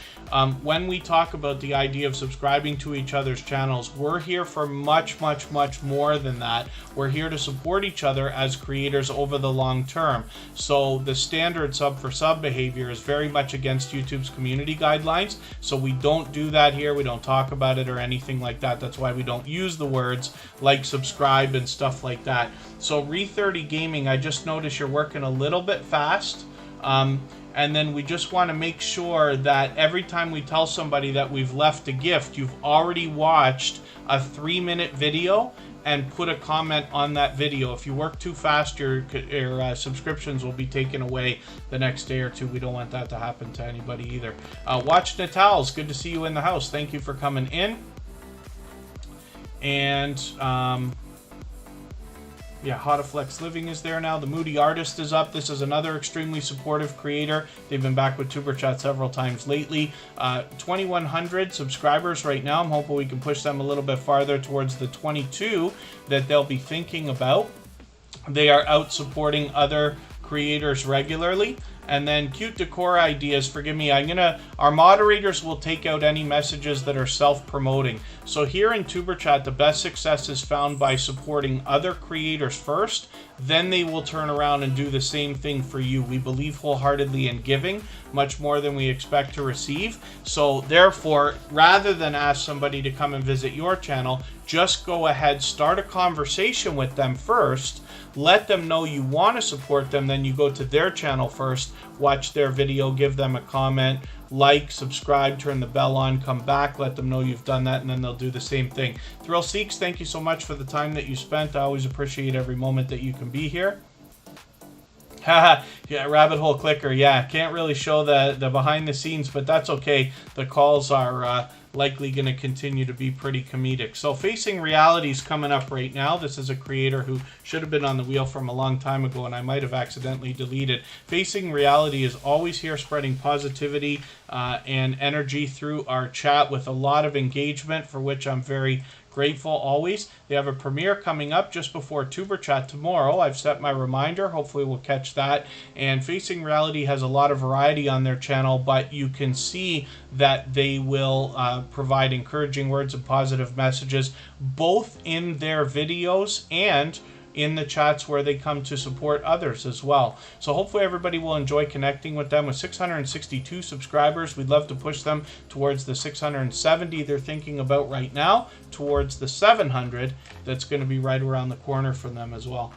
When we talk about the idea of subscribing to each other's channels, we're here for much, much, much more than that. We're here to support each other as creators over the long term. So the standard sub for sub behavior is very much against YouTube's community guidelines. So we don't do that here. We don't talk about it or anything like that. That's why we don't use the words like subscribe and stuff like that. So Re30 Gaming, I just noticed you're working a little bit fast. And then we just want to make sure that every time we tell somebody that we've left a gift, you've already watched a 3-minute video and put a comment on that video. If you work too fast, your subscriptions will be taken away the next day or two. We don't want that to happen to anybody either. Watch Natal's, good to see you in the house. Thank you for coming in. And yeah, Hotaflex Living is there now. The Moody Artist is up. This is another extremely supportive creator. They've been back with Tuber Chat several times lately. 2,100 subscribers right now. I'm hoping we can push them a little bit farther towards the 22 that they'll be thinking about. They are out supporting other creators regularly. And then cute decor ideas, forgive me, our moderators will take out any messages that are self-promoting. So here in Tuber Chat, the best success is found by supporting other creators first, then they will turn around and do the same thing for you. We believe wholeheartedly in giving, much more than we expect to receive. So therefore, rather than ask somebody to come and visit your channel, just go ahead, start a conversation with them first, let them know you want to support them, then you go to their channel first, watch their video, give them a comment, like, subscribe, turn the bell on, come back, let them know you've done that, and then they'll do the same thing. Thrill Seeks, thank you so much for the time that you spent. I always appreciate every moment that you can be here. Haha, yeah, rabbit hole clicker, yeah, can't really show the behind the scenes, but that's okay. The calls are likely going to continue to be pretty comedic. So Facing Reality is coming up right now. This is a creator who should have been on the wheel from a long time ago, and I might have accidentally deleted. Facing Reality is always here spreading positivity and energy through our chat with a lot of engagement, for which I'm very grateful always. They have a premiere coming up just before Tuber Chat tomorrow. I've set my reminder. Hopefully we'll catch that. And Facing Reality has a lot of variety on their channel, but you can see that they will provide encouraging words and positive messages both in their videos and in the chats where they come to support others as well. So hopefully everybody will enjoy connecting with them. With 662 subscribers, we'd love to push them towards the 670 they're thinking about right now, towards the 700 that's going to be right around the corner for them as well.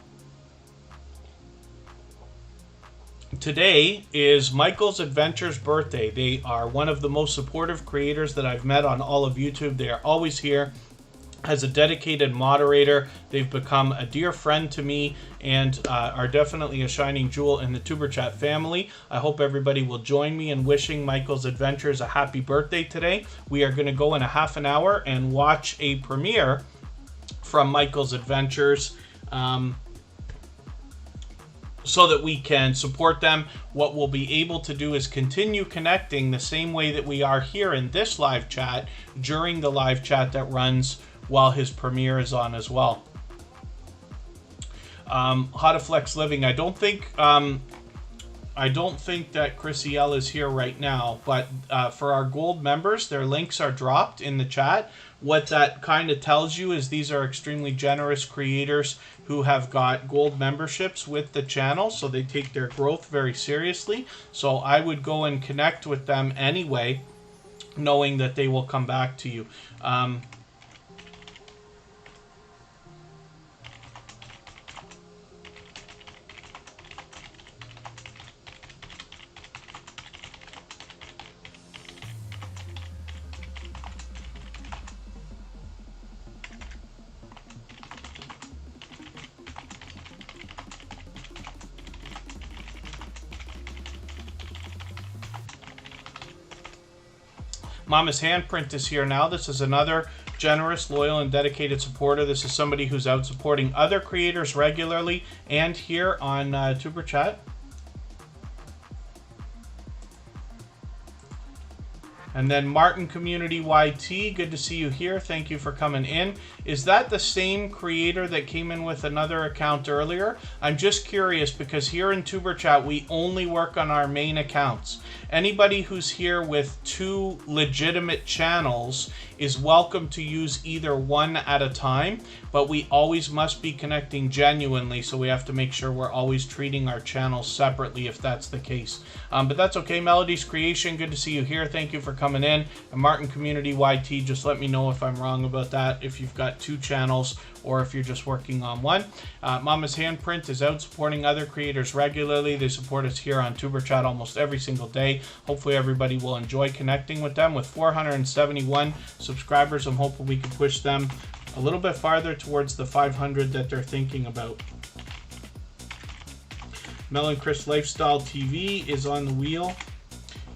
Today is Michael's Adventures' birthday. They are one of the most supportive creators that I've met on all of YouTube. They are always here. As a dedicated moderator, they've become a dear friend to me and are definitely a shining jewel in the Tuber Chat family. I hope everybody will join me in wishing Michael's Adventures a happy birthday today. We are going to go in a half an hour and watch a premiere from Michael's Adventures so that we can support them. What we'll be able to do is continue connecting the same way that we are here in this live chat during the live chat that runs while his premiere is on as well. Hotaflex Living, I don't think that Chrissy L is here right now, but for our gold members, their links are dropped in the chat. What that kind of tells you is these are extremely generous creators who have got gold memberships with the channel, so they take their growth very seriously. So I would go and connect with them anyway, knowing that they will come back to you. Mama's Handprint is here now. This is another generous, loyal, and dedicated supporter. This is somebody who's out supporting other creators regularly and here on Tuber Chat. And then Martin Community YT, good to see you here. Thank you for coming in. Is that the same creator that came in with another account earlier? I'm just curious because here in Tuber Chat, we only work on our main accounts. Anybody who's here with 2 legitimate channels is welcome to use either one at a time, but we always must be connecting genuinely, so we have to make sure we're always treating our channels separately if that's the case. But that's okay. Melody's Creation, good to see you here. Thank you for coming in. And Martin Community YT, just let me know if I'm wrong about that, if you've got 2 channels or if you're just working on one. Mama's Handprint is out supporting other creators regularly. They support us here on Tuber Chat almost every single day. Hopefully everybody will enjoy connecting with them. With 471 subscribers, I'm hoping we can push them a little bit farther towards the 500 that they're thinking about. Mel and Chris Lifestyle TV is on the wheel.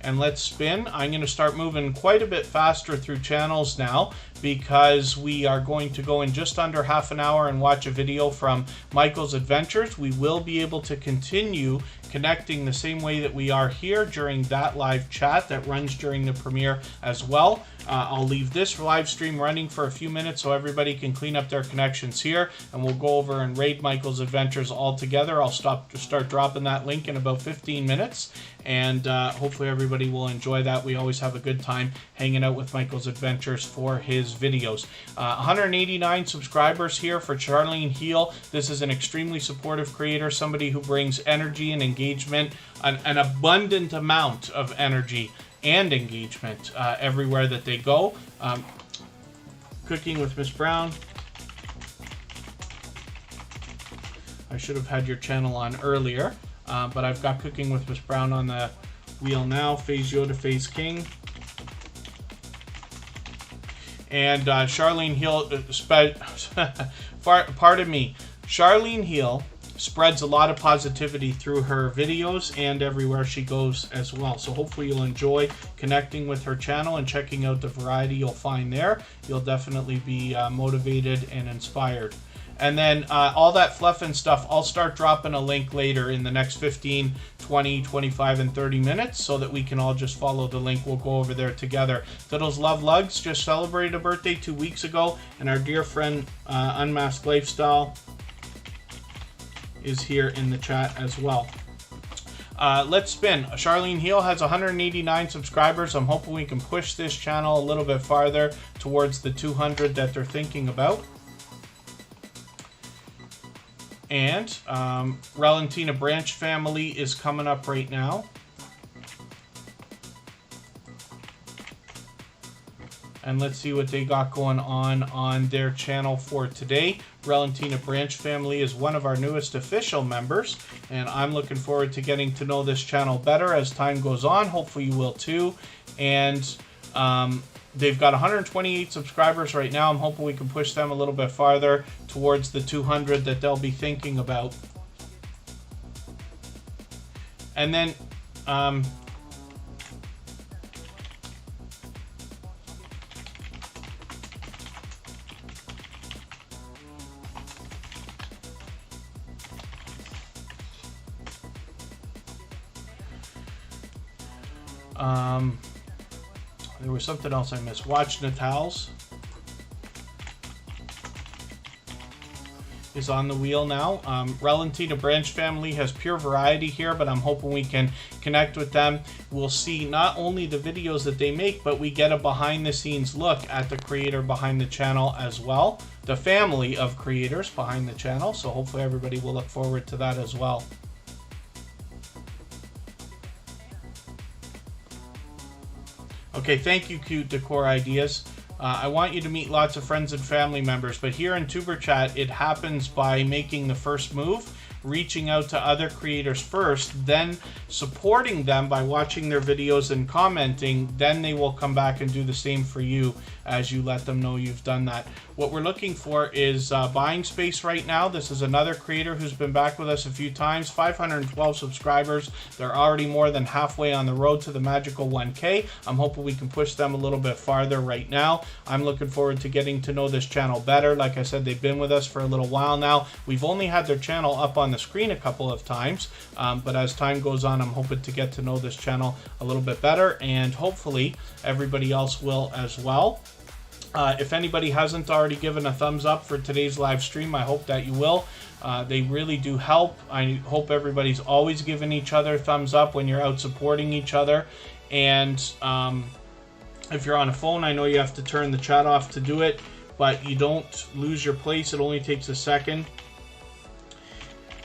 And let's spin. I'm going to start moving quite a bit faster through channels now because we are going to go in just under half an hour and watch a video from Michael's Adventures. We will be able to continue connecting the same way that we are here during that live chat that runs during the premiere as well. I'll leave this live stream running for a few minutes so everybody can clean up their connections here, and we'll go over and raid Michael's Adventures all together. I'll start dropping that link in about 15 minutes, and hopefully everybody will enjoy that. We always have a good time hanging out with Michael's Adventures for his videos. 189 subscribers here for Charlene Heel. This is an extremely supportive creator, somebody who brings energy and engagement, an abundant amount of energy and engagement everywhere that they go. Cooking with Miss Brown. I should have had your channel on earlier, but I've got Cooking with Miss Brown on the wheel now. Phase Yoda, Phase King. And Charlene Heel, pardon me, Charlene Heel spreads a lot of positivity through her videos and everywhere she goes as well. So hopefully you'll enjoy connecting with her channel and checking out the variety you'll find there. You'll definitely be motivated and inspired. And then all that fluff and stuff, I'll start dropping a link later in the next 15, 20, 25, and 30 minutes so that we can all just follow the link. We'll go over there together. Fiddles Love Lugs just celebrated a birthday 2 weeks ago, and our dear friend Unmasked Lifestyle is here in the chat as well. Let's spin. Charlene Heel has 189 subscribers. I'm hoping we can push this channel a little bit farther towards the 200 that they're thinking about. And Valentina Branch Family is coming up right now. And let's see what they got going on their channel for today. Valentina Branch Family is one of our newest official members, and I'm looking forward to getting to know this channel better as time goes on. Hopefully you will too. And they've got 128 subscribers right now. I'm hoping we can push them a little bit farther towards the 200 that they'll be thinking about. And then there was something else I missed. Watch Natals is on the wheel now. Valentina Branch Family has pure variety here, but I'm hoping we can connect with them. We'll see not only the videos that they make, but we get a behind the scenes look at the creator behind the channel as well. The family of creators behind the channel. So hopefully everybody will look forward to that as well. Okay, thank you, Cute Decor Ideas. I want you to meet lots of friends and family members, but here in Tuber Chat, it happens by making the first move, reaching out to other creators first, then supporting them by watching their videos and commenting. Then they will come back and do the same for you as you let them know you've done that. What we're looking for is buying space right now. This is another creator who's been back with us a few times, 512 subscribers. They're already more than halfway on the road to the magical 1K. I'm hoping we can push them a little bit farther right now. I'm looking forward to getting to know this channel better. Like I said, they've been with us for a little while now. We've only had their channel up on on the screen a couple of times, but as time goes on, I'm hoping to get to know this channel a little bit better, and hopefully everybody else will as well. If anybody hasn't already given a thumbs up for today's live stream, I hope that you will. They really do help. I hope everybody's always giving each other thumbs up when you're out supporting each other. And if you're on a phone, I know you have to turn the chat off to do it, but you don't lose your place. It only takes a second,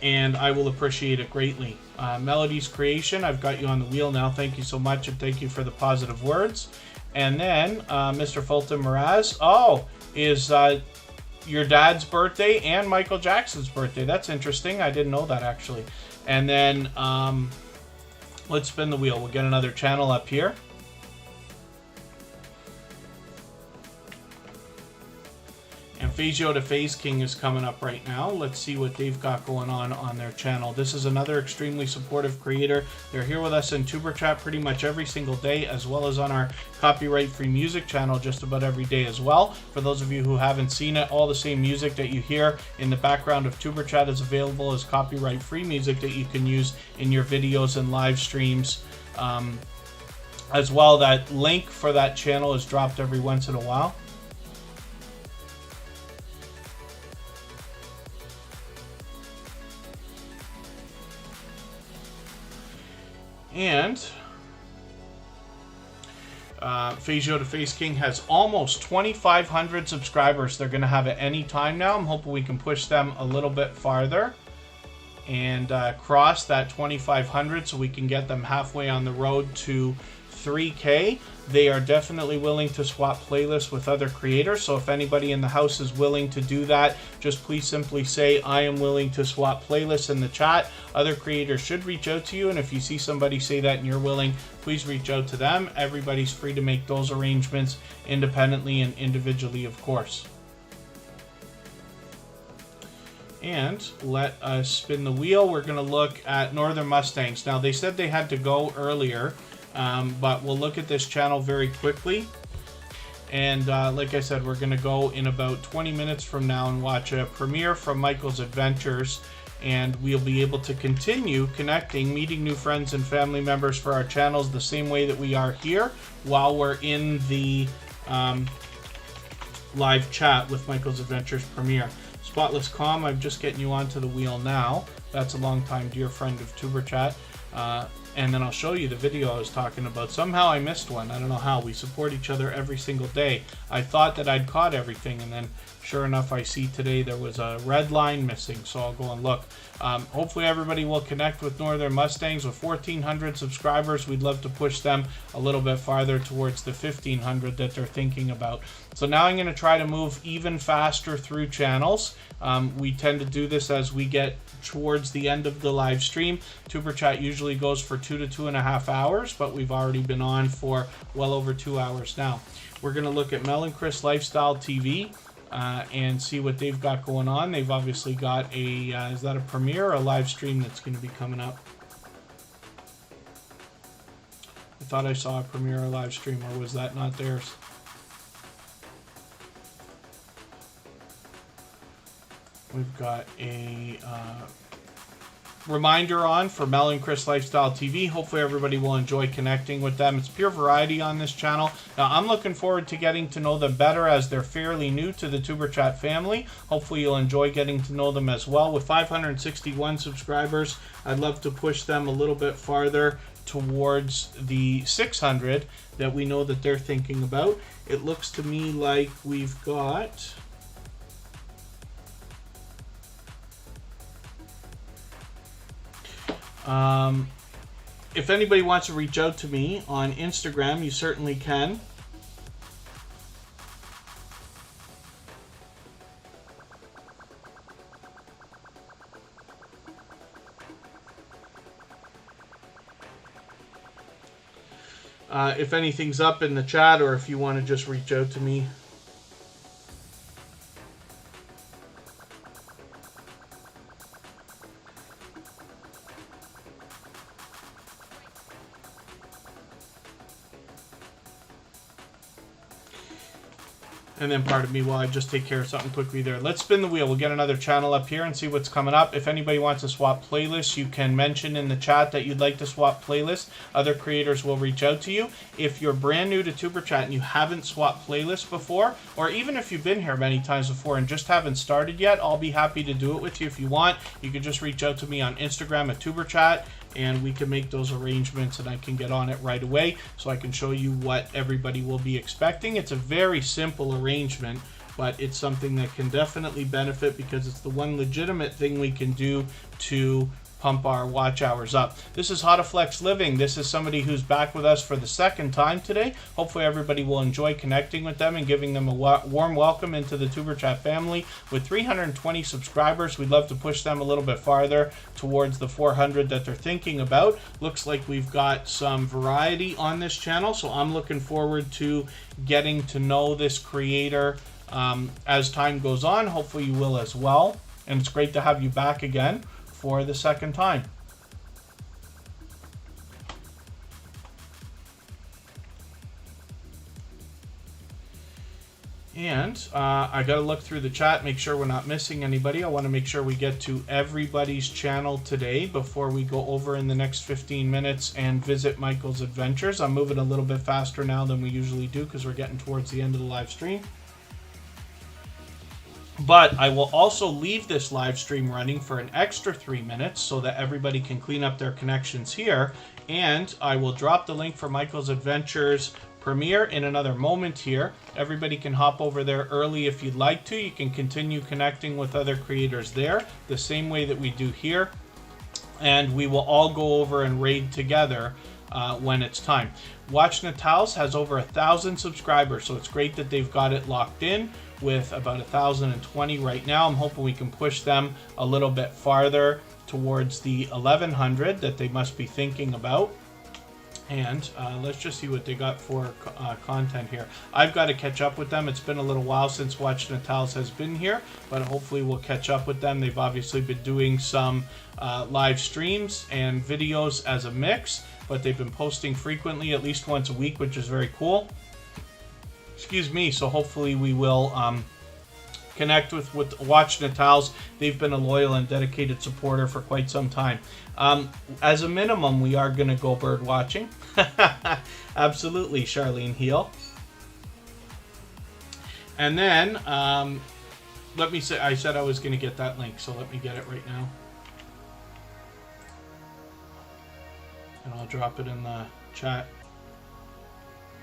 and I will appreciate it greatly. Melody's Creation, I've got you on the wheel now. Thank you so much, and thank you for the positive words. And then Mr. Fulton Mraz, is your dad's birthday and Michael Jackson's birthday. That's interesting. I didn't know that, actually. And then let's spin the wheel. We'll get another channel up here. And Phasio to Phase King is coming up right now. Let's see what they've got going on their channel. This is another extremely supportive creator. They're here with us in Tuber Chat pretty much every single day, as well as on our copyright-free music channel just about every day as well. For those of you who haven't seen it, all the same music that you hear in the background of Tuber Chat is available as copyright-free music that you can use in your videos and live streams. As well, that link for that channel is dropped every once in a while. And Phasio to Face King has almost 2,500 subscribers. They're going to have at any time now. I'm hoping we can push them a little bit farther and cross that 2,500 so we can get them halfway on the road to 3K. They are definitely willing to swap playlists with other creators, so if anybody in the house is willing to do that, just please simply say, I am willing to swap playlists in the chat. Other creators should reach out to you, and if you see somebody say that and you're willing, please reach out to them. Everybody's free to make those arrangements independently and individually, of course. And let us spin the wheel. We're going to look at Northern Mustangs. Now, they said they had to go earlier, but we'll look at this channel very quickly. And like I said, we're going to go in about 20 minutes from now and watch a premiere from Michael's Adventures. And we'll be able to continue connecting, meeting new friends and family members for our channels the same way that we are here while we're in the live chat with Michael's Adventures premiere. Spotless Calm, I'm just getting you onto the wheel now. That's a long-time dear friend of Tuber Chat. And then I'll show you the video I was talking about. Somehow I missed one. I don't know how. We support each other every single day. I thought that I'd caught everything, and then sure enough, I see today there was a red line missing, so I'll go and look. Hopefully everybody will connect with Northern Mustangs. With 1,400 subscribers, we'd love to push them a little bit farther towards the 1,500 that they're thinking about. So now I'm going to try to move even faster through channels. We tend to do this as we get towards the end of the live stream. Tuber Chat usually goes for 2 to 2.5 hours, but we've already been on for well over 2 hours now. We're going to look at Mel and Chris Lifestyle TV and see what they've got going on. They've obviously got a, is that a premiere or a live stream that's going to be coming up? I thought I saw a premiere or live stream, or was that not theirs? We've got a reminder on for Mel and Chris Lifestyle TV. Hopefully everybody will enjoy connecting with them. It's pure variety on this channel. Now, I'm looking forward to getting to know them better as they're fairly new to the Tuber Chat family. Hopefully you'll enjoy getting to know them as well. With 561 subscribers, I'd love to push them a little bit farther towards the 600 that we know that they're thinking about. It looks to me like we've got... if anybody wants to reach out to me on Instagram, you certainly can. If anything's up in the chat, or if you want to just reach out to me. And then pardon me while I just take care of something quickly there. Let's spin the wheel. We'll get another channel up here and see what's coming up. If anybody wants to swap playlists, you can mention in the chat that you'd like to swap playlists. Other creators will reach out to you. If you're brand new to Superchat and you haven't swapped playlists before, or even if you've been here many times before and just haven't started yet, I'll be happy to do it with you if you want. You can just reach out to me on Instagram at Superchat, and we can make those arrangements, and I can get on it right away so I can show you what everybody will be expecting. It's a very simple arrangement, but it's something that can definitely benefit because it's the one legitimate thing we can do to pump our watch hours up. This is How to Flex Living. This is somebody who's back with us for the second time today. Hopefully everybody will enjoy connecting with them and giving them a warm welcome into the Superchat family. With 320 subscribers, we'd love to push them a little bit farther towards the 400 that they're thinking about. Looks like we've got some variety on this channel, so I'm looking forward to getting to know this creator as time goes on. Hopefully you will as well. And it's great to have you back again for the second time. And I got to look through the chat, make sure we're not missing anybody. I want to make sure we get to everybody's channel today before we go over in the next 15 minutes and visit Michael's adventures. I'm moving a little bit faster now than we usually do because we're getting towards the end of the live stream. But I will also leave this live stream running for an extra 3 minutes so that everybody can clean up their connections here. And I will drop the link for Michael's Adventures premiere in another moment here. Everybody can hop over there early if you'd like to. You can continue connecting with other creators there the same way that we do here. And we will all go over and raid together when it's time. Watch Natals has over 1,000 subscribers, so it's great that they've got it locked in with about 1,020 right now. I'm hoping we can push them a little bit farther towards the 1,100 that they must be thinking about. And let's just see what they got for content here. I've got to catch up with them. It's been a little while since Watch Natals has been here, but hopefully we'll catch up with them. They've obviously been doing some live streams and videos as a mix, but they've been posting frequently, at least once a week, which is very cool. Excuse me. So hopefully we will connect with Watch Natals. They've been a loyal and dedicated supporter for quite some time. As a minimum, we are going to go bird watching. Absolutely, Charlene Heel. And then let me say, I said I was going to get that link, so let me get it right now. And I'll drop it in the chat.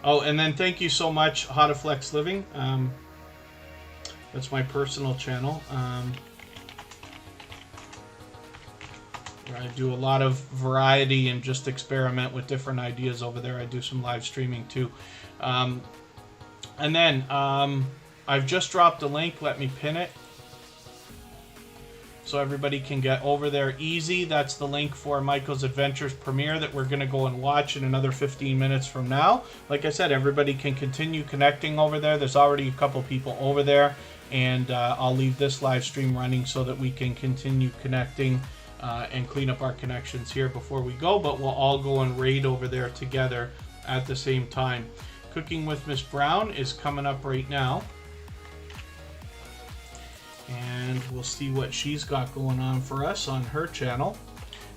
Oh, and then thank you so much, How to Flex Living. That's my personal channel. Where I do a lot of variety and just experiment with different ideas over there. I do some live streaming too. And then I've just dropped a link. Let me pin it so everybody can get over there easy. That's the link for Michael's Adventures premiere that we're going to go and watch in another 15 minutes from now. Like I said, everybody can continue connecting over there. There's already a couple people over there, and I'll leave this live stream running so that we can continue connecting and clean up our connections here before we go, but we'll all go and raid over there together at the same time. Cooking with Miss Brown is coming up right now, and we'll see what she's got going on for us on her channel.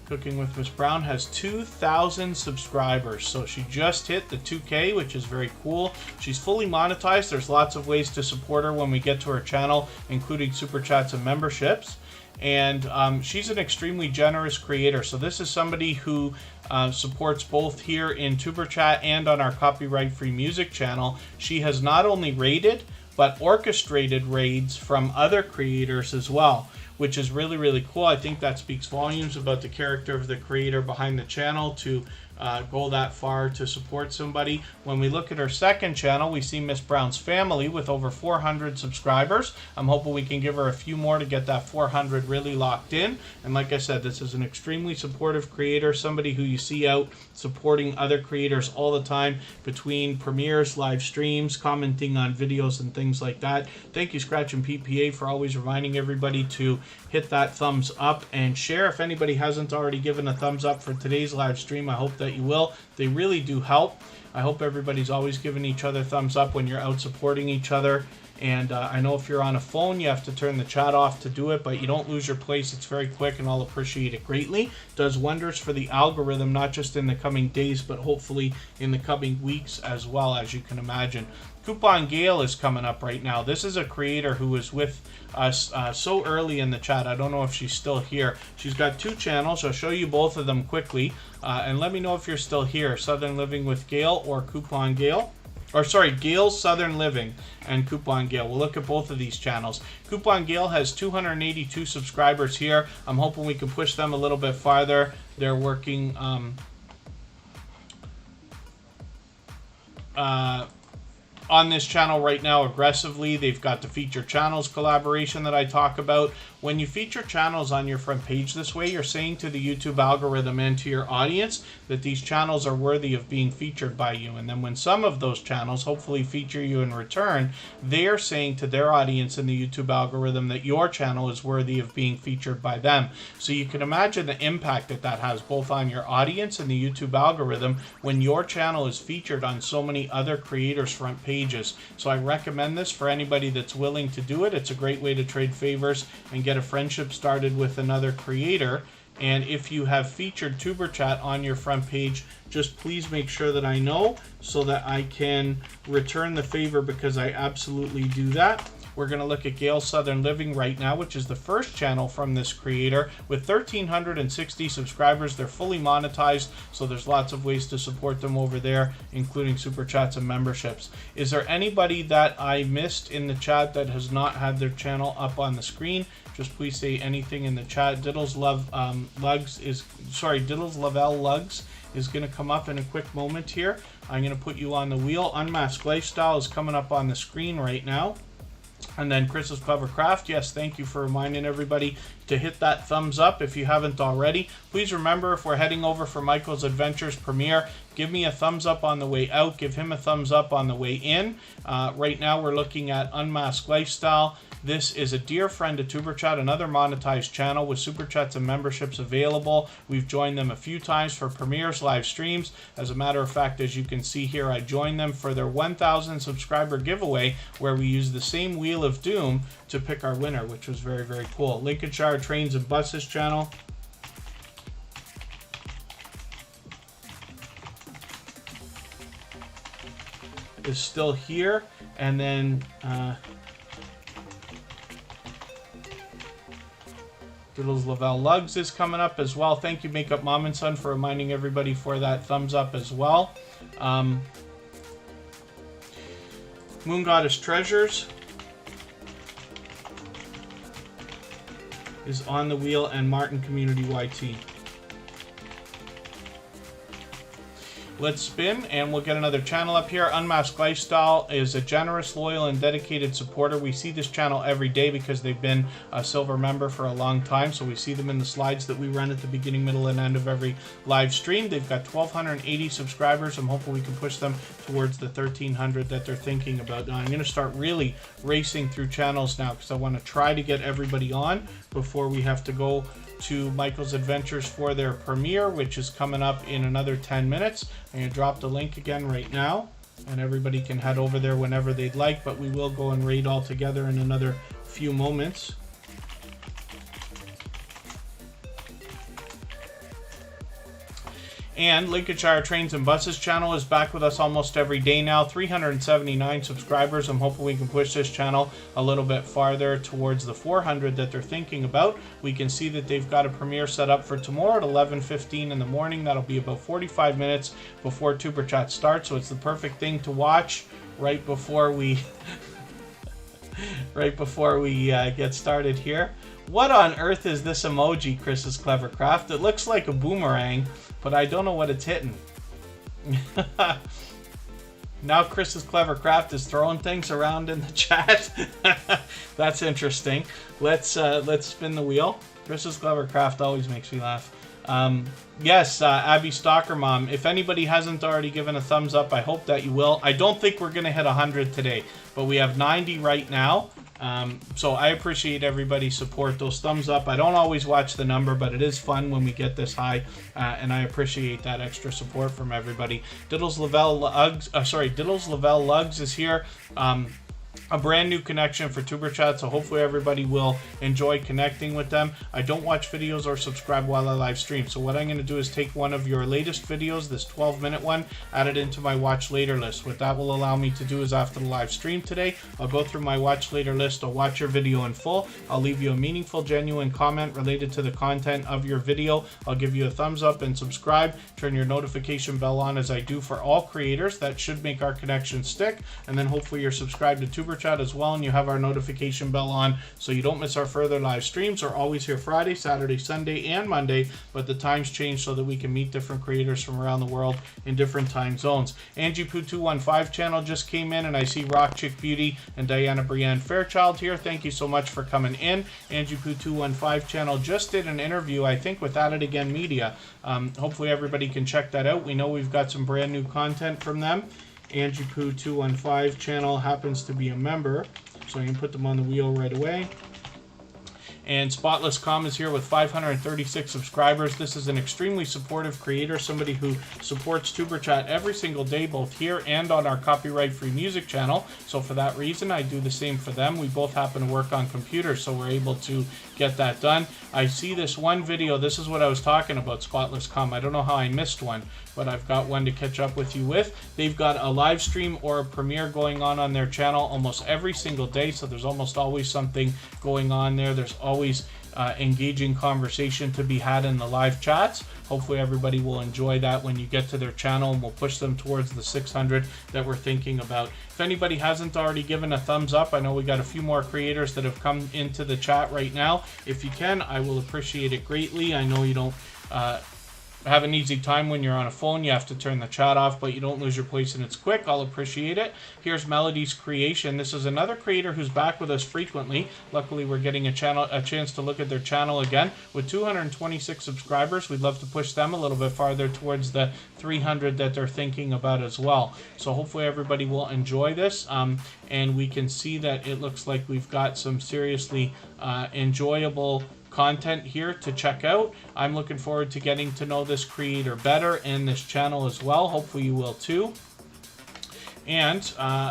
Cooking with Miss Brown has 2,000 subscribers, so she just hit the 2K, which is very cool. She's fully monetized. There's lots of ways to support her when we get to her channel, including super chats and memberships. And she's an extremely generous creator. So this is somebody who supports both here in Superchat and on our copyright-free music channel. She has not only raided, but orchestrated raids from other creators as well, which is really, really cool. I think that speaks volumes about the character of the creator behind the channel to go that far to support somebody. When we look at her second channel, we see Miss Brown's Family with over 400 subscribers. I'm hoping we can give her a few more to get that 400 really locked in. And like I said, this is an extremely supportive creator, somebody who you see out supporting other creators all the time between premieres, live streams, commenting on videos and things like that. Thank you, Scratch and PPA, for always reminding everybody to hit that thumbs up and share. If anybody hasn't already given a thumbs up for today's live stream, I hope that you will. They really do help. I hope everybody's always giving each other thumbs up when you're out supporting each other And I know if you're on a phone, you have to turn the chat off to do it, but you don't lose your place. It's very quick, and I'll appreciate it greatly. Does wonders for the algorithm, not just in the coming days, but hopefully in the coming weeks as well, as you can imagine. Coupon Gale is coming up right now. This is a creator who was with us so early in the chat. I don't know if she's still here. She's got 2 channels. I'll show you both of them quickly. And let me know if you're still here. Southern Living with Gale or Coupon Gale. Or sorry, Gale's Southern Living and Coupon Gale. We'll look at both of these channels. Coupon Gale has 282 subscribers here. I'm hoping we can push them a little bit farther. They're working on this channel right now aggressively. They've got the feature channels collaboration that I talk about. When you feature channels on your front page this way, you're saying to the YouTube algorithm and to your audience that these channels are worthy of being featured by you. And then when some of those channels hopefully feature you in return, they're saying to their audience in the YouTube algorithm that your channel is worthy of being featured by them. So you can imagine the impact that that has both on your audience and the YouTube algorithm when your channel is featured on so many other creators' front pages. So I recommend this for anybody that's willing to do it. It's a great way to trade favors and get a friendship started with another creator. And if you have featured Superchat on your front page, just please make sure that I know so that I can return the favor, because I absolutely do that. We're going to look at Gale Southern Living right now, which is the first channel from this creator with 1,360 subscribers. They're fully monetized, so there's lots of ways to support them over there, including super chats and memberships. Is there anybody that I missed in the chat that has not had their channel up on the screen? Just please say anything in the chat. Diddles Lavelle Lugs is going to come up in a quick moment here. I'm going to put you on the wheel. Unmasked Lifestyle is coming up on the screen right now. And then Chris's Clever Craft, yes, thank you for reminding everybody to hit that thumbs up if you haven't already. Please remember, if we're heading over for Michael's Adventures premiere, give me a thumbs up on the way out, give him a thumbs up on the way in. Right now we're looking at Unmasked Lifestyle. This is a dear friend of TuberChat, another monetized channel with super chats and memberships available. We've joined them a few times for premieres, live streams. As a matter of fact, as you can see here, I joined them for their 1,000 subscriber giveaway, where we used the same Wheel of Doom to pick our winner, which was very, very cool. Lincolnshire Trains and Buses channel. Is still here. And then Diddles Lavelle Lugs is coming up as well. Thank you, Makeup Mom and Son, for reminding everybody for that thumbs up as well. Moon Goddess Treasures is on the wheel, and Martin Community YT. Let's spin and we'll get another channel up here. Unmasked Lifestyle is a generous, loyal, and dedicated supporter. We see this channel every day because they've been a silver member for a long time. So we see them in the slides that we run at the beginning, middle, and end of every live stream. They've got 1,280 subscribers. I'm hoping we can push them towards the 1,300 that they're thinking about. Now I'm going to start really racing through channels now because I want to try to get everybody on before we have to go to Michael's Adventures for their premiere, which is coming up in another 10 minutes. I'm going to drop the link again right now, and everybody can head over there whenever they'd like, but we will go and raid all together in another few moments. And Lincolnshire Trains and Buses channel is back with us almost every day now. 379 subscribers. I'm hoping we can push this channel a little bit farther towards the 400 that they're thinking about. We can see that they've got a premiere set up for tomorrow at 11:15 in the morning. That'll be about 45 minutes before TuberChat starts, so it's the perfect thing to watch right before we get started here. What on earth is this emoji, Chris's Clever Craft? It looks like a boomerang, but I don't know what it's hitting. Now Chris's Clever Craft is throwing things around in the chat. That's interesting. Let's spin the wheel. Chris's Clever Craft always makes me laugh. Yes, Abby Stalker Mom, if anybody hasn't already given a thumbs up, I hope that you will. I don't think we're going to hit 100 today, but we have 90 right now. So I appreciate everybody's support. Those thumbs up, I don't always watch the number, but it is fun when we get this high, and I appreciate that extra support from everybody. Diddles Lavelle Lugs is here. a brand new connection for Superchat, so hopefully everybody will enjoy connecting with them. I don't watch videos or subscribe while I live stream, so what I'm going to do is take one of your latest videos, this 12-minute one, add it into my watch later list. What that will allow me to do is after the live stream today, I'll go through my watch later list, I'll watch your video in full, I'll leave you a meaningful, genuine comment related to the content of your video, I'll give you a thumbs up and subscribe, turn your notification bell on as I do for all creators. That should make our connection stick, and then hopefully you're subscribed to Superchat as well, and you have our notification bell on so you don't miss our further live streams. We're always here Friday, Saturday, Sunday, and Monday, but the times change so that we can meet different creators from around the world in different time zones. Angie Poo 215 channel just came in, and I see Rock Chick Beauty and Diana Brienne Fairchild here. Thank you so much for coming in. Angie Poo 215 channel just did an interview, I think, with Added Again Media. Hopefully everybody can check that out. We know we've got some brand new content from them. Angie Poo 215 channel happens to be a member, so I can put them on the wheel right away. And Spotless Com is here with 536 subscribers. This is an extremely supportive creator, somebody who supports Superchat every single day, both here and on our copyright-free music channel. So for that reason, I do the same for them. We both happen to work on computers, so we're able to get that done. I see this one video. This is what I was talking about, Spotless Com. I don't know how I missed one, but I've got one to catch up with you with. They've got a live stream or a premiere going on their channel almost every single day, so there's almost always something going on there. There's always engaging conversation to be had in the live chats. Hopefully everybody will enjoy that when you get to their channel, and we'll push them towards the 600 that we're thinking about. If anybody hasn't already given a thumbs up, I know we got a few more creators that have come into the chat right now. If you can, I will appreciate it greatly. I know you don't have an easy time when you're on a phone. You have to turn the chat off, but you don't lose your place and it's quick. I'll appreciate it. Here's Melody's Creation. This is another creator who's back with us frequently. Luckily, we're getting a chance to look at their channel again. With 226 subscribers, we'd love to push them a little bit farther towards the 300 that they're thinking about as well. So hopefully everybody will enjoy this, and we can see that it looks like we've got some seriously enjoyable content here to check out. I'm looking forward to getting to know this creator better and this channel as well. Hopefully you will too. And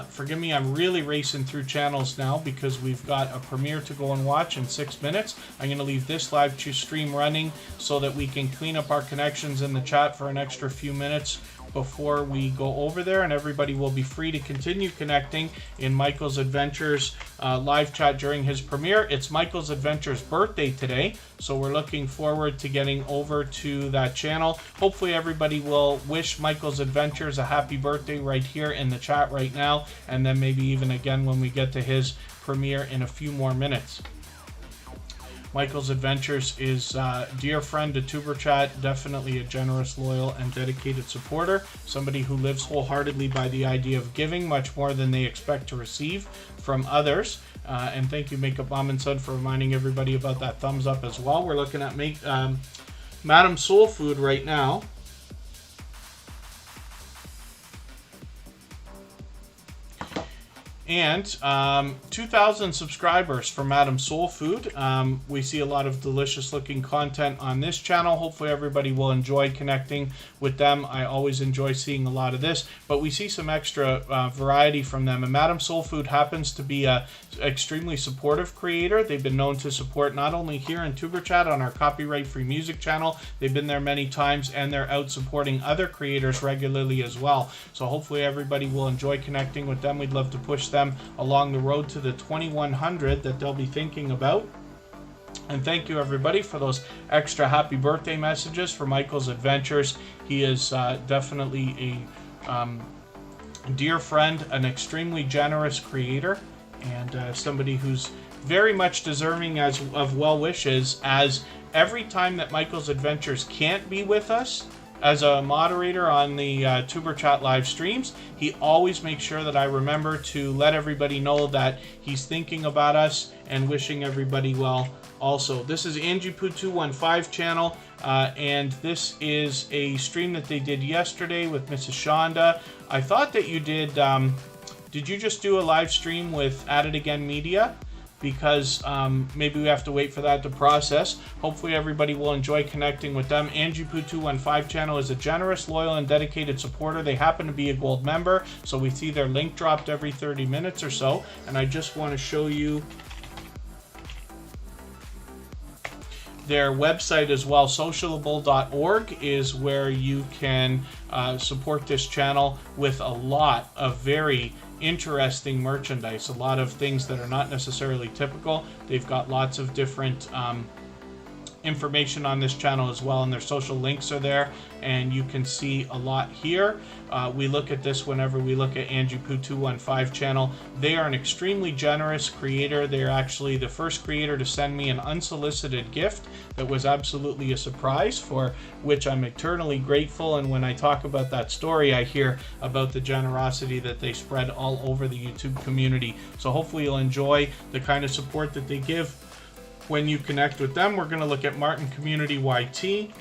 forgive me, I'm really racing through channels now because we've got a premiere to go and watch in 6 minutes. I'm going to leave this live stream running so that we can clean up our connections in the chat for an extra few minutes before we go over there, and everybody will be free to continue connecting in Michael's Adventures live chat during his premiere. It's Michael's Adventures birthday today, so we're looking forward to getting over to that channel. Hopefully everybody will wish Michael's Adventures a happy birthday right here in the chat right now, and then maybe even again when we get to his premiere in a few more minutes. Michael's Adventures is a dear friend to Superchat, definitely a generous, loyal, and dedicated supporter, somebody who lives wholeheartedly by the idea of giving much more than they expect to receive from others. And thank you, Makeup Mom and Son, for reminding everybody about that thumbs up as well. We're looking at Madam Soul Food right now. And 2,000 subscribers for Madam Soul Food. We see a lot of delicious looking content on this channel. Hopefully everybody will enjoy connecting with them. I always enjoy seeing a lot of this, but we see some extra variety from them. And Madam Soul Food happens to be a extremely supportive creator. They've been known to support not only here in Superchat on our copyright-free music channel, they've been there many times, and they're out supporting other creators regularly as well. So hopefully everybody will enjoy connecting with them. We'd love to push them along the road to the 2100 that they'll be thinking about. And thank you everybody for those extra happy birthday messages for Michael's Adventures. He is definitely a dear friend, an extremely generous creator, and somebody who's very much deserving of well wishes, as every time that Michael's Adventures can't be with us as a moderator on the Superchat live streams, he always makes sure that I remember to let everybody know that he's thinking about us and wishing everybody well also. This is Angie Poo 215 channel, and this is a stream that they did yesterday with Mrs. Shonda. I thought that you did you just do a live stream with Added Again Media? because maybe we have to wait for that to process. Hopefully everybody will enjoy connecting with them. AngiePoo215 channel is a generous, loyal, and dedicated supporter. They happen to be a gold member, so we see their link dropped every 30 minutes or so. And I just want to show you their website as well. Socialable.org is where you can support this channel with a lot of very interesting merchandise, a lot of things that are not necessarily typical. They've got lots of different information on this channel as well, and their social links are there, and you can see a lot here. We look at this whenever we look at AngiePoo215 channel. They are an extremely generous creator. They are actually the first creator to send me an unsolicited gift that was absolutely a surprise, for which I'm eternally grateful. And when I talk about that story, I hear about the generosity that they spread all over the YouTube community. So hopefully you'll enjoy the kind of support that they give when you connect with them. We're going to look at Martin Community YT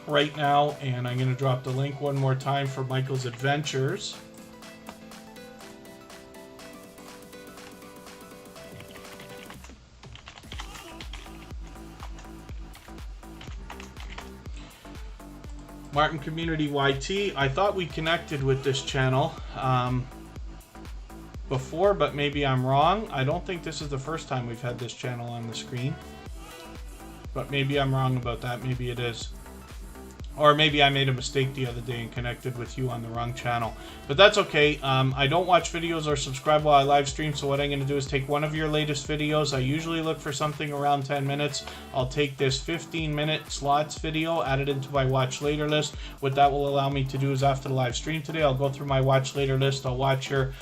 right now, and I'm going to drop the link one more time for Michael's Adventures. Martin Community YT. I thought we connected with this channel before, but maybe I'm wrong. I don't think this is the first time we've had this channel on the screen, but maybe I'm wrong about that. Maybe it is. Or maybe I made a mistake the other day and connected with you on the wrong channel. But that's okay. I don't watch videos or subscribe while I live stream, so what I'm going to do is take one of your latest videos. I usually look for something around 10 minutes. I'll take this 15-minute slots video, add it into my watch later list. What that will allow me to do is, after the live stream today, I'll go through my watch later list. I'll watch your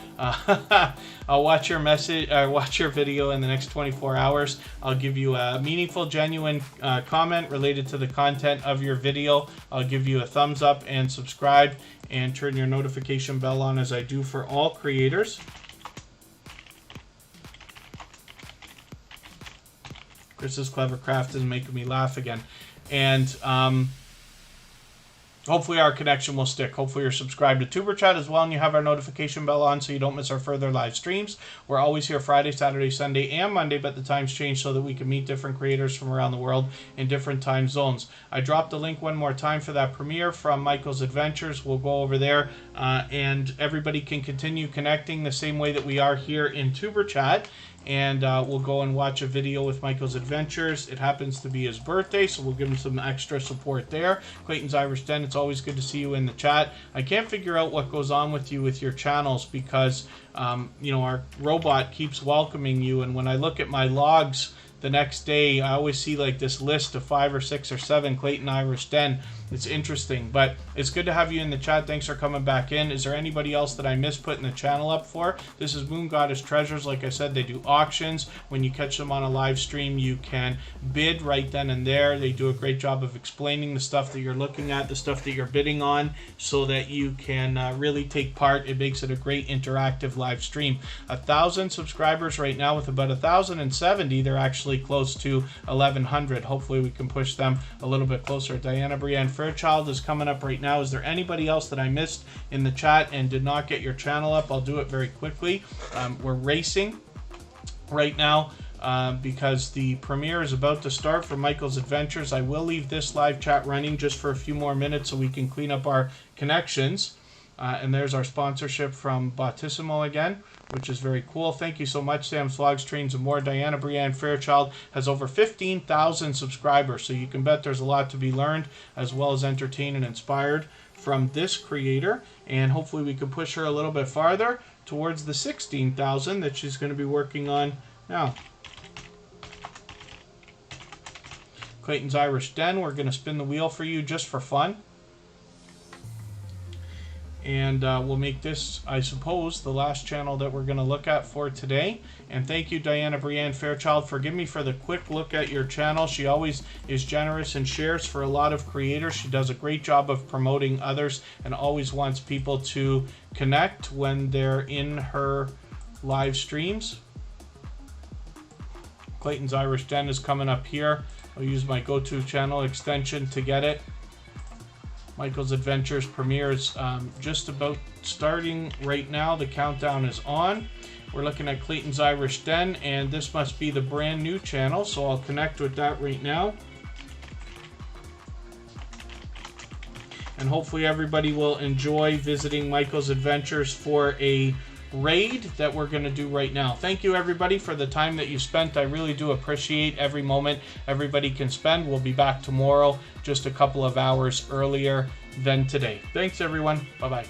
I'll watch your message, watch your video in the next 24 hours. I'll give you a meaningful, genuine comment related to the content of your video. I'll give you a thumbs up and subscribe and turn your notification bell on, as I do for all creators. Chris's Clever Craft is making me laugh again. And hopefully our connection will stick. Hopefully you're subscribed to Superchat as well, and you have our notification bell on so you don't miss our further live streams. We're always here Friday, Saturday, Sunday, and Monday, but the times change so that we can meet different creators from around the world in different time zones. I dropped the link one more time for that premiere from Michael's Adventures. We'll go over there, and everybody can continue connecting the same way that we are here in Superchat. And we'll go and watch a video with Michael's Adventures. It happens to be his birthday, so we'll give him some extra support there. Clayton's Irish Den, it's always good to see you in the chat. I can't figure out what goes on with you with your channels, because you know, our robot keeps welcoming you, and when I look at my logs the next day, I always see like this list of 5 or 6 or 7 Clayton Irish Den. It's interesting, but it's good to have you in the chat. Thanks for coming back in. Is there anybody else that I missed putting the channel up for? This is Moon Goddess Treasures. Like I said, they do auctions. When you catch them on a live stream, you can bid right then and there. They do a great job of explaining the stuff that you're looking at, the stuff that you're bidding on, so that you can really take part. It makes it a great interactive live stream. 1,000 subscribers right now, with about 1,070. They're actually close to 1,100. Hopefully we can push them a little bit closer. Diana Brienne Fairchild is coming up right now. Is there anybody else that I missed in the chat and did not get your channel up? I'll do it very quickly. We're racing right now because the premiere is about to start for Michael's Adventures. I will leave this live chat running just for a few more minutes so we can clean up our connections. And there's our sponsorship from Bautissimo again, which is very cool. Thank you so much, Sam's Vlogs, Trains, and More. Diana Brienne Fairchild has over 15,000 subscribers, so you can bet there's a lot to be learned, as well as entertained and inspired from this creator. And hopefully we can push her a little bit farther towards the 16,000 that she's going to be working on now. Clayton's Irish Den, we're going to spin the wheel for you just for fun. And we'll make this, I suppose, the last channel that we're going to look at for today. And thank you, Diana Brienne Fairchild. Forgive me for the quick look at your channel. She always is generous and shares for a lot of creators. She does a great job of promoting others and always wants people to connect when they're in her live streams. Clayton's Irish Den is coming up here. I'll use my go-to channel extension to get it. Michael's Adventures premiere is just about starting right now. The countdown is on. We're looking at Clayton's Irish Den, and this must be the brand new channel, so I'll connect with that right now. And hopefully everybody will enjoy visiting Michael's Adventures for a raid that we're going to do right now. Thank you everybody for the time that you spent. I really do appreciate every moment everybody can spend. We'll be back tomorrow just a couple of hours earlier than today. Thanks everyone. Bye-bye.